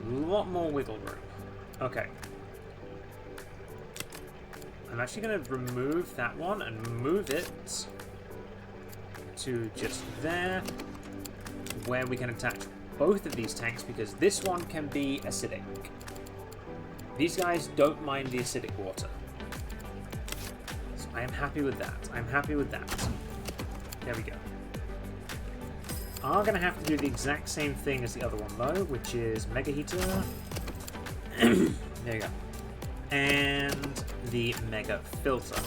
A lot more wiggle room. Okay. I'm actually going to remove that one and move it to just there, where we can attach both of these tanks, because this one can be acidic. These guys don't mind the acidic water. So I am happy with that. I'm happy with that. There we go. I'm going to have to do the exact same thing as the other one, though, which is Mega Heater. There you go. And the Mega Filter.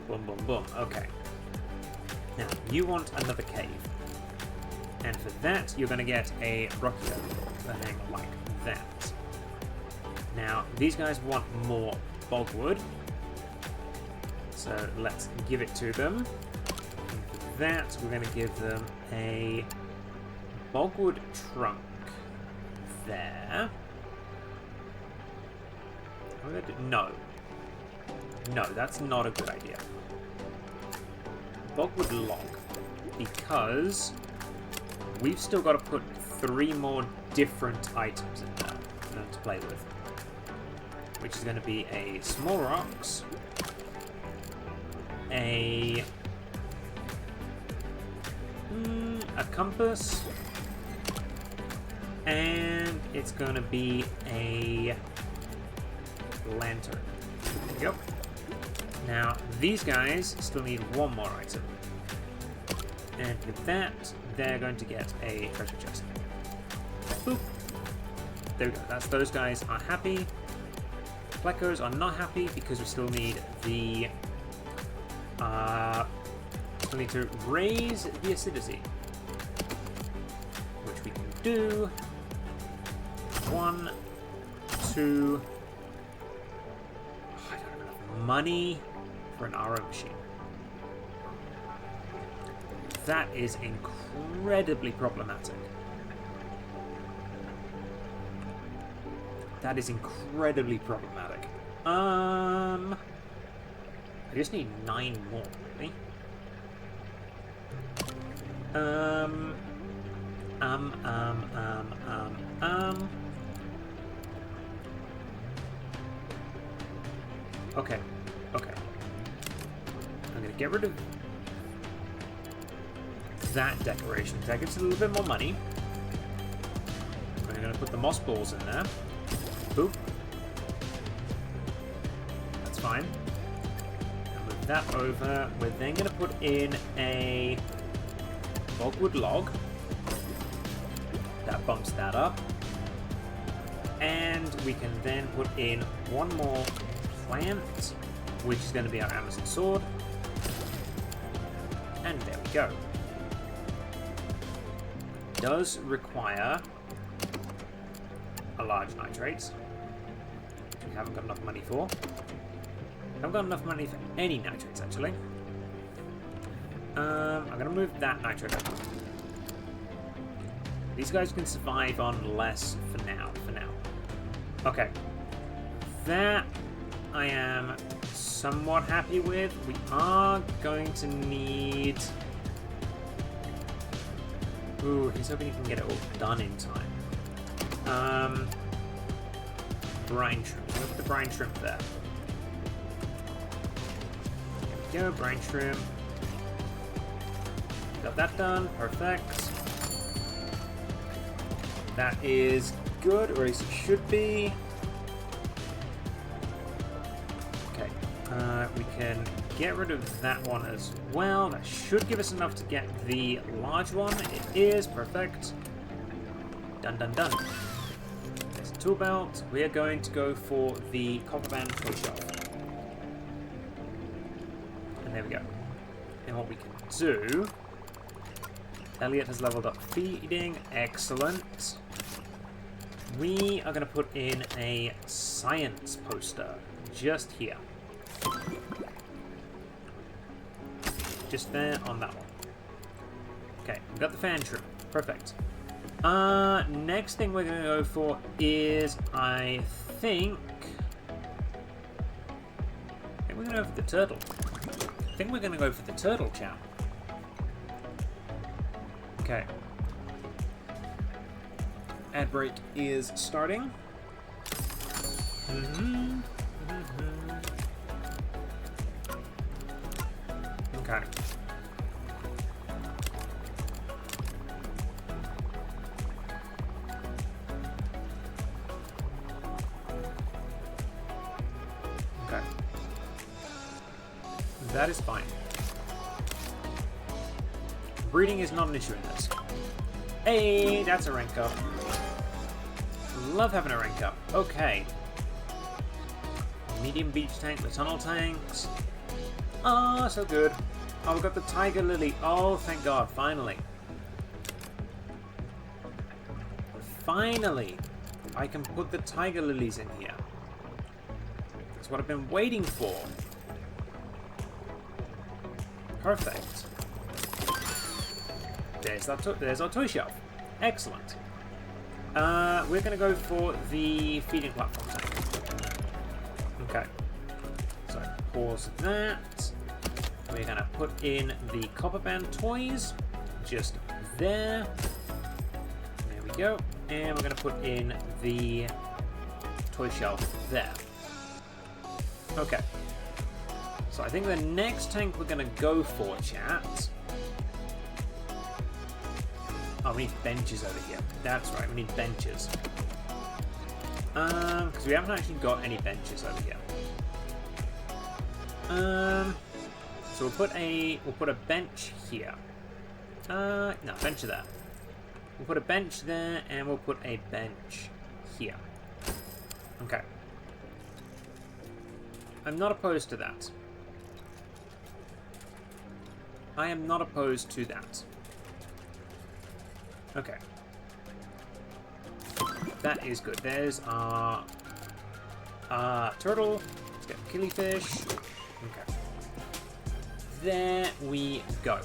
Boom, boom, boom. Okay. Now, you want another cave. And for that, you're going to get a rocky thing like that. Now, these guys want more bogwood. So let's give it to them. And for that, we're going to give them a bogwood trunk there. No. No, that's not a good idea. Bogwood log. Because we've still got to put 3 more different items in there for them to play with. Which is going to be a small rocks, a compass, and it's going to be a lantern. There we go. Now, these guys still need one more item. And with that, they're going to get a treasure chest. Boop. There we go. That's those guys are happy. Plecos are not happy because we still need the... still need to raise the acidity. Which we can do. 1, 2... I don't have enough money for an RO machine. That is incredibly problematic. That is incredibly problematic. I just need 9 more, really. Okay, okay. I'm gonna get rid of that decoration. That gives us a little bit more money. We're gonna put the moss balls in there. Boop. That's fine. I'll move that over. We're then gonna put in a bogwood log. That bumps that up. And we can then put in 1 more plant, which is going to be our Amazon sword. And there we go. Does require a large nitrate, which we haven't got enough money for. Haven't got enough money for any nitrates, actually. I'm going to move that nitrate over. These guys can survive on less for now. Okay. That... I am somewhat happy with. We are going to need... Ooh, he's hoping he can get it all done in time. Brine shrimp. Look at the brine shrimp there. There we go, brine shrimp. Got that done. Perfect. That is good, or at least it should be. Okay. We can get rid of that one as well. That should give us enough to get the large one. It is. Perfect. Done, done, done. There's a tool belt. We are going to go for the copper band toy shelf. And there we go. And what we can do... Elliot has leveled up feeding. Excellent. We are going to put in a science poster just here. Just there on that one. Okay, we've got the fan shrimp. Perfect. Next thing we're going to go for is, I think we're going to go for the turtle. I think we're going to go for the turtle, chat. Okay. Ad break is starting. Okay. Okay. That is fine. Breeding is not an issue in this. Hey, that's a rank up. Love having a rank up. Okay. Medium beach tank, the tunnel tanks. Ah, so good. Oh, we've got the tiger lily. Oh, thank God, finally. Finally, I can put the tiger lilies in here. That's what I've been waiting for. Perfect. There's our toy shelf. Excellent. We're going to go for the feeding platform tank. Okay. So, pause that. We're going to put in the copper band toys. Just there. There we go. And we're going to put in the toy shelf there. Okay. So I think the next tank we're going to go for, chat... Oh, we need benches over here. That's right, we need benches. Because we haven't actually got any benches over here. So we'll put a bench here. No, bench there. We'll put a bench there, and we'll put a bench here. Okay. I'm not opposed to that. I am not opposed to that. Okay. That is good. There's our turtle. Let's get killifish. Okay. There we go.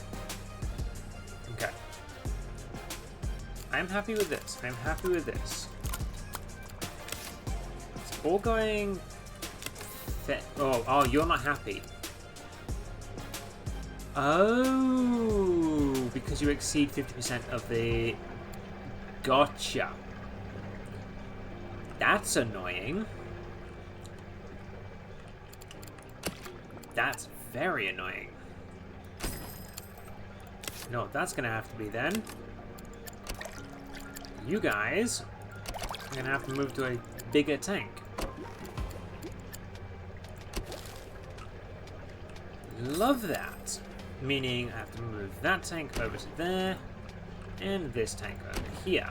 Okay. I'm happy with this. I'm happy with this. It's all going... Oh, you're not happy. Oh, because you exceed 50% of the... Gotcha. That's annoying. That's very annoying. No, that's gonna have to be then. You guys are gonna have to move to a bigger tank. Love that. Meaning I have to move that tank over to there, and this tank over here.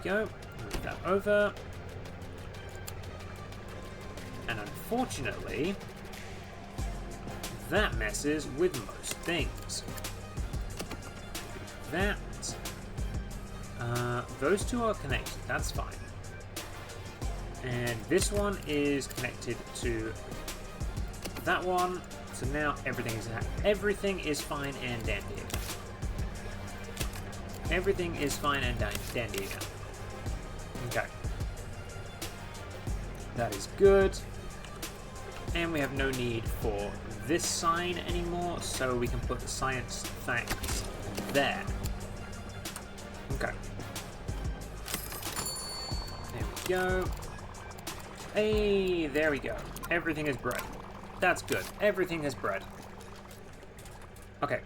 There we go. Move that over. And unfortunately, that messes with most things. That. Those two are connected. That's fine. And this one is connected to that one. So now everything is fine and dandy again. Everything is fine and dandy again. Okay. That is good. And we have no need for this sign anymore, so we can put the science facts there. Okay. There we go. Hey, there we go. Everything is bread. That's good. Everything is bread. Okay.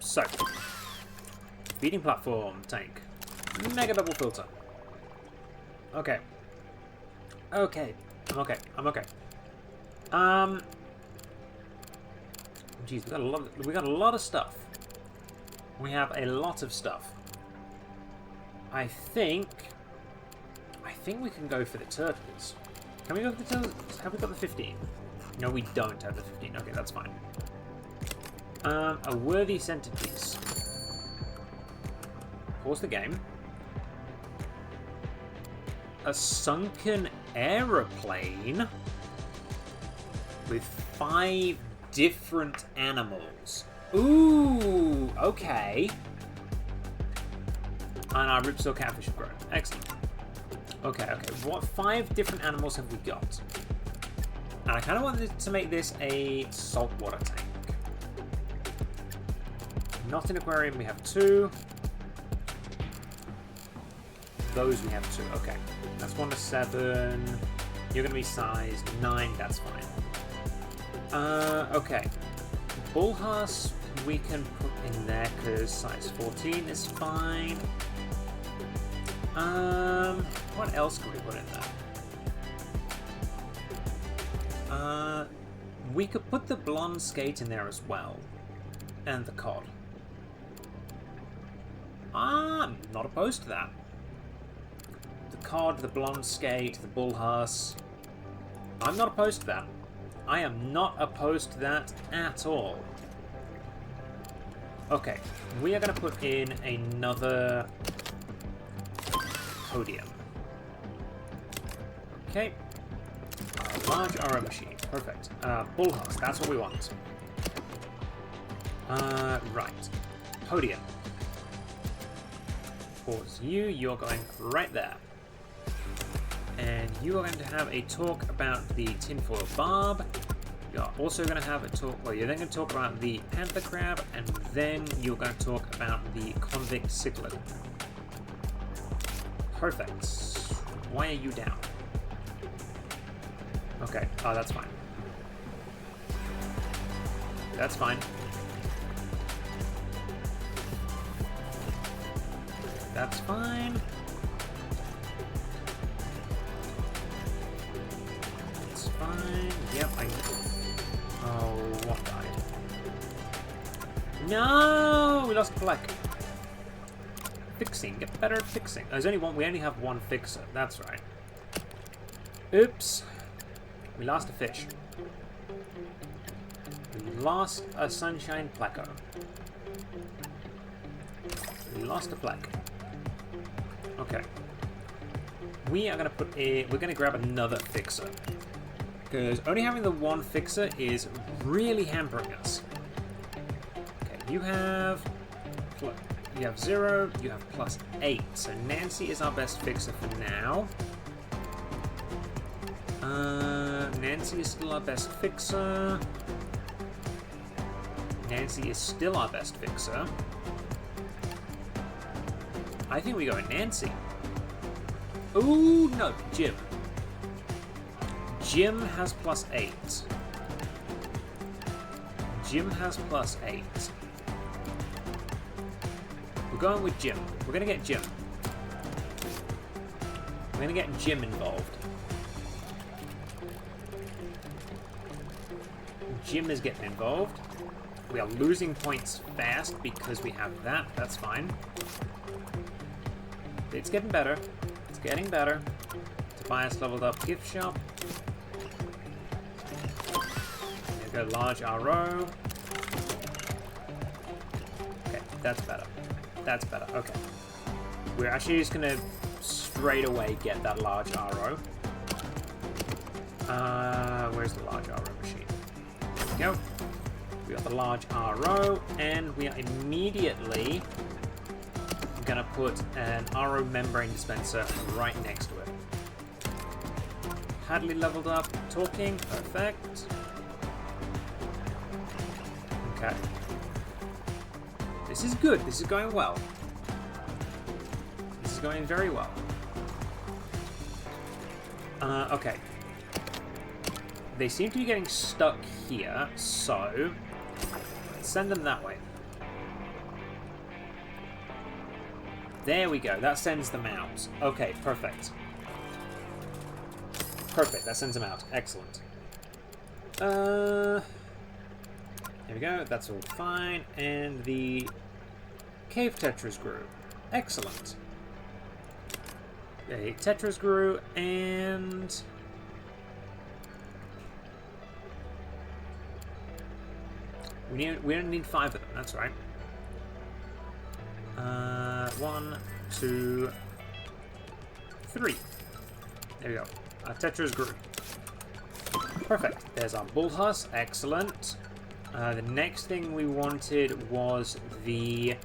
So. Feeding platform tank. Mega bubble filter. Okay. Okay. I'm okay. I'm okay. Geez, we got a lot of stuff. We have a lot of stuff. I think we can go for the turtles. Can we go for the turtles? Have we got the 15? No, we don't have the 15. Okay, that's fine. A worthy centerpiece. Pause the game. A sunken aeroplane with 5 different animals. Ooh, okay. And our ripsaw catfish have grown. Excellent. Okay, okay. What 5 different animals have we got? And I kind of wanted to make this a saltwater tank. Not an aquarium, we have 2. Those we have 2. Okay. That's 1 to 7. You're going to be size 9. That's fine. Okay. Bullhorse we can put in there because size 14 is fine. What else can we put in there? We could put the blonde skate in there as well. And the cod. I'm not opposed to that. The cod, the blonde skate, the bullhorse. I'm not opposed to that. I am not opposed to that at all. Okay, we are going to put in another podium. Okay. A large RO machine. Perfect. Bullhorse, that's what we want. Right. Podium. Pause you. You're going right there. And you are going to have a talk about the tinfoil barb. You're also going to have a talk, well, you're then going to talk about the panther crab, and then you're going to talk about the convict cichlid. Perfect. Why are you down? Okay, oh, that's fine. That's fine. That's fine. It's fine. Yep, oh, what died? No! We lost Black. Fixing. Get better at fixing. There's only one. We only have one fixer. That's right. Oops. We lost a fish. We lost a sunshine pleco. We lost a plaque. Okay. We are going to put a... We're going to grab another fixer. Because only having the one fixer is really hampering us. Okay, you have 0, you have +8. So Nancy is our best fixer for now. Nancy is still our best fixer. Nancy is still our best fixer. I think we go with Nancy. Ooh, no, Jim. Jim has +8. Jim has +8. We're going with Jim. We're going to get Jim. We're going to get Jim involved. Jim is getting involved. We are losing points fast because we have that. That's fine. It's getting better. It's getting better. Tobias leveled up gift shop. There we go, large RO. Okay, that's better. That's better. Okay. We're actually just going to straight away get that large RO. Where's the large RO machine? There we go. We got the large RO, and we are immediately going to put an RO membrane dispenser right next to it. Hadley leveled up. Talking. Perfect. Okay. This is good. This is going well. This is going very well. Okay. They seem to be getting stuck here, so send them that way. There we go. That sends them out. Okay, perfect. Perfect. That sends them out. Excellent. Here we go. That's all fine. And the cave tetras grew. Excellent. A tetras grew, and we don't need 5 of them. That's right. 1, 2, 3. There we go. Our tetras grew. Perfect. There's our bull husk. Excellent. The next thing we wanted was the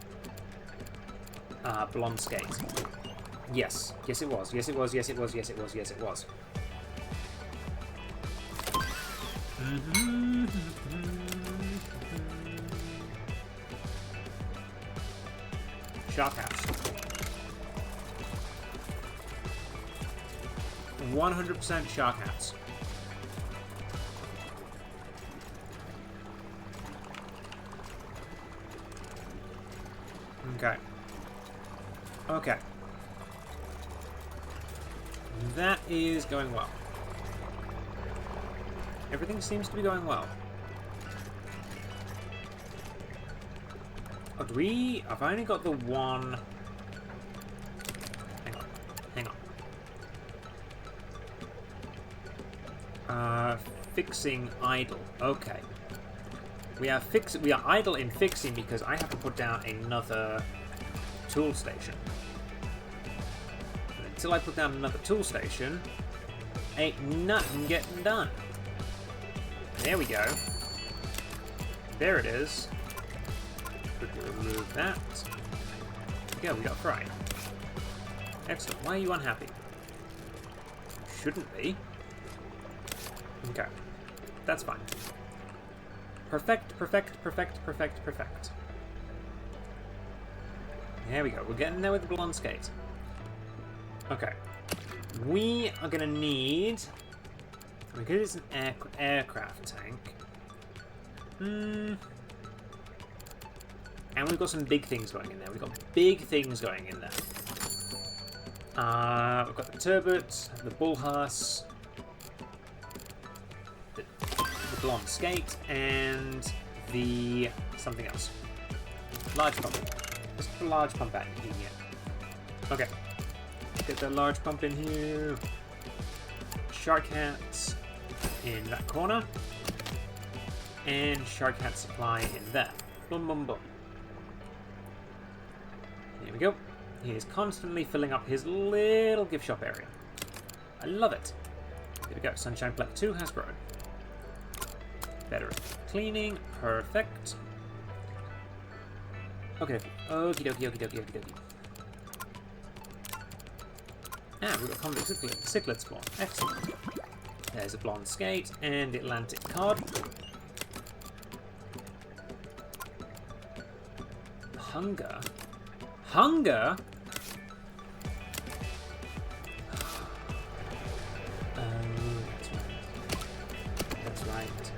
blonde skate. Yes. Yes, it was. Yes, it was. Yes, it was. Yes, it was. Yes, it was. Shark house. 100% shark house. Okay. Okay. That is going well. Everything seems to be going well. Oh, do we... I've only got the one... Hang on. Hang on. Fixing idle. Okay. We are idle in fixing because I have to put down another tool station. And until I put down another tool station, ain't nothing getting done. There we go. There it is. Quickly remove that. There we go, we got fry. Excellent. Why are you unhappy? Shouldn't be. Okay. That's fine. Perfect, perfect, perfect, perfect, perfect. There we go. We're getting there with the blonde skate. Okay. We are going to need... Because it's an aircraft tank. And we've got some big things going in there. We've got big things going in there. We've got the turbot, the bull husk, the blonde skate, and the something else. Large pump. Let's put a large pump out in here. Okay. Get the large pump in here. Shark hats in that corner. And shark hat supply in there. Boom, boom, boom. Here we go. He is constantly filling up his little gift shop area. I love it. Here we go. Sunshine Plate 2 has grown. Better cleaning. Perfect. Okay. Okie dokie, okie dokie, okie dokie. Ah, we've got convict cichlid spawn. Excellent. There's a blonde skate and Atlantic cod. Hunger? Hunger? That's right.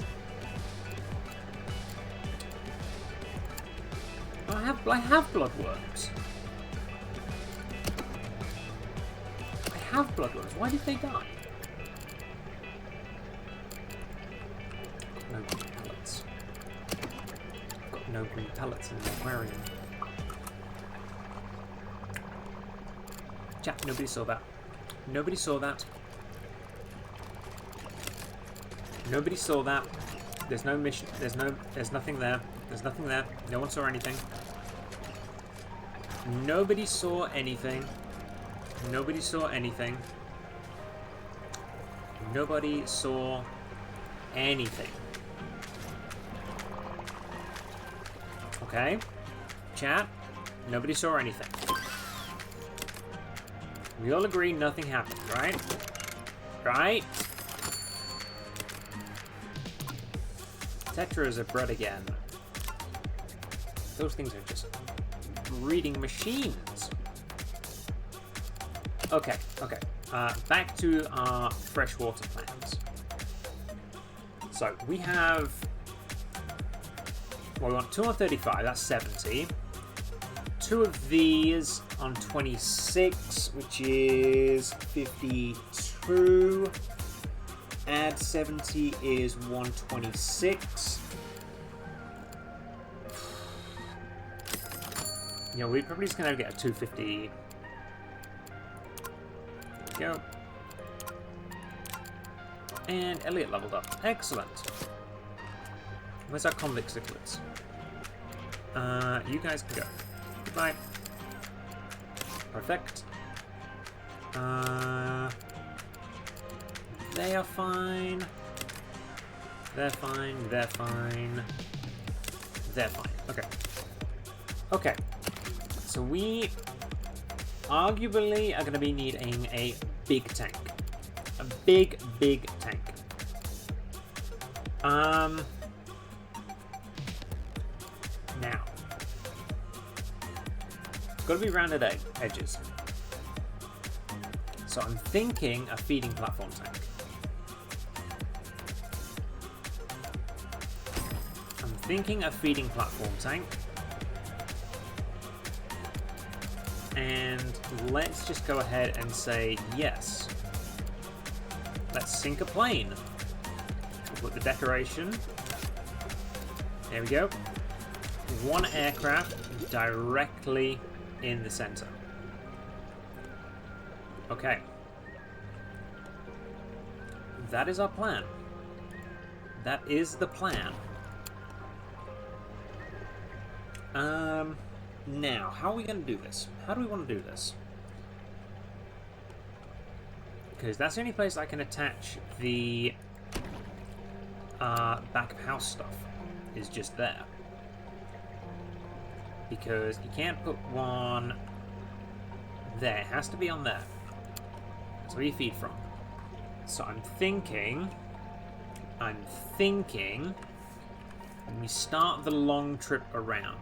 I have bloodworms. I have bloodworms. Why did they die? No green pellets. Got no green pellets in the aquarium. Chat, nobody saw that. Nobody saw that. Nobody saw that. There's no mission. There's nothing there. There's nothing there. No one saw anything. Nobody saw anything. Nobody saw anything. Nobody saw anything. Okay? Chat, nobody saw anything. We all agree nothing happened, right? Right? Tetras are bred again. Those things are just breeding machines. Okay, okay. Back to our freshwater plants. So we have... Well, we want 2 on 35, that's 70. 2 of these on 26, which is 52. Add 70 is 126. Yeah, we're probably just going to get a 250. There we go. And Elliot leveled up. Excellent. Where's our convict cichlids? You guys can go. Goodbye. Perfect. They are fine. They're fine. They're fine. They're fine. Okay. Okay. So we arguably are going to be needing a big tank. A big, big tank. Now. Got to be rounded edges. So I'm thinking a feeding platform tank. I'm thinking a feeding platform tank. And let's just go ahead and say yes. Let's sink a plane. We'll put the decoration. There we go. 1 aircraft directly in the center. Okay. That is our plan. That is the plan. Now, how are we going to do this? How do we want to do this? Because that's the only place I can attach the back of house stuff, is just there. Because you can't put one there. It has to be on there. That's where you feed from. So I'm thinking when we start the long trip around.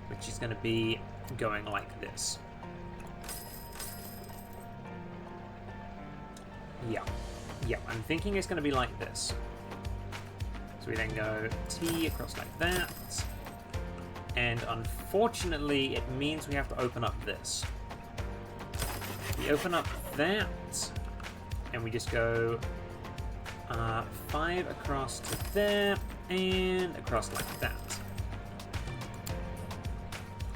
Which is going to be going like this. Yeah, I'm thinking it's going to be like this. So we then go T across like that. And unfortunately, it means we have to open up this. We open up that, and we just go 5 across to there, and across like that.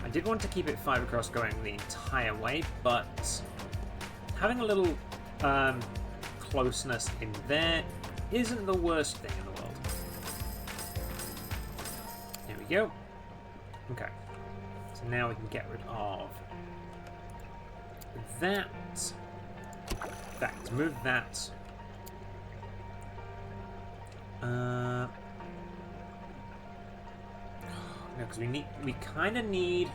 I did want to keep it 5 across going the entire way, but having a little closeness in there isn't the worst thing in the world. There we go. Okay. So now we can get rid of that. In fact, move that. No, because we kind of need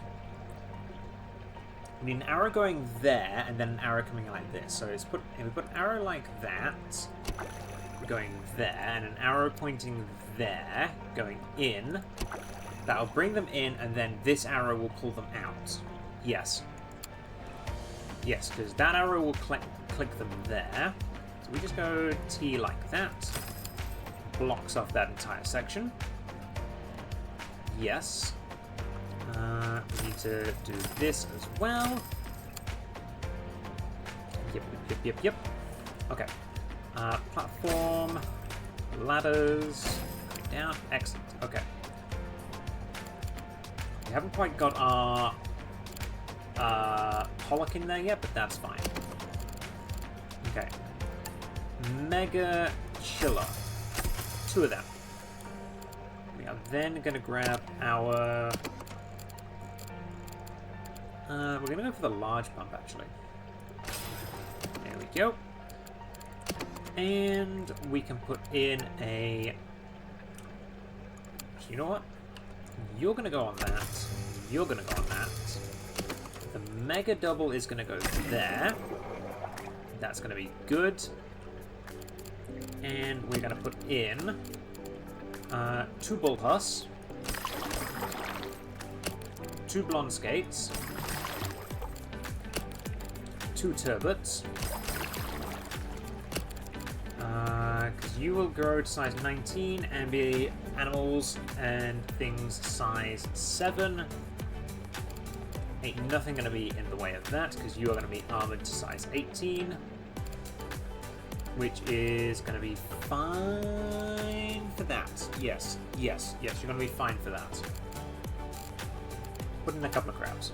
an arrow going there, and then an arrow coming like this. So if we put an arrow like that, going there, and an arrow pointing there, going in, that'll bring them in, and then this arrow will pull them out. Yes. Yes, because that arrow will click them there. So we just go T like that. Blocks off that entire section. Yes. We need to do this as well. Yep. Okay. Platform, ladders, down. Excellent. Okay. We haven't quite got our Pollock in there yet, but that's fine. Okay. Mega Chiller. 2 of them. We are then going to grab our... we're going to go for the large pump, actually. There we go. And we can put in a... You know what? You're going to go on that. You're going to go on that. The Mega Double is going to go there. That's going to be good. And we're going to put in 2 Bullhuss, 2 Blonde Skates, 2 Turbots, because you will grow to size 19 and be animals and things size 7. Ain't nothing going to be in the way of that, because you are going to be armored to size 18. Which is going to be fine for that. Yes, yes, yes, you're going to be fine for that. Put in a couple of crabs.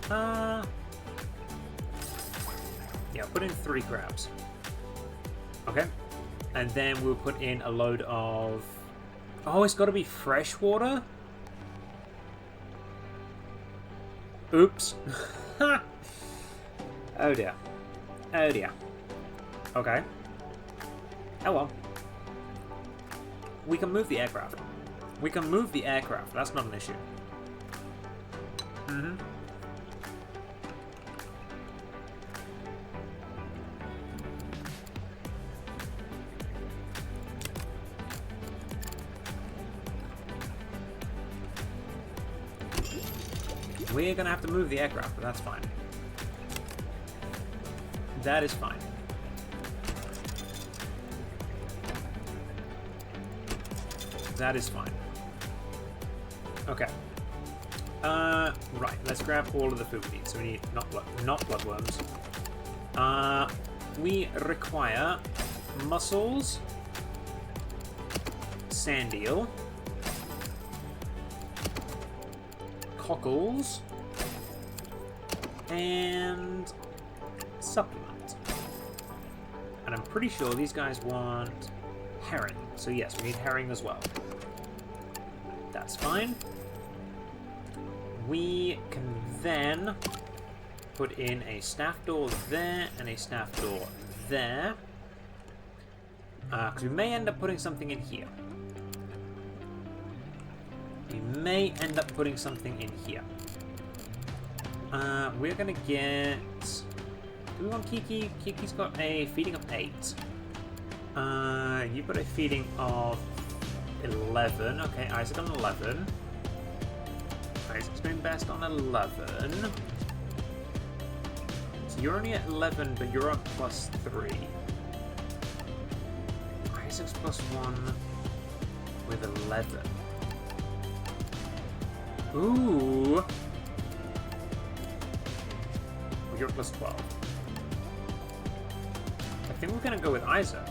Yeah, put in 3 crabs. Okay. And then we'll put in a load of... Oh, it's got to be freshwater? Oops. Oh dear. Oh dear. Okay. Oh well. We can move the aircraft. We can move the aircraft. That's not an issue. Mm-hmm. We're gonna have to move the aircraft, but that's fine. That is fine. That is fine. Okay. Right, let's grab all of the food we need. So we need not bloodworms. We require mussels, sand eel, cockles, and supplement. And I'm pretty sure these guys want herring. So yes, we need herring as well. That's fine. We can then put in a staff door there and a staff door there. Because we may end up putting something in here. We may end up putting something in here. We're going to get... Do we want Kiki? Kiki's got a feeding of 8. You've got a feeding of 11. Okay, Isaac on 11. Isaac's doing best on 11. So you're only at 11, but you're on +3. Isaac's +1 with 11. Ooh! Well, you're +12. I think we're gonna go with Isaac.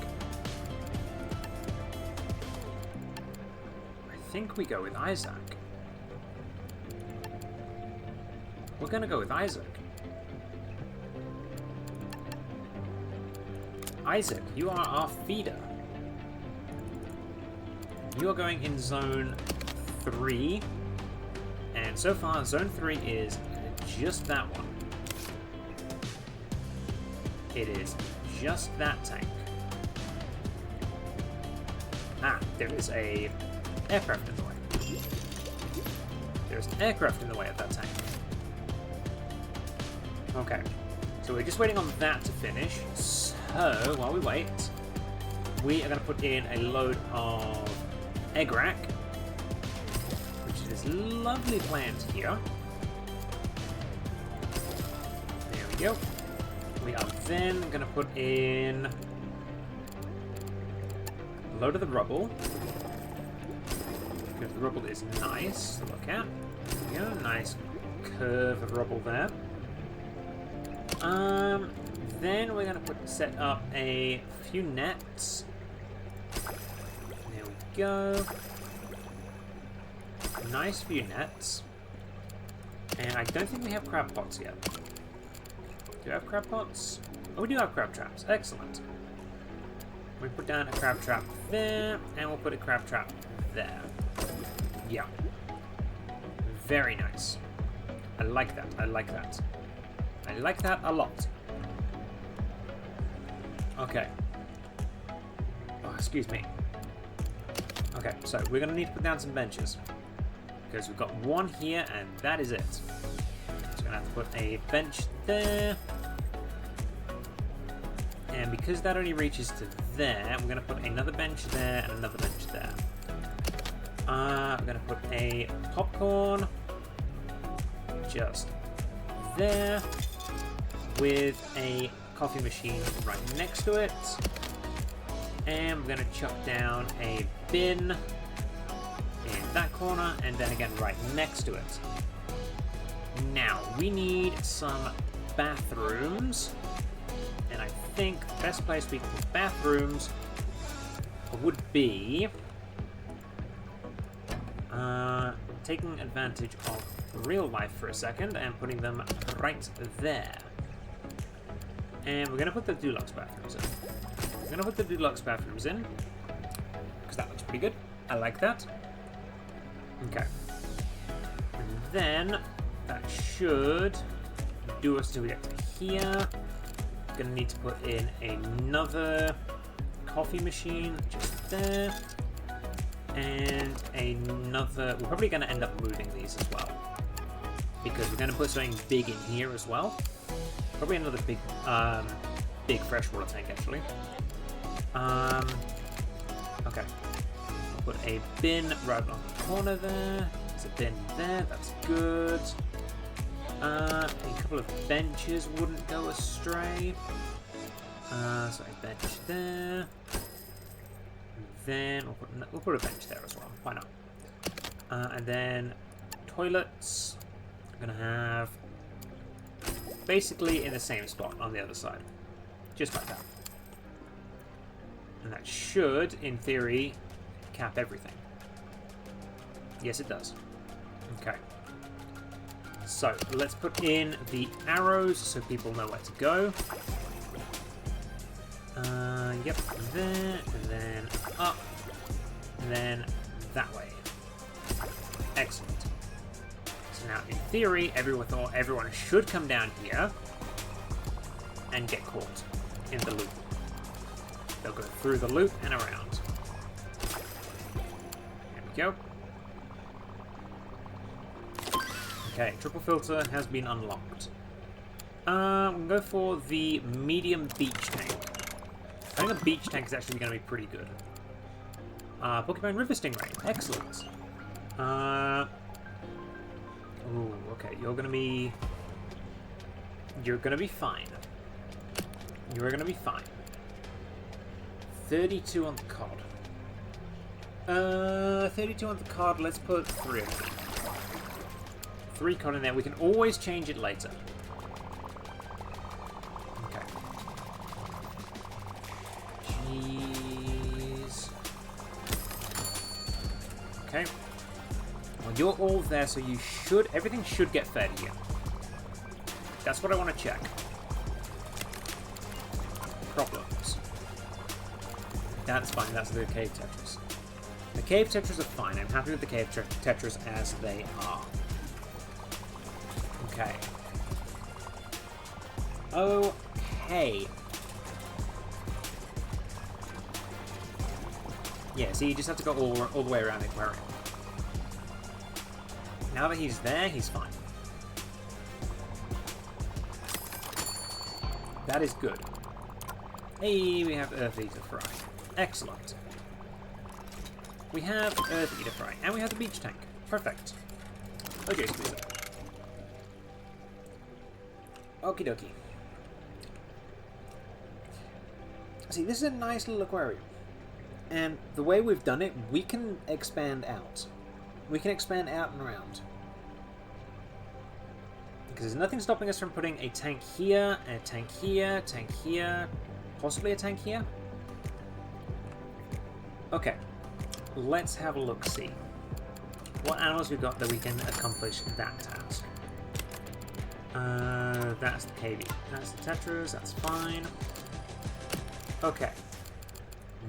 I think we go with Isaac. We're gonna go with Isaac. Isaac, you are our feeder. You are going in Zone 3. And so far, Zone 3 is just that one. It is just that tank. Ah, there is a aircraft in the way. There's an aircraft in the way of that tank. Okay, so we're just waiting on that to finish. So, while we wait, we are going to put in a load of egg rack, which is this lovely plant here. There we go. We are then going to put in a load of the rubble, because the rubble is nice to look at. There we go, nice curve of rubble there. Then we're going to set up a few nets. There we go. Nice few nets. And I don't think we have crab pots yet. Do we have crab pots? Oh, we do have crab traps. Excellent. We put down a crab trap there, and we'll put a crab trap there. Yeah. Very nice. I like that. I like that. I like that a lot. Okay. Oh, excuse me. Okay, so we're going to need to put down some benches. Because we've got one here, and that is it. So we're going to have to put a bench there. And because that only reaches to there, we're going to put another bench there and another bench there. I'm going to put a popcorn just there with a coffee machine right next to it. And we're going to chuck down a bin in that corner and then again right next to it. Now, we need some bathrooms. And I think the best place we can put bathrooms would be taking advantage of real life for a second and putting them right there. And we're going to put the deluxe bathrooms in. We're going to put the deluxe bathrooms in because that looks pretty good. I like that. Okay. And then that should do us till we get to here. Gonna need to put in another coffee machine just there. And another... We're probably going to end up moving these as well. Because we're going to put something big in here as well. Probably another big freshwater tank, actually. Okay. I'll put a bin right on the corner there. There's a bin there. That's good. A couple of benches wouldn't go astray. So a bench there. Then we'll put a bench there as well. Why not? And then toilets. I'm gonna have basically in the same spot on the other side, just like that. And that should, in theory, cap everything. Yes, it does. Okay. So let's put in the arrows so people know where to go. Yep, there, and then up, and then that way. Excellent. So now, in theory, everyone should come down here and get caught in the loop. They'll go through the loop and around. There we go. Okay, triple filter has been unlocked. We'll go for the medium beach tank. I think the beach tank is actually going to be pretty good. Pokemon River Stingray. Excellent. Ooh, okay. You're going to be fine. You're going to be fine. 32 on the cod. 32 on the cod. Let's put 3 of them. 3 cod in there. We can always change it later. Okay. Jeez. Okay. Well, you're all there, so you should... Everything should get fed here. That's what I want to check. Problems. That's fine. That's the cave Tetris. The cave Tetris are fine. I'm happy with the cave Tetris as they are. Okay. Okay. Yeah, so you just have to go all the way around the aquarium. Now that he's there, he's fine. That is good. Hey, we have Earth Eater Fry. Excellent. We have Earth Eater Fry, and we have the beach tank. Perfect. Okay, Squeezer. Okie dokie. See, this is a nice little aquarium. And the way we've done it, we can expand out. We can expand out and around. Because there's nothing stopping us from putting a tank here, and a tank here, tank here, possibly a tank here. Okay. Let's have a look-see. What animals we've got that we can accomplish that task. That's the KV. That's the Tetras, that's fine. Okay.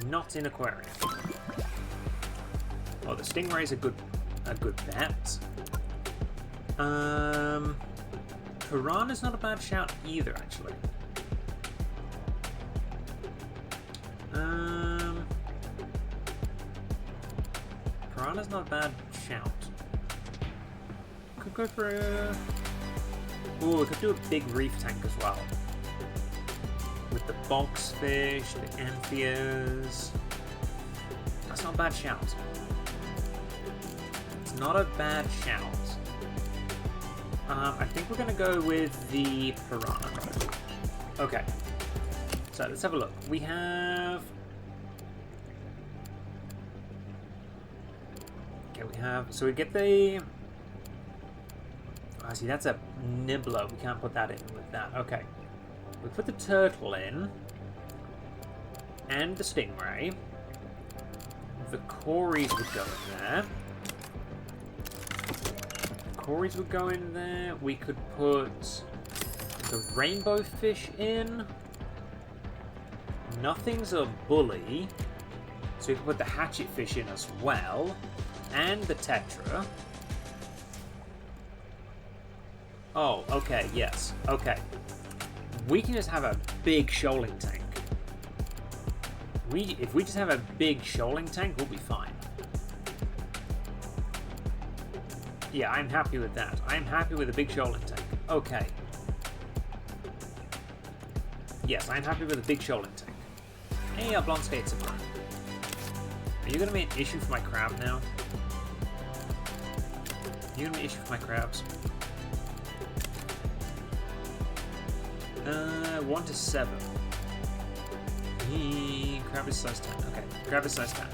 Not in aquarium. Well, the Stingray's a good bet. Piranha's not a bad shout either, actually. Piranha's not a bad shout. Could go for a... Ooh, we could do a big reef tank as well. with the box fish, the amphias. That's not a bad shout. It's not a bad shout. I think we're going to go with the piranha. Okay. So let's have a look. We have... Okay, we have... So we get the... Oh, see, that's a nibbler. We can't put that in with that. Okay. We put the turtle in. And the stingray. The cories would go in there. Cories would go in there. We could put the rainbow fish in. Nothing's a bully. So we can put the hatchet fish in as well. And the tetra. Oh, okay, yes. Okay. We can just have a big shoaling tank. If we just have a big shoaling tank, we'll be fine. Yeah, I'm happy with that. I'm happy with a big shoaling tank. Okay. Yes, I'm happy with a big shoaling tank. Hey, our blonde skates are brown. Are you going to be an issue for my crab now? Are you going to be an issue for my crabs? 1 to 7. Crab is size 10. Okay, crab is size 10.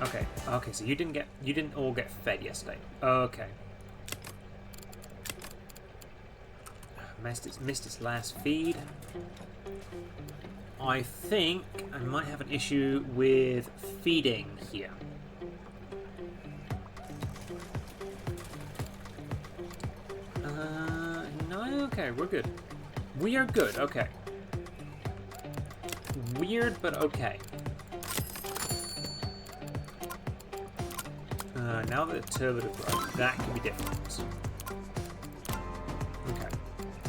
Okay, okay, so you didn't all get fed yesterday. Okay. Missed its last feed. I think I might have an issue with feeding here. No, okay, we're good. We are good, okay. Weird, but okay. Now that the turbid have grown, that could be different. Okay.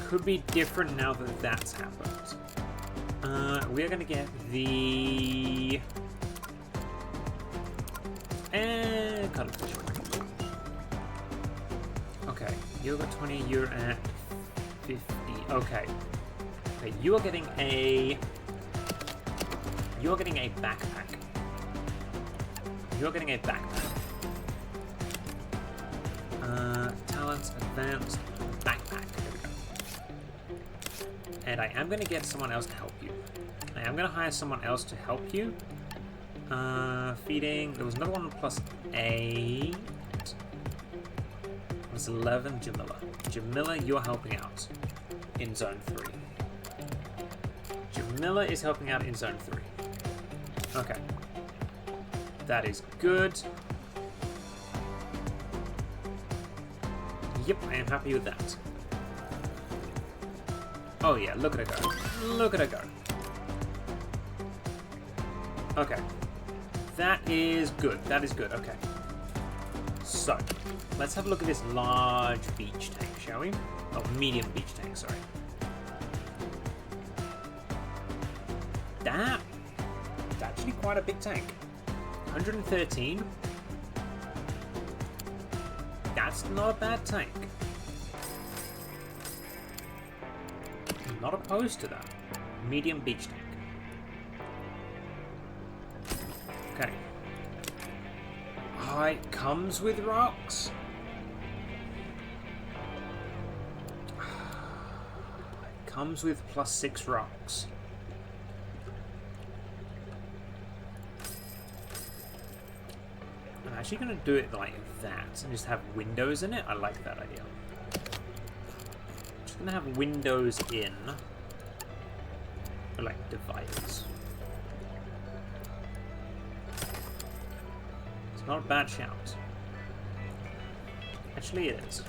Could be different now that that's happened. We are going to get the... cuttlefish. Okay, you're at 20, you're at 50. Okay. Okay, you are getting a... You're getting a backpack. You're getting a backpack. Talents, advanced, backpack. There we go. And I am going to get someone else to help you. I am going to hire someone else to help you. Feeding. There was another one plus 8. It was 11. Jamila. Jamila, you're helping out in zone 3. Jamila is helping out in zone 3. Okay. That is good. Yep, I am happy with that. Oh yeah, look at her go. Look at her go. Okay. That is good. That is good. Okay. So, let's have a look at this large beach tank, shall we? Oh, medium beach tank, sorry. That's actually quite a big tank. 113. That's not a bad tank. I'm not opposed to that. Medium beach tank. Okay. Oh, it comes with rocks. It comes with +6 rocks. I'm actually going to do it like that and just have windows in it. I like that idea. I'm just going to have windows in, or like dividers. It's not a bad shout. Actually, it is.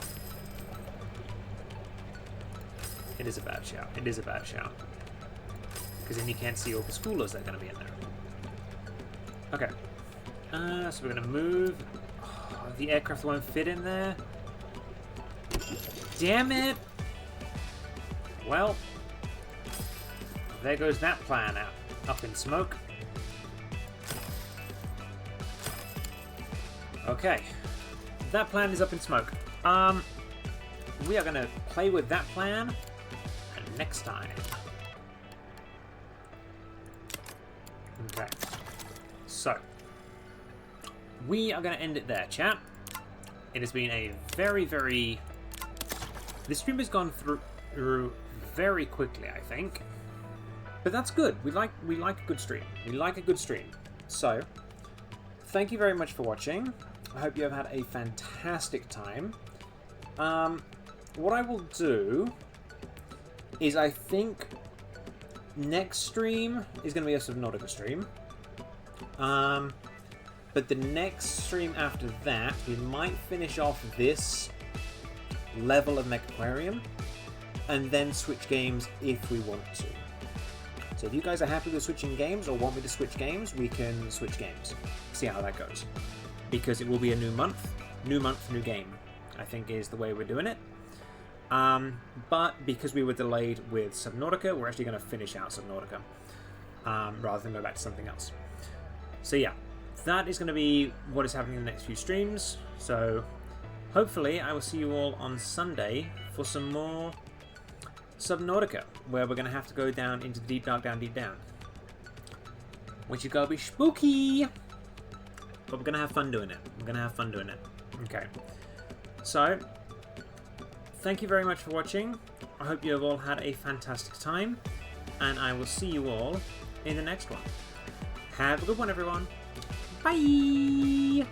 It is a bad shout. It is a bad shout. Because then you can't see all the schoolers that are going to be in there. Okay. So we're going to move. Oh, the aircraft won't fit in there. Damn it! Well, there goes that plan out. Up in smoke. Okay. That plan is up in smoke. We are going to play with that plan and next time. Okay. So, we are going to end it there, chat. It has been a very, very... This stream has gone through very quickly, I think. But that's good. We like a good stream. We like a good stream. So, thank you very much for watching. I hope you have had a fantastic time. What I will do is I think next stream is going to be a Subnautica stream. But the next stream after that, we might finish off this level of Megaquarium and then switch games if we want to. So if you guys are happy with switching games or want me to switch games, we can switch games. See how that goes. Because it will be a new month, new game, I think is the way we're doing it. But because we were delayed with Subnautica, we're actually going to finish out Subnautica rather than go back to something else. So yeah, that is going to be what is happening in the next few streams. So hopefully I will see you all on Sunday for some more Subnautica, where we're going to have to go down into the deep dark down, deep down. Which is going to be spooky! But we're going to have fun doing it. We're going to have fun doing it. Okay. So, thank you very much for watching. I hope you have all had a fantastic time. And I will see you all in the next one. Have a good one, everyone. Bye!